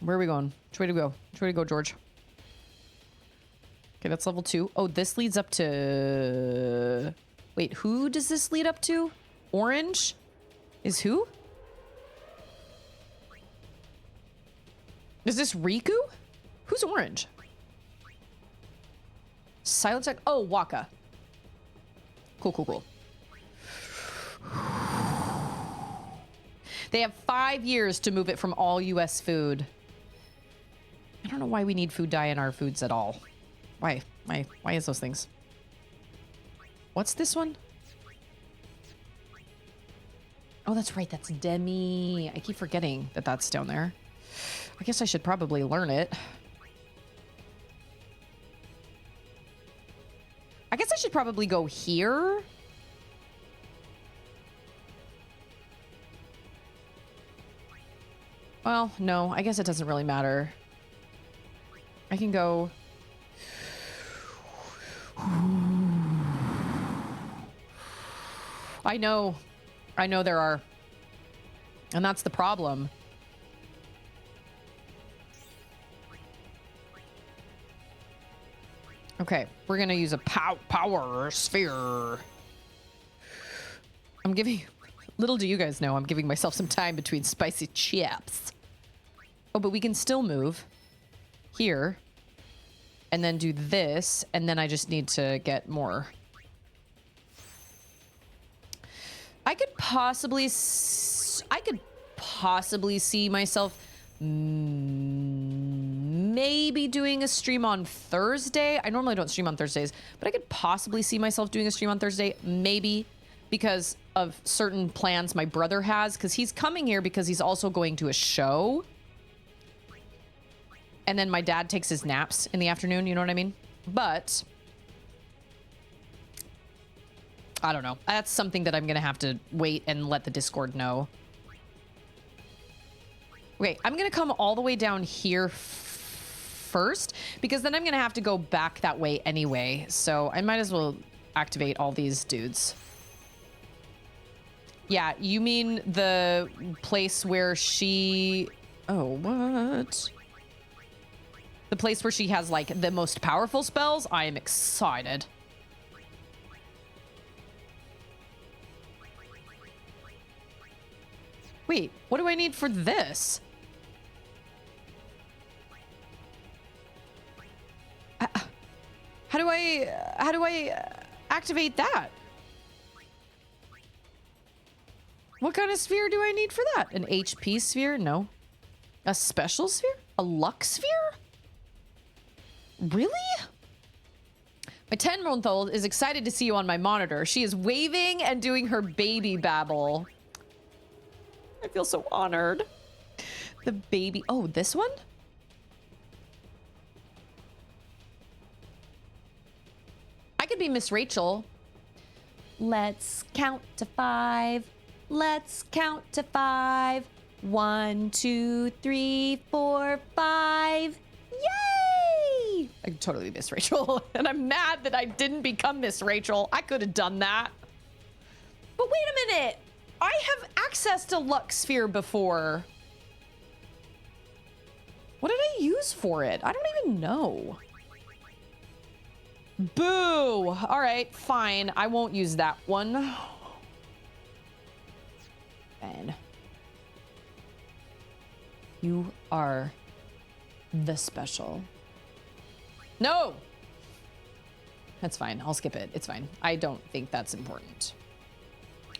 Where are we going? Which way to go? Which way to go, George? Okay, that's level 2. Oh, this leads up to... Wait, who does this lead up to? Orange? Is who? Is this Riku? Who's orange? Silent Tech? Oh, Waka. Cool. They have 5 years to move it from all US food. I don't know why we need food dye in our foods at all. Why is those things? What's this one? Oh, that's right. That's Demi. I keep forgetting that that's down there. I guess I should probably learn it. I guess I should probably go here. Well, no, I guess it doesn't really matter. I can go... I know there are. And that's the problem. Okay, we're gonna use a power sphere. I'm giving... Little do you guys know, I'm giving myself some time between spicy chips. Oh, but we can still move here. And then do this, and then I just need to get more. I could possibly see myself maybe doing a stream on Thursday. I normally don't stream on Thursdays, but I could possibly see myself doing a stream on Thursday, maybe because of certain plans my brother has, because he's coming here because he's also going to a show. And then my dad takes his naps in the afternoon, you know what I mean? But I don't know. That's something that I'm going to have to wait and let the Discord know. Okay, I'm going to come all the way down here first, because then I'm going to have to go back that way anyway. So I might as well activate all these dudes. Yeah, you mean the place where she... Oh, what? The place where she has, like, the most powerful spells? I am excited. Wait, what do I need for this? How do I activate that? What kind of sphere do I need for that? An HP sphere? No. A special sphere? A luck sphere? Really? My 10-month-old is excited to see you on my monitor. She is waving and doing her baby babble. I feel so honored. The baby... Oh, this one? could be Miss Rachel. Let's count to 5. Let's count to 5. 1, 2, 3, 4, 5. Yay! I could totally be Miss Rachel. And I'm mad that I didn't become Miss Rachel. I could have done that. But wait a minute. I have access to Lux Sphere before. What did I use for it? I don't even know. Boo! All right, fine. I won't use that one. Ben. You are the special. No! That's fine. I'll skip it. It's fine. I don't think that's important.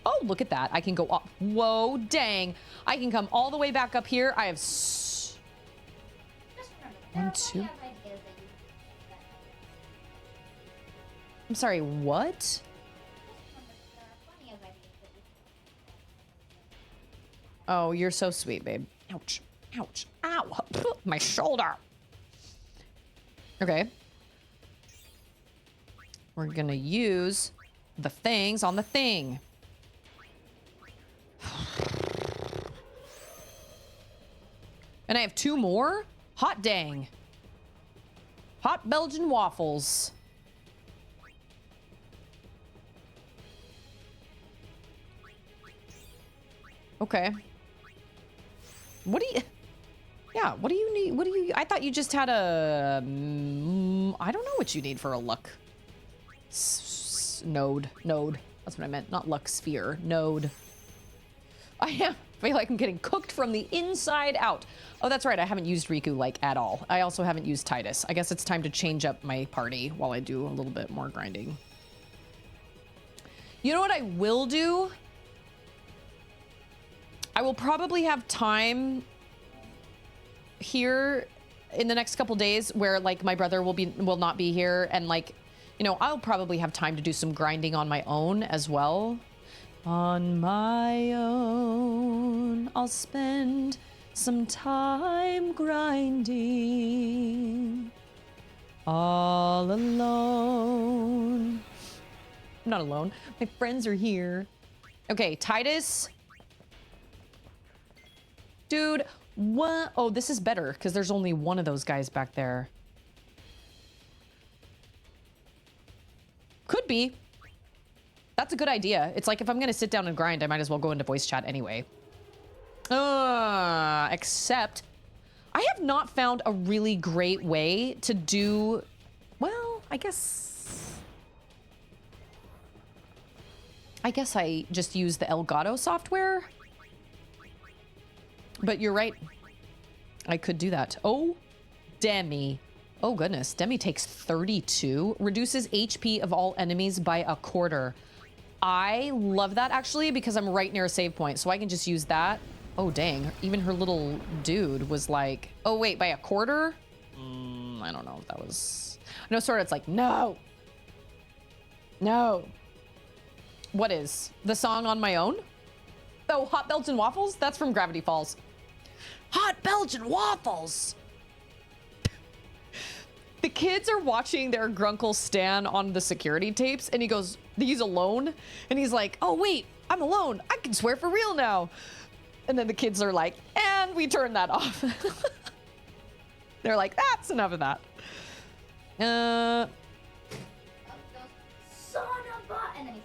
Oh, look at that. I can go up. Whoa, dang. I can come all the way back up here. I have... Just remember, 1, 2... I'm sorry, what? Oh, you're so sweet, babe. Ouch. Ouch. Ow. My shoulder. Okay. We're gonna use the things on the thing. And I have 2 more? Hot dang. Hot Belgian waffles. Okay. What do you... Yeah, what do you need? What do you... I thought you just had a... I don't know what you need for a luck. Node. Node. That's what I meant. Not luck sphere. Node. I feel like I'm getting cooked from the inside out. Oh, that's right. I haven't used Riku, like, at all. I also haven't used Titus. I guess it's time to change up my party while I do a little bit more grinding. You know what I will do? I will probably have time here in the next couple days where, like, my brother will not be here, and, like, you know, I'll probably have time to do some grinding on my own as well. On my own, I'll spend some time grinding. All alone. I'm not alone. My friends are here. Okay, Titus. Dude, what? Oh, this is better because there's only one of those guys back there. Could be. That's a good idea. It's like if I'm going to sit down and grind, I might as well go into voice chat anyway. Except I have not found a really great way to do... Well, I guess I just use the Elgato software. But you're right. I could do that. Oh, Demi. Oh, goodness. Demi takes 32. Reduces HP of all enemies by 1/4. I love that, actually, because I'm right near a save point, so I can just use that. Oh, dang. Even her little dude was like... Oh, wait, by 1/4? I don't know if that was... No, sort of, it's like, no. No. What is? The song On My Own? Oh, Hot Belgian Waffles? That's from Gravity Falls. Hot Belgian Waffles! The kids are watching their grunkle stand on the security tapes, and he goes, he's alone, and he's like, oh, wait, I'm alone. I can swear for real now. And then the kids are like, and we turn that off. They're like, that's enough of that. Son of a... And then he's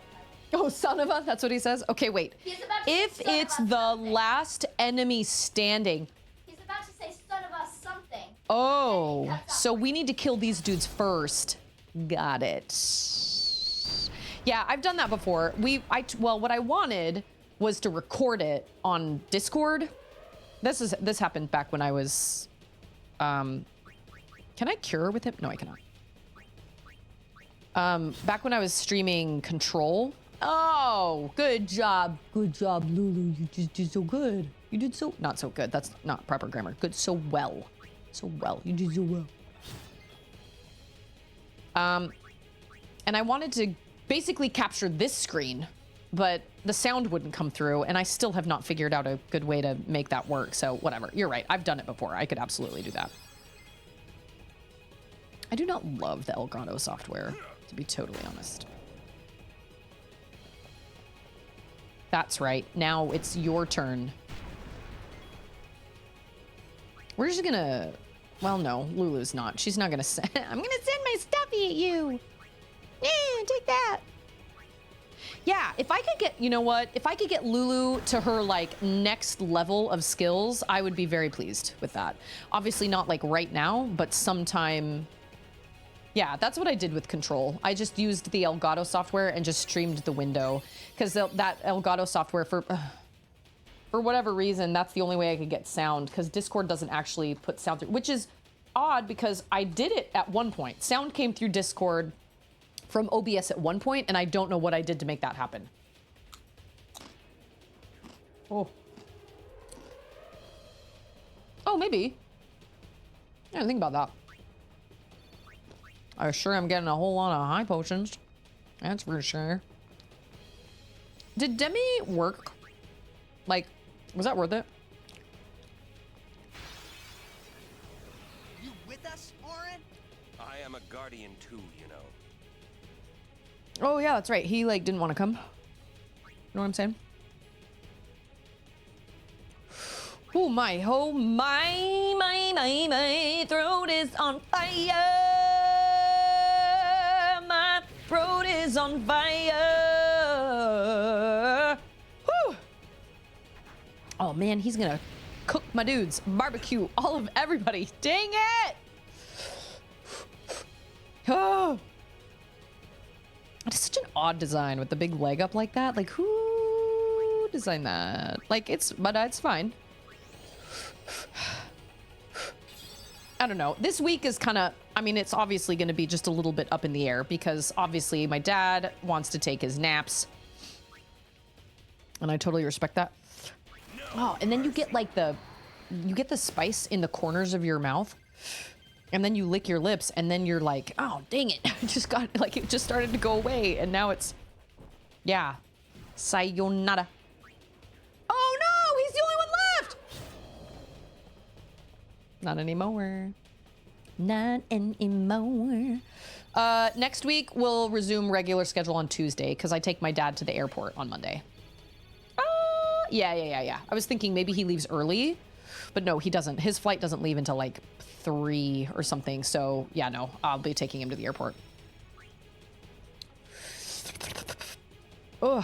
Oh, son of a, that's what he says? Okay, wait. He's about to If say son it's of a the something. last enemy standing... He's about to say son of a something. Oh, so we need to kill these dudes first. Got it. Yeah, I've done that before. Well, what I wanted was to record it on Discord. This happened back when I was... Can I cure with him? No, I cannot. Back when I was streaming Control. Oh, good job. Good job, Lulu. You just did so good. You did so... Not so good. That's not proper grammar. Good, so well. So well. You did so well. And I wanted to basically capture this screen, but the sound wouldn't come through, and I still have not figured out a good way to make that work, so whatever. You're right. I've done it before. I could absolutely do that. I do not love the Elgato software. to be totally honest. That's right. Now it's your turn. We're just gonna... Well, no, Lulu's not. She's not gonna send... I'm gonna send my stuffy at you. Yeah, take that. Yeah, if I could get... You know what? If I could get Lulu to her, like, next level of skills, I would be very pleased with that. Obviously not, like, right now, but sometime... Yeah, that's what I did with Control. I just used the Elgato software and just streamed the window. Because that Elgato software, for whatever reason, that's the only way I could get sound. Because Discord doesn't actually put sound through. Which is odd because I did it at one point. Sound came through Discord from OBS at one point, and I don't know what I did to make that happen. Oh. Oh, maybe. I didn't think about that. I sure am getting a whole lot of high potions. That's for sure. Did Demi work? Like, was that worth it? You with us, Orin? I am a guardian too, you know. Oh, yeah, that's right. He, like, didn't want to come. You know what I'm saying? Oh, my throat is on fire. My throat is on fire. Whew. Oh, man, he's gonna cook my dudes. Barbecue all of everybody. Dang it. Oh. It's such an odd design with the big leg up like that. Like, who designed that? Like, but it's fine. I don't know. This week is kind of, I mean, it's obviously going to be just a little bit up in the air because obviously my dad wants to take his naps. And I totally respect that. Oh, and then you get like the spice in the corners of your mouth. And then you lick your lips and then you're like, oh, dang it. It just started to go away. And now it's, yeah. Sayonara. Oh no, he's the only one left. Not anymore. Not anymore. Next week, we'll resume regular schedule on Tuesday because I take my dad to the airport on Monday. Yeah. I was thinking maybe he leaves early, but no, he doesn't. His flight doesn't leave until like 3 or something. So yeah, no, I'll be taking him to the airport. Oh,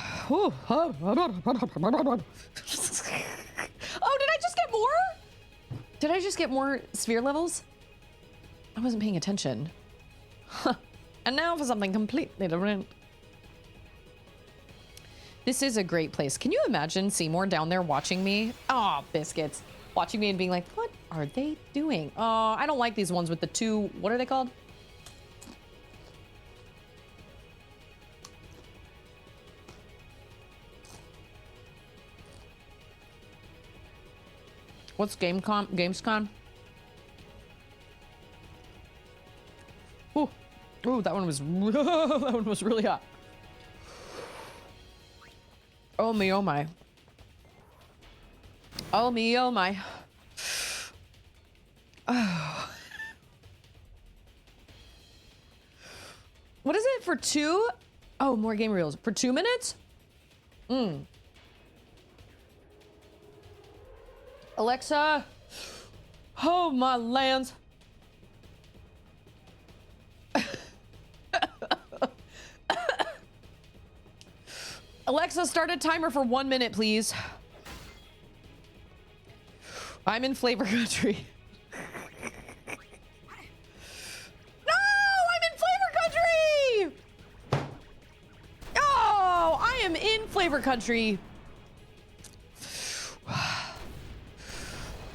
did I just get more? Did I just get more sphere levels? I wasn't paying attention. Huh. And now for something completely different. This is a great place. Can you imagine Seymour down there watching me? Oh, biscuits. Watching me and being like, what are they doing? Oh, I don't like these ones with the two, what are they called? What's Gamescom? Ooh, that one was that one was really hot. Oh me, oh my. Oh me, oh my. Oh. What is it for 2? Oh, more game reels for 2 minutes. Alexa, oh my lands. Alexa, start a timer for 1 minute, please. I'm in flavor country. No, I'm in flavor country. Oh, I am in flavor country.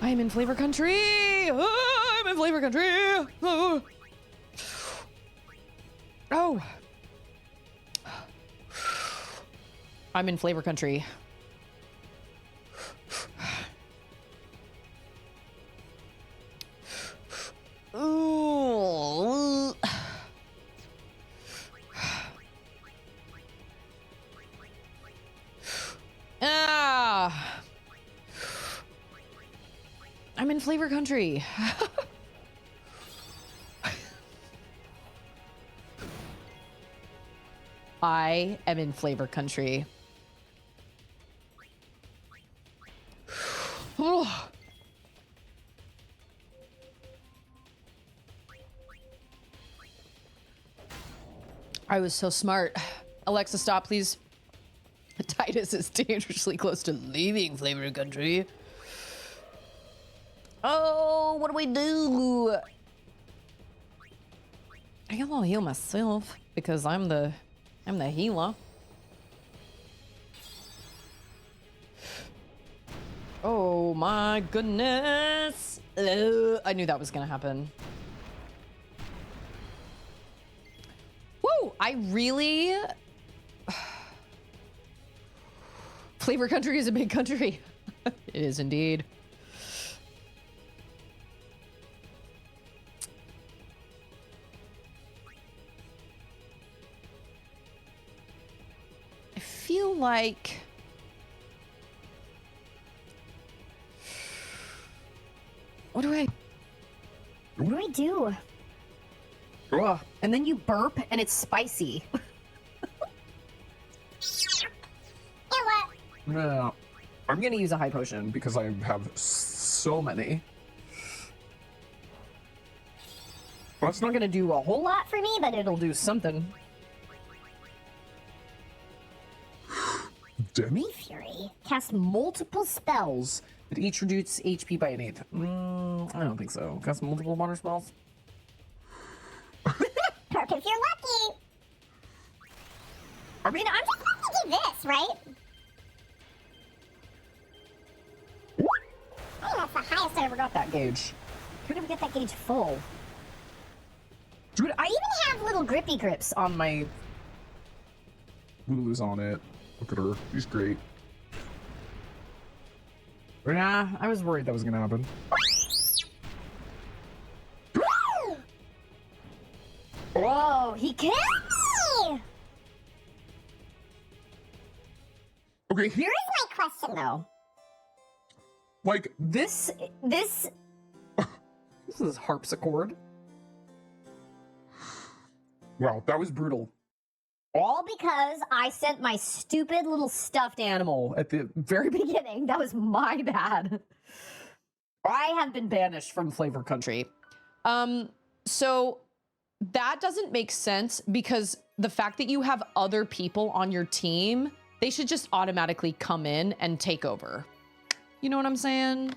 I am in flavor country. Oh, I'm in flavor country. Oh. Oh. I'm in flavor country. Ooh. Ah. I'm in flavor country. I am in flavor country. Oh. I was so smart. Alexa, stop, please. Titus is dangerously close to leaving flavor country. Oh, what do we do? I guess I'll heal myself because I'm the healer. Oh my goodness. I knew that was gonna happen. Woo! I really... Flavor country is a big country. It is indeed. I feel like... What do I do? Ugh. And then you burp and it's spicy. No, I'm gonna use a high potion because I have so many. Well, it's not gonna do a whole lot for me, but it'll do something. Demi Fury cast multiple spells that each reduce HP by an eighth. I don't think so. Cast multiple water spells. Perk if you're lucky. I mean, I'm just going to do this, right? Oh, that's the highest I ever got that gauge. Could never get that gauge full. Dude, I even have little grippy grips on my... Lulu's on it. Look at her. She's great. Nah, I was worried that was gonna happen. Whoa, he killed me! Okay. Here is my question, though. Like, This... this is harpsichord. Wow, that was brutal. All because I sent my stupid little stuffed animal At the very beginning. That was my bad. I have been banished from Flavor Country. So that doesn't make sense because the fact that you have other people on your team, they should just automatically come in and take over. You know what I'm saying?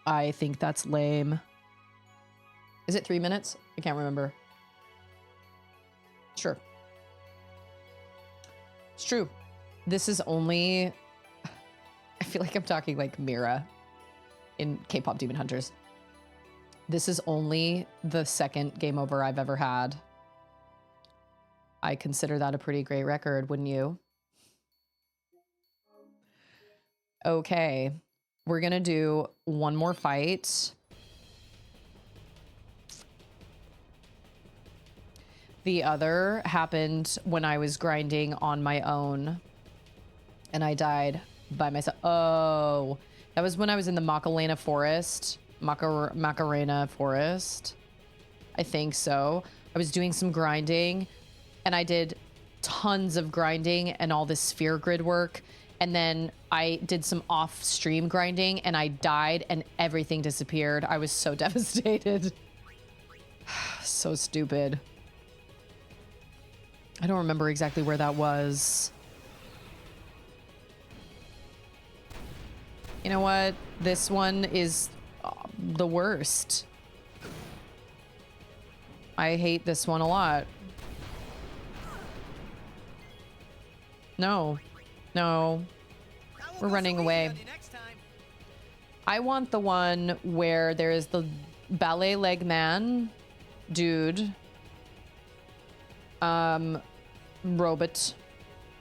I think that's lame. Is it 3 minutes? I can't remember. Sure. It's true. This is only... I feel like I'm talking like Mira in K-pop Demon Hunters. This is only the second game over I've ever had. I consider that a pretty great record, wouldn't you? Okay. We're gonna do one more fight. The other happened when I was grinding on my own and I died by myself. Oh, that was when I was in the Macarena Forest. Macarena Forest. I think so. I was doing some grinding and I did tons of grinding and all this sphere grid work. And then I did some off-stream grinding and I died and everything disappeared. I was so devastated. So stupid. I don't remember exactly where that was. You know what? This one is the worst. I hate this one a lot. No. No. We're running away. I want the one where there is the ballet leg man dude. Robot.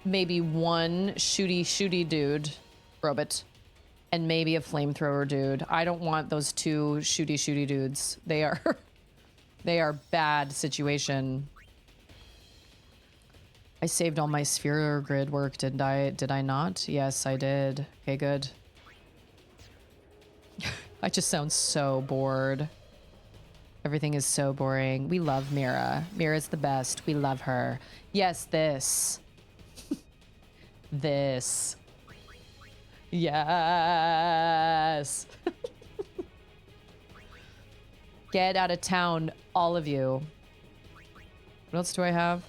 Maybe one shooty dude. Robot. And maybe a flamethrower dude. I don't want those two shooty dudes. They are bad situation. I saved all my sphere grid work, didn't I? Did I not? Yes, I did. Okay, good. I just sound so bored. Everything is so boring. We love Mira. Mira's the best. We love her. Yes, this. This. Yes. Get out of town, all of you. What else do I have?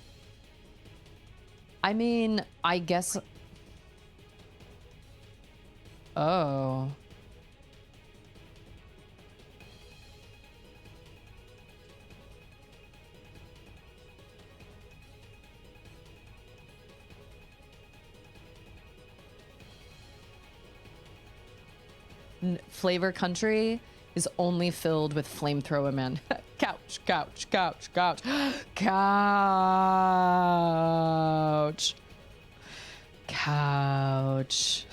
I mean, I guess... Oh. Flavor Country is only filled with flamethrower men. Couch, couch, couch, couch. Couch. Couch.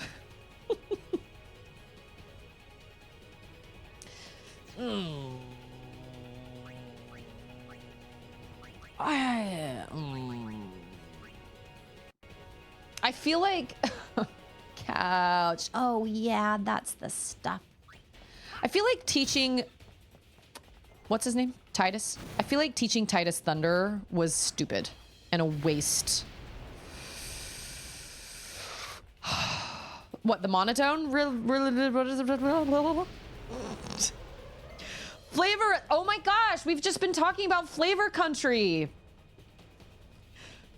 I feel like couch. Oh yeah, that's the stuff. I feel like teaching, what's his name? Titus. I feel like teaching Titus Thunder was stupid and a waste. What, the monotone? Flavor. Oh my gosh, we've just been talking about Flavor Country.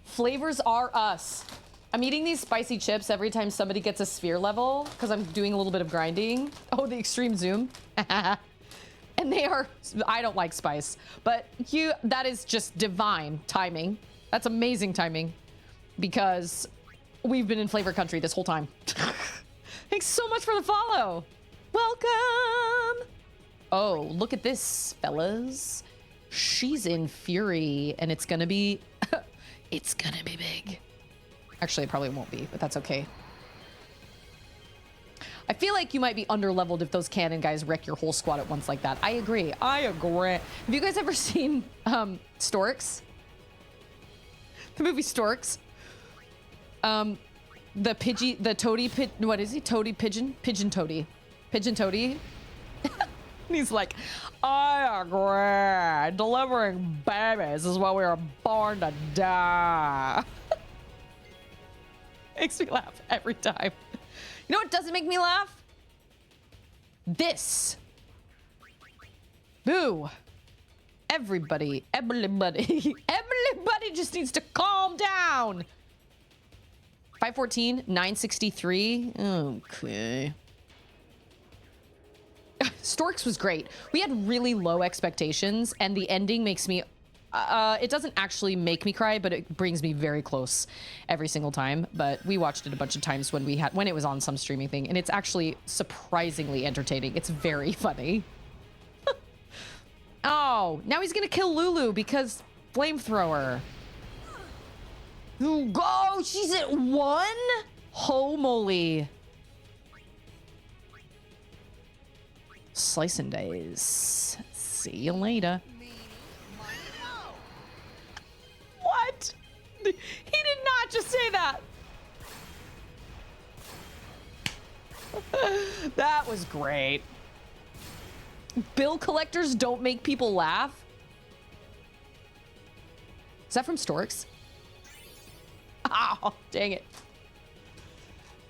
Flavors are us. I'm eating these spicy chips every time somebody gets a sphere level because I'm doing a little bit of grinding. Oh, the extreme zoom. And they are, I don't like spice, but that is just divine timing. That's amazing timing because we've been in Flavor Country this whole time. Thanks so much for the follow. Welcome. Oh, look at this, fellas. She's in Fury and it's gonna be, it's gonna be big. Actually, it probably won't be, but that's okay. I feel like you might be underleveled if those cannon guys wreck your whole squad at once like that. I agree. I agree. Have you guys ever seen Storks? The movie Storks? The toady, what is he? Toady pigeon? Pigeon toady. Pigeon toady? He's like, I agree. Delivering babies is what we were born to die. Makes me laugh every time. You know what doesn't make me laugh? This. Boo. Everybody just needs to calm down. 514, 963. Okay. Storks was great. We had really low expectations, and the ending makes me... it doesn't actually make me cry, but it brings me very close every single time. But we watched it a bunch of times when it was on some streaming thing, and it's actually surprisingly entertaining. It's very funny. Oh, now he's gonna kill Lulu because flamethrower. Go! She's at 1? Holy moly. Slice and dice. See you later. What? He did not just say that. That was great. Bill collectors don't make people laugh. Is that from Storks? Oh, dang it.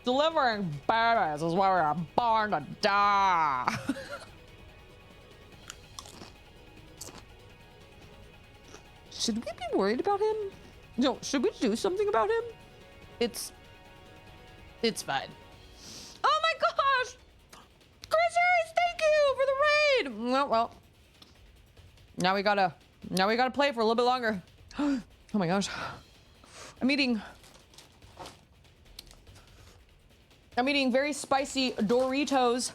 Delivering babies is why we're born to die. Should we be worried about him? No, should we do something about him? It's fine. Oh my gosh! Chris, thank you for the raid! Well, now we gotta play for a little bit longer. Oh my gosh. I'm eating very spicy Doritos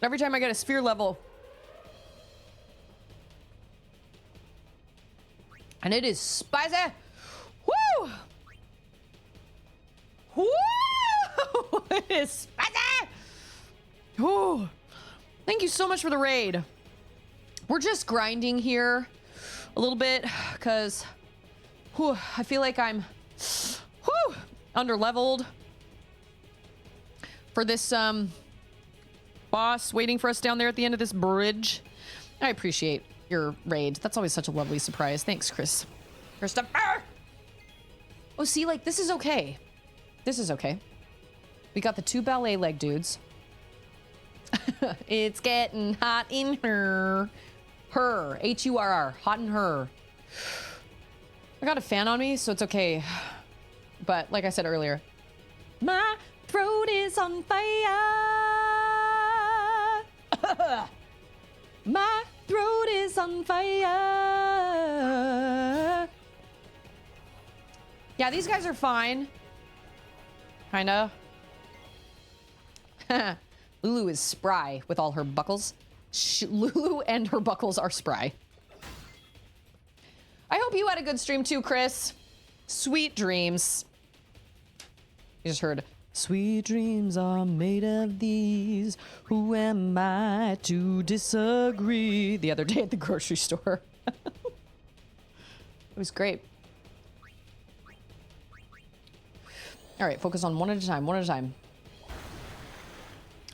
every time I get a sphere level. And it is spicy. Woo! Woo! It is spicy. Woo! Thank you so much for the raid. We're just grinding here a little bit because I feel like I'm underleveled for this boss waiting for us down there at the end of this bridge. I appreciate your raid. That's always such a lovely surprise. Thanks, Christopher. Oh, see, like, this is okay. This is okay. We got the 2 ballet leg dudes. It's getting hot in her. Her. H-U-R-R. Hot in her. I got a fan on me, so it's okay. But like I said earlier, my throat is on fire. My throat is on fire. Yeah, these guys are fine. Kinda. Lulu is spry with all her buckles. Lulu and her buckles are spry. I hope you had a good stream too, Chris. Sweet dreams. You just heard, sweet dreams are made of these. Who am I to disagree? The other day at the grocery store. It was great. All right, focus on one at a time, one at a time.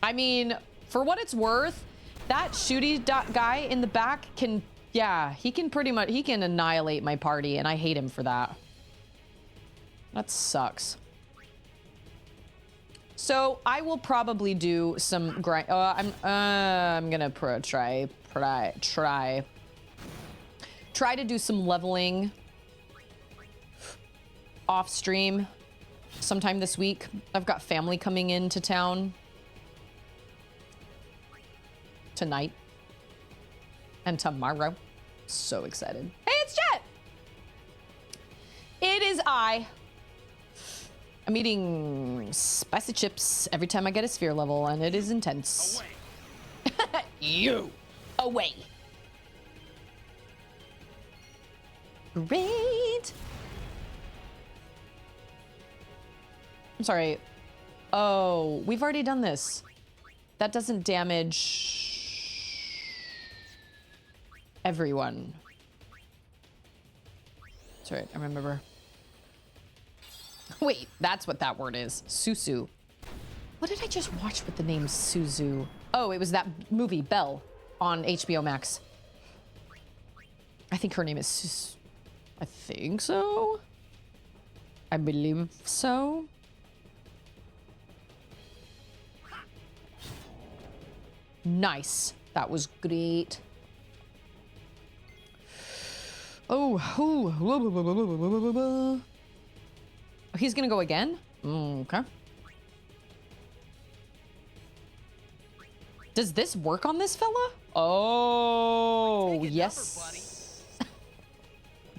I mean, for what it's worth, that shooty guy in the back can, yeah, he can pretty much, he can annihilate my party, and I hate him for that. That sucks. So I will probably do some grind. I'm gonna try to do some leveling off stream sometime this week. I've got family coming into town tonight and tomorrow. So excited. Hey, it's Jet. It is I. I'm eating spicy chips every time I get a sphere level, and it is intense. Away. You. Away. Great. I'm sorry. Oh, we've already done this. That doesn't damage everyone. Sorry, I remember. Wait, that's what that word is. Susu. What did I just watch with the name Suzu? Oh, it was that movie, Belle, on HBO Max. I think her name is Sus. I think so. I believe so. Nice. That was great. Oh, he's gonna go again? Okay. Does this work on this fella? Oh, yes.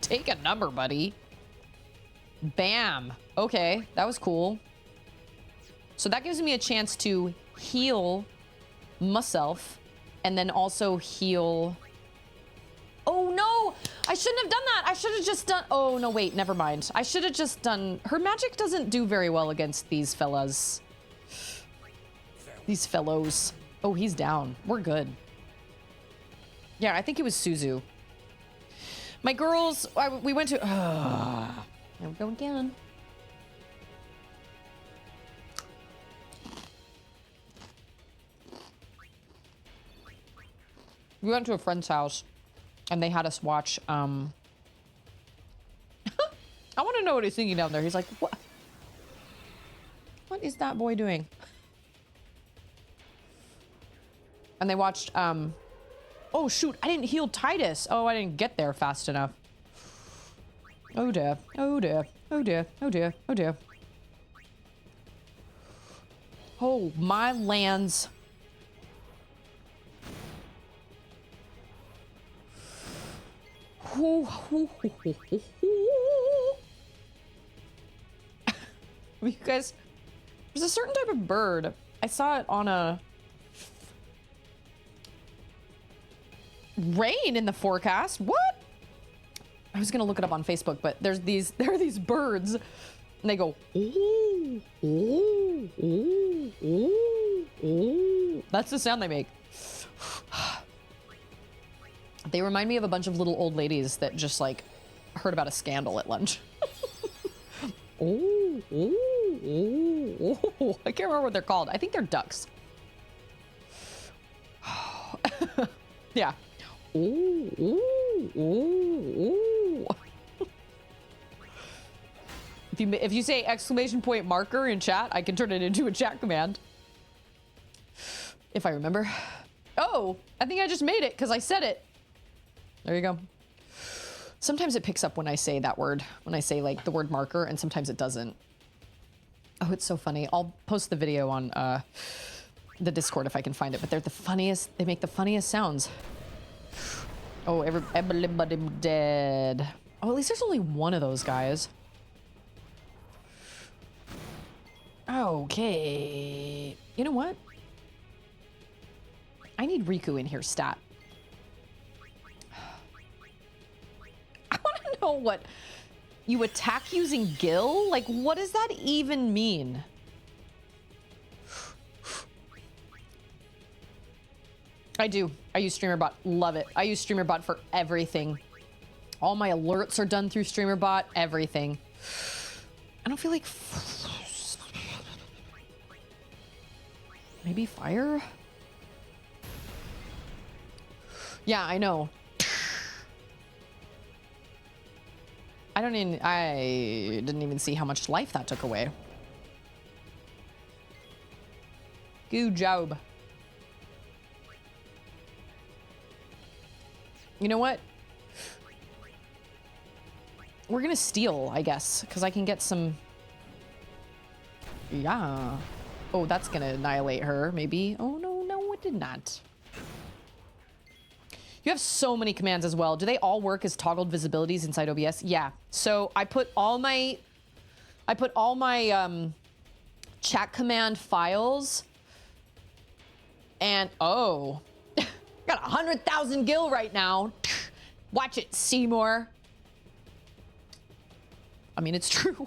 Take a number, buddy. Bam. Okay, that was cool. So that gives me a chance to heal myself and then also heal. Oh no, I shouldn't have done that. I should have just done, oh no, wait, never mind. I should have just done, her magic doesn't do very well against these fellas. These fellows. Oh, he's down. We're good. Yeah, I think it was Suzu. My girls, we went to, there we go again. We went to a friend's house and they had us watch, I want to know what he's thinking down there. He's like, what? What is that boy doing? And they watched, oh shoot, I didn't heal Titus. Oh, I didn't get there fast enough. Oh dear, oh dear, oh dear, oh dear, oh dear. Oh, my lands. You guys, there's a certain type of bird. I saw it on a rain in the forecast. What? I was gonna look it up on Facebook, but there are these birds, and they go, ooh, ooh, ooh, ooh, ooh. That's the sound they make. They remind me of a bunch of little old ladies that just like heard about a scandal at lunch. Ooh, ooh, ooh, ooh. I can't remember what they're called. I think they're ducks. Yeah. Ooh, ooh, ooh, ooh. If you say exclamation point marker in chat, I can turn it into a chat command. If I remember. Oh, I think I just made it because I said it. There you go. Sometimes it picks up when I say that word, when I say like the word marker, and sometimes it doesn't. Oh, it's so funny. I'll post the video on the Discord if I can find it, but they're the funniest. They make the funniest sounds. Oh, everybody dead. Oh, at least there's only one of those guys. Okay. You know what? I need Riku in here stat. I want to know what... You attack using Gil? Like, what does that even mean? I do. I use StreamerBot. Love it. I use StreamerBot for everything. All my alerts are done through StreamerBot. Everything. I don't feel like... Maybe fire? Yeah, I know. I didn't even see how much life that took away. Good job. You know what? We're gonna steal, I guess, because I can get some... Yeah. Oh, that's gonna annihilate her, maybe. Oh, no, it did not. You have so many commands as well. Do they all work as toggled visibilities inside OBS? Yeah. So I put all my chat command files and oh, got 100,000 gil right now. Watch it, Seymour. I mean, it's true.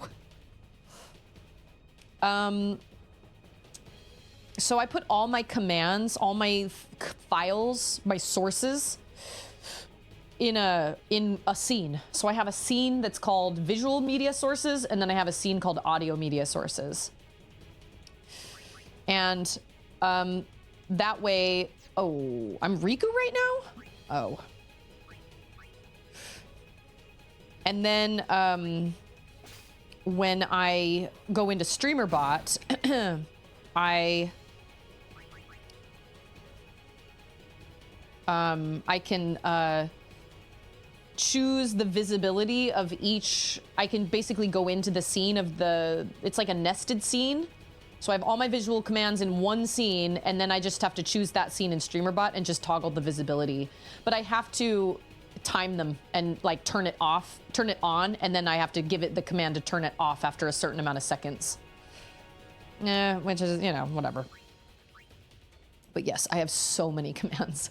So I put all my commands, all my files, my sources in a scene. So I have a scene that's called visual media sources, and then I have a scene called audio media sources. And that way, oh, I'm Riku right now? Oh. And then when I go into StreamerBot, I can choose the visibility of each. I can basically go into the scene of the, it's like a nested scene. So I have all my visual commands in one scene, and then I just have to choose that scene in StreamerBot and just toggle the visibility. But I have to time them and like turn it off, turn it on, and then I have to give it the command to turn it off after a certain amount of seconds. Which is, you know, whatever. But yes, I have so many commands.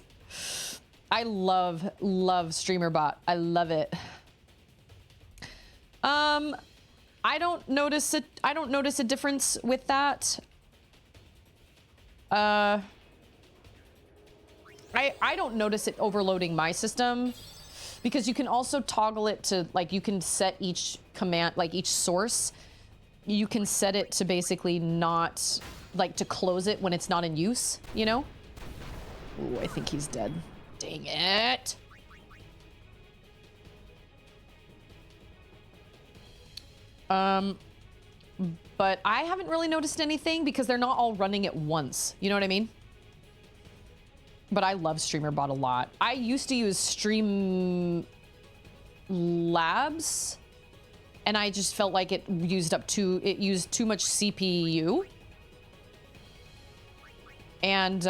I love StreamerBot. I love it. I don't notice a difference with that. I don't notice it overloading my system because you can also toggle it to, like, you can set each command, like each source, you can set it to basically not, like, to close it when it's not in use, you know? Ooh, I think he's dead. Dang it. But I haven't really noticed anything because they're not all running at once. You know what I mean? But I love StreamerBot a lot. I used to use Stream Labs, and I just felt like it used too much CPU. And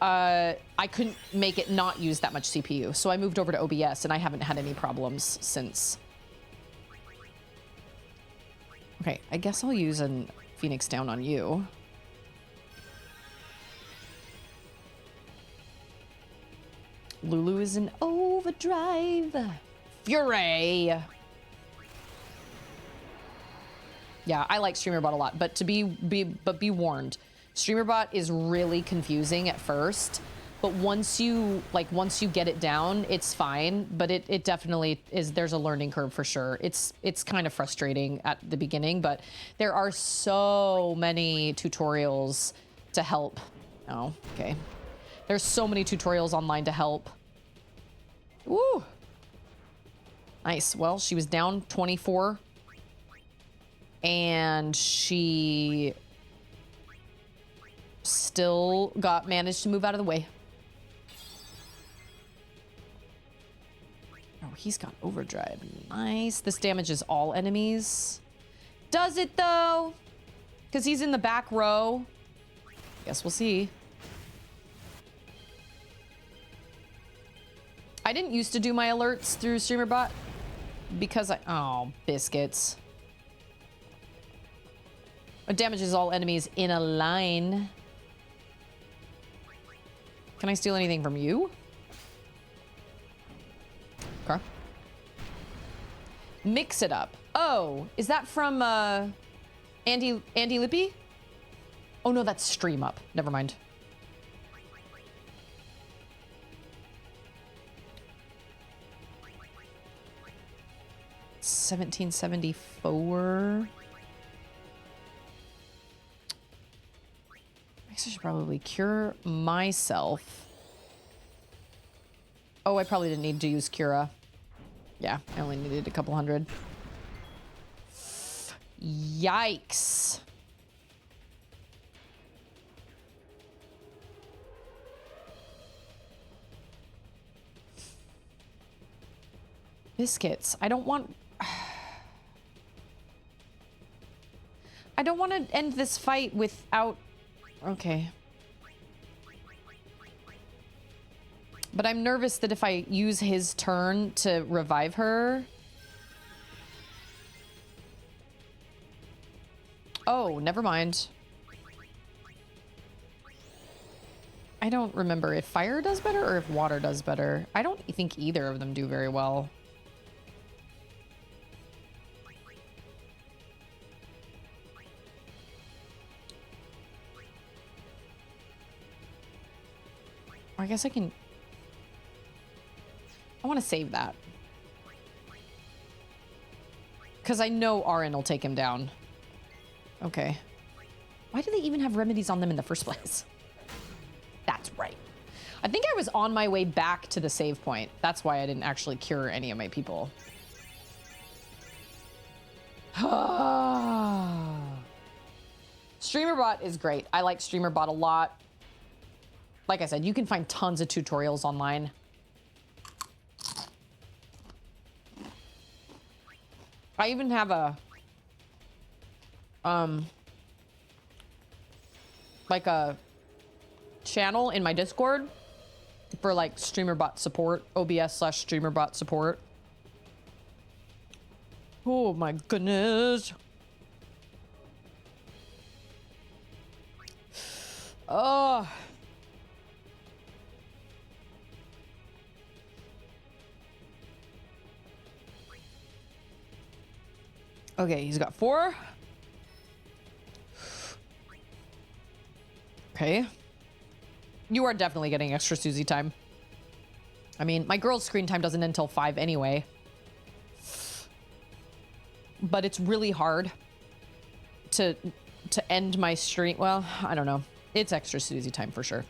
I couldn't make it not use that much CPU. So I moved over to OBS, and I haven't had any problems since. Okay, I guess I'll use a Phoenix Down on you. Lulu is in overdrive. Fury. Yeah, I like StreamerBot a lot, but be warned, StreamerBot is really confusing at first, but once you get it down, it's fine. But it definitely is. There's a learning curve for sure. It's kind of frustrating at the beginning, but there are so many tutorials to help. Oh, okay. There's so many tutorials online to help. Woo! Nice. Well, she was down 24. And she still managed to move out of the way. Oh, he's got overdrive. Nice. This damages all enemies. Does it though? Because he's in the back row. Guess we'll see. I didn't used to do my alerts through StreamerBot because oh, biscuits. It damages all enemies in a line. Can I steal anything from you? Okay. Mix it up. Oh, is that from Andy Lippy? Oh no, that's Stream Up. Never mind. $17.74. I guess I should probably cure myself. Oh, I probably didn't need to use Cura. Yeah, I only needed a couple hundred. Yikes. Biscuits. I don't want to end this fight without... Okay. But I'm nervous that if I use his turn to revive her... Oh, never mind. I don't remember if fire does better or if water does better. I don't think either of them do very well. I guess I can... I want to save that. Because I know Arin will take him down. Okay. Why do they even have remedies on them in the first place? That's right. I think I was on my way back to the save point. That's why I didn't actually cure any of my people. StreamerBot is great. I like StreamerBot a lot. Like I said, you can find tons of tutorials online. I even have a like a channel in my Discord for like StreamerBot support, OBS/StreamerBot support. Oh my goodness. Oh. Okay, he's got 4. Okay. You are definitely getting extra Susie time. I mean, my girl's screen time doesn't end until 5 anyway. But it's really hard to end my stream. Well, I don't know. It's extra Susie time for sure.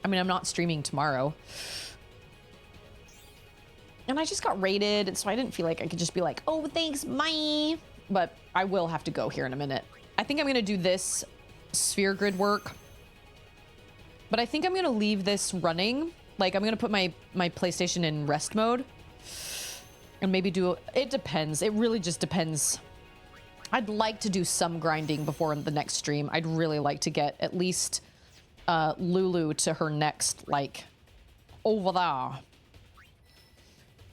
I mean, I'm not streaming tomorrow. And I just got raided, so I didn't feel like I could just be like, oh, thanks, bye. But I will have to go here in a minute. I think I'm going to do this sphere grid work. But I think I'm going to leave this running. Like, I'm going to put my PlayStation in rest mode. And maybe do... It depends. It really just depends. I'd like to do some grinding before the next stream. I'd really like to get at least Lulu to her next, like, over there.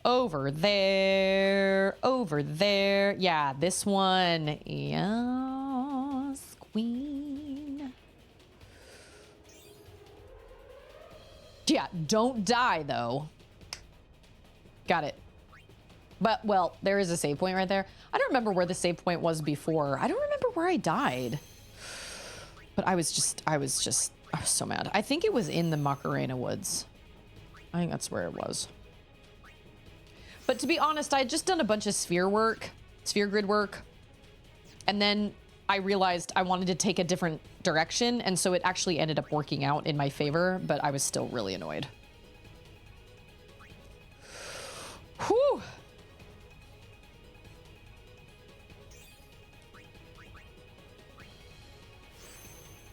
Over there. Over there. Yeah, this one. Yes, queen. Yeah, don't die, though. Got it. But, well, there is a save point right there. I don't remember where the save point was before. I don't remember where I died. But I was so mad. I think it was in the Macarena Woods. I think that's where it was. But to be honest, I had just done a bunch of sphere grid work. And then I realized I wanted to take a different direction, and so it actually ended up working out in my favor, but I was still really annoyed. Whew.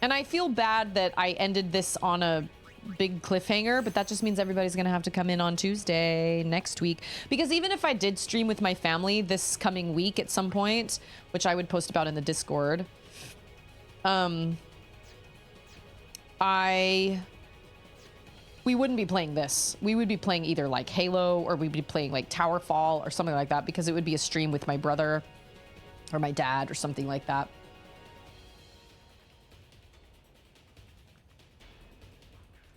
And I feel bad that I ended this on a big cliffhanger, but that just means everybody's gonna have to come in on Tuesday next week. Because even if I did stream with my family this coming week at some point, which I would post about in the Discord, we wouldn't be playing this. We would be playing either like Halo, or we'd be playing like Towerfall or something like that, because it would be a stream with my brother or my dad or something like that.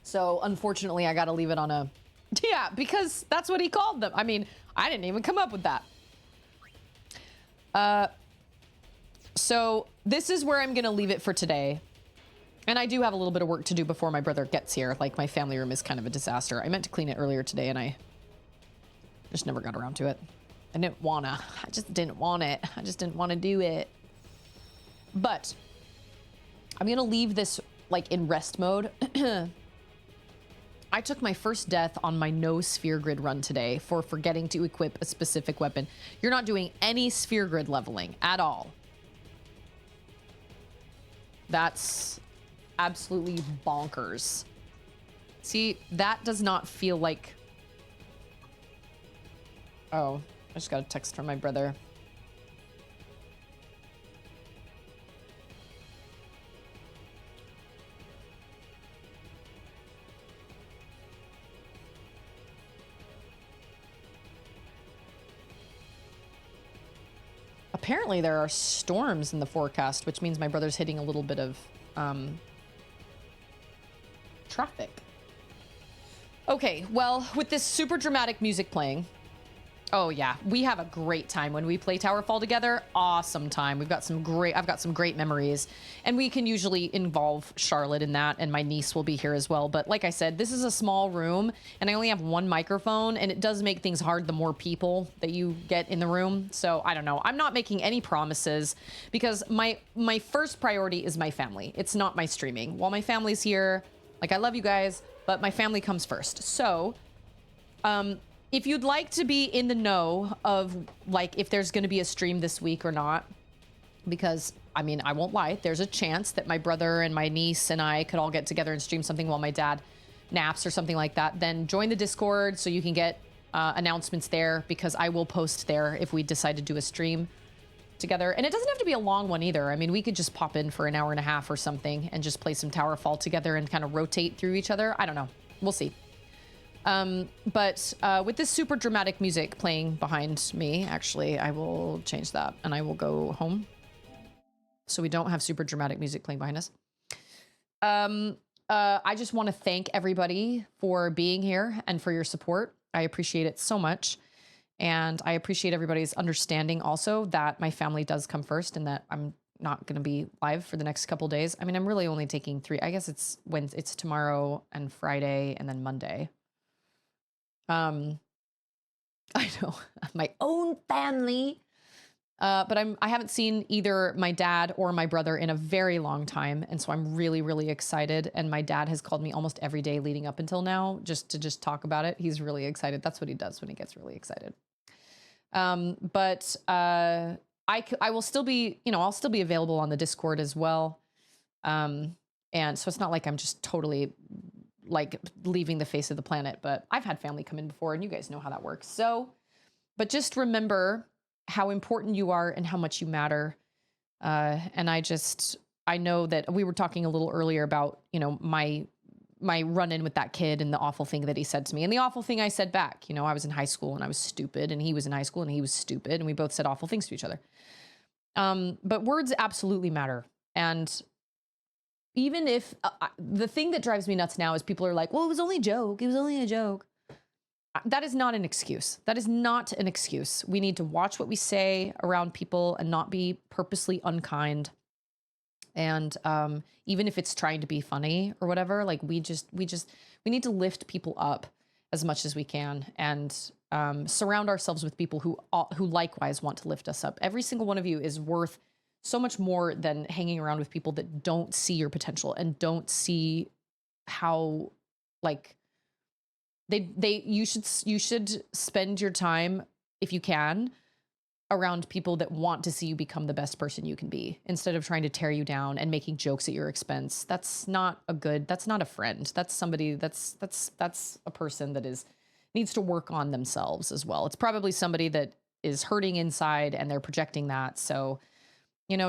So unfortunately, I got to leave it on a, yeah, because that's what he called them. I mean, I didn't even come up with that. So this is where I'm going to leave it for today. And I do have a little bit of work to do before my brother gets here. Like, my family room is kind of a disaster. I meant to clean it earlier today, and I just never got around to it. I didn't wanna. I just didn't want it. I just didn't want to do it. But I'm going to leave this, like, in rest mode. I took my first death on my no sphere grid run today for forgetting to equip a specific weapon. You're not doing any sphere grid leveling at all. That's absolutely bonkers. See, that does not feel like... Oh, I just got a text from my brother. Apparently there are storms in the forecast, which means my brother's hitting a little bit of traffic. Okay, well, with this super dramatic music playing, oh yeah, we have a great time when we play Towerfall together. Awesome time. I've got some great memories, and we can usually involve Charlotte in that, and my niece will be here as well. But like I said, this is a small room, and I only have one microphone, and it does make things hard the more people that you get in the room. So I don't know. I'm not making any promises, because my first priority is my family. It's not my streaming. While my family's here, like, I love you guys, but my family comes first. So, if you'd like to be in the know of, like, if there's going to be a stream this week or not, because, I mean, I won't lie, there's a chance that my brother and my niece and I could all get together and stream something while my dad naps or something like that, then join the Discord so you can get announcements there, because I will post there if we decide to do a stream together. And it doesn't have to be a long one either. I mean, we could just pop in for an hour and a half or something and just play some Towerfall together and kind of rotate through each other. I don't know. We'll see. But with this super dramatic music playing behind me, actually, I will change that and I will go home, so we don't have super dramatic music playing behind us. I just want to thank everybody for being here and for your support. I appreciate it so much. And I appreciate everybody's understanding also that my family does come first and that I'm not going to be live for the next couple days. I mean, I'm really only taking 3. I guess it's tomorrow and Friday and then Monday. I know, my own family. But I haven't seen either my dad or my brother in a very long time. And so I'm really, really excited. And my dad has called me almost every day leading up until now just to talk about it. He's really excited. That's what he does when he gets really excited. But I will still be, I'll still be available on the Discord as well. And so it's not like I'm just totally like leaving the face of the planet, but I've had family come in before and you guys know how that works. So, but just remember how important you are and how much you matter. And I know that we were talking a little earlier about, my run-in with that kid and the awful thing that he said to me and the awful thing I said back. I was in high school and I was stupid and he was in high school and he was stupid and we both said awful things to each other. But words absolutely matter. And even if the thing that drives me nuts now is people are like, well, it was only a joke. It was only a joke. That is not an excuse. That is not an excuse. We need to watch what we say around people and not be purposely unkind. And even if it's trying to be funny or whatever, like we need to lift people up as much as we can and surround ourselves with people who likewise want to lift us up. Every single one of you is worth so much more than hanging around with people that don't see your potential and don't see how, like, you should spend your time, if you can, around people that want to see you become the best person you can be, instead of trying to tear you down and making jokes at your expense. That's not a friend. That's somebody that's a person that needs to work on themselves as well. It's probably somebody that is hurting inside and they're projecting that. So,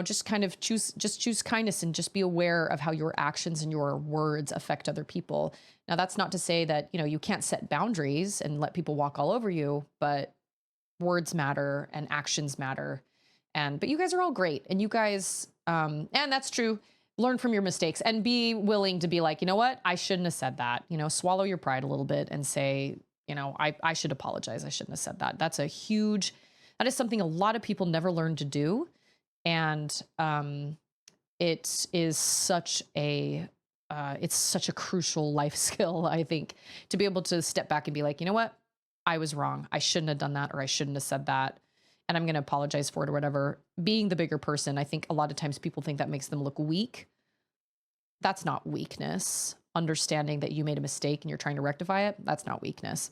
just kind of choose kindness and just be aware of how your actions and your words affect other people. Now, that's not to say that, you can't set boundaries and let people walk all over you, but words matter and actions matter. But you guys are all great. And you guys, and that's true, learn from your mistakes and be willing to be like, you know what? I shouldn't have said that. Swallow your pride a little bit and say, I should apologize. I shouldn't have said that. That is something a lot of people never learn to do. And it is such a crucial life skill, I think, to be able to step back and be like, you know what? I was wrong. I shouldn't have done that, or I shouldn't have said that. And I'm going to apologize for it or whatever. Being the bigger person, I think a lot of times people think that makes them look weak. That's not weakness. Understanding that you made a mistake and you're trying to rectify it, that's not weakness.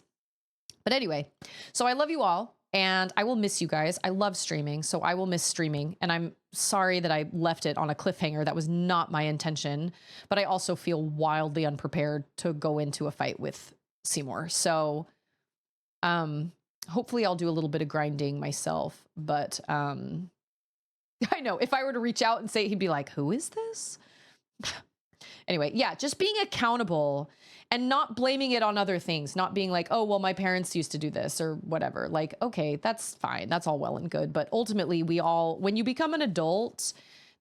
But anyway, so I love you all. And I will miss you guys. I love streaming, so I will miss streaming. And I'm sorry that I left it on a cliffhanger. That was not my intention. But I also feel wildly unprepared to go into a fight with Seymour. So hopefully I'll do a little bit of grinding myself. But I know if I were to reach out and say, he'd be like, who is this? Anyway, yeah, just being accountable and not blaming it on other things, not being like, oh, well, my parents used to do this or whatever. Like, okay, that's fine. That's all well and good. But ultimately, when you become an adult,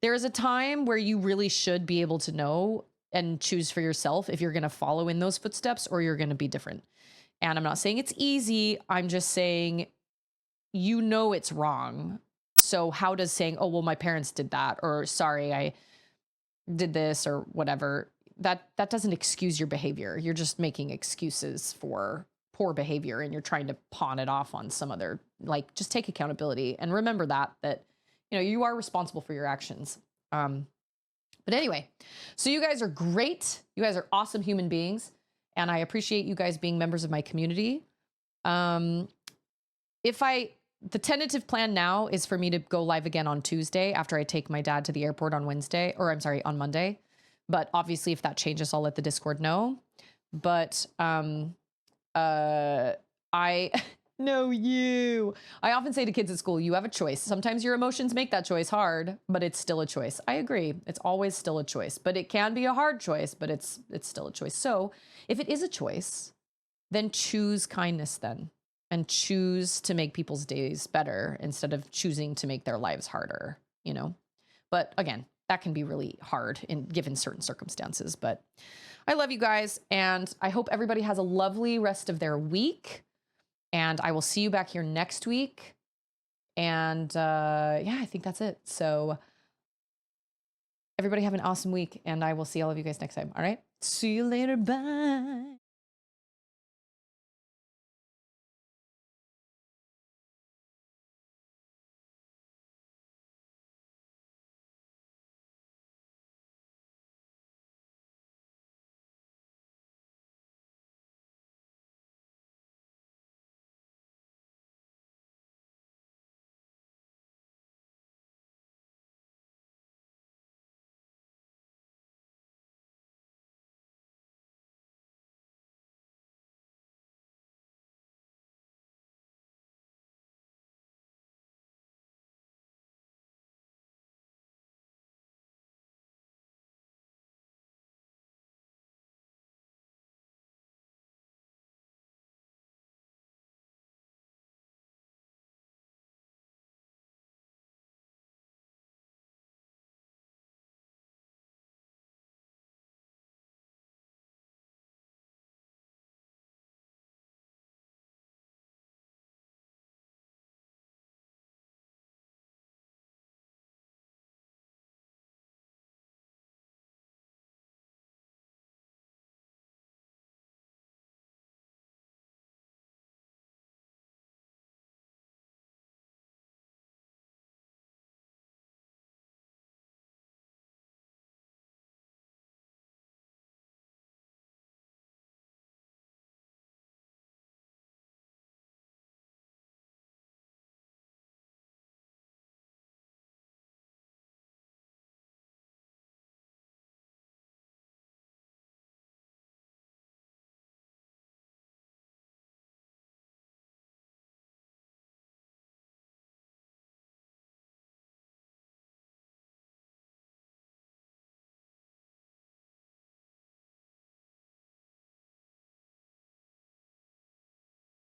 there is a time where you really should be able to know and choose for yourself if you're going to follow in those footsteps or you're going to be different. And I'm not saying it's easy. I'm just saying, it's wrong. So how does saying, oh, well, my parents did that, or sorry, I did this or whatever, that doesn't excuse your behavior. You're just making excuses for poor behavior and you're trying to pawn it off on some other, just take accountability and remember that you are responsible for your actions. But anyway, so you guys are great. You guys are awesome human beings. And I appreciate you guys being members of my community. The tentative plan now is for me to go live again on Tuesday after I take my dad to the airport on Monday. But obviously if that changes, I'll let the Discord know. But I know you. I often say to kids at school, you have a choice. Sometimes your emotions make that choice hard, but it's still a choice. I agree. It's always still a choice, but it can be a hard choice, but it's still a choice. So if it is a choice, then choose kindness then. And choose to make people's days better instead of choosing to make their lives harder, But again, that can be really hard given certain circumstances. But I love you guys, and I hope everybody has a lovely rest of their week. And I will see you back here next week. And yeah, I think that's it. So everybody have an awesome week, and I will see all of you guys next time. All right? See you later. Bye.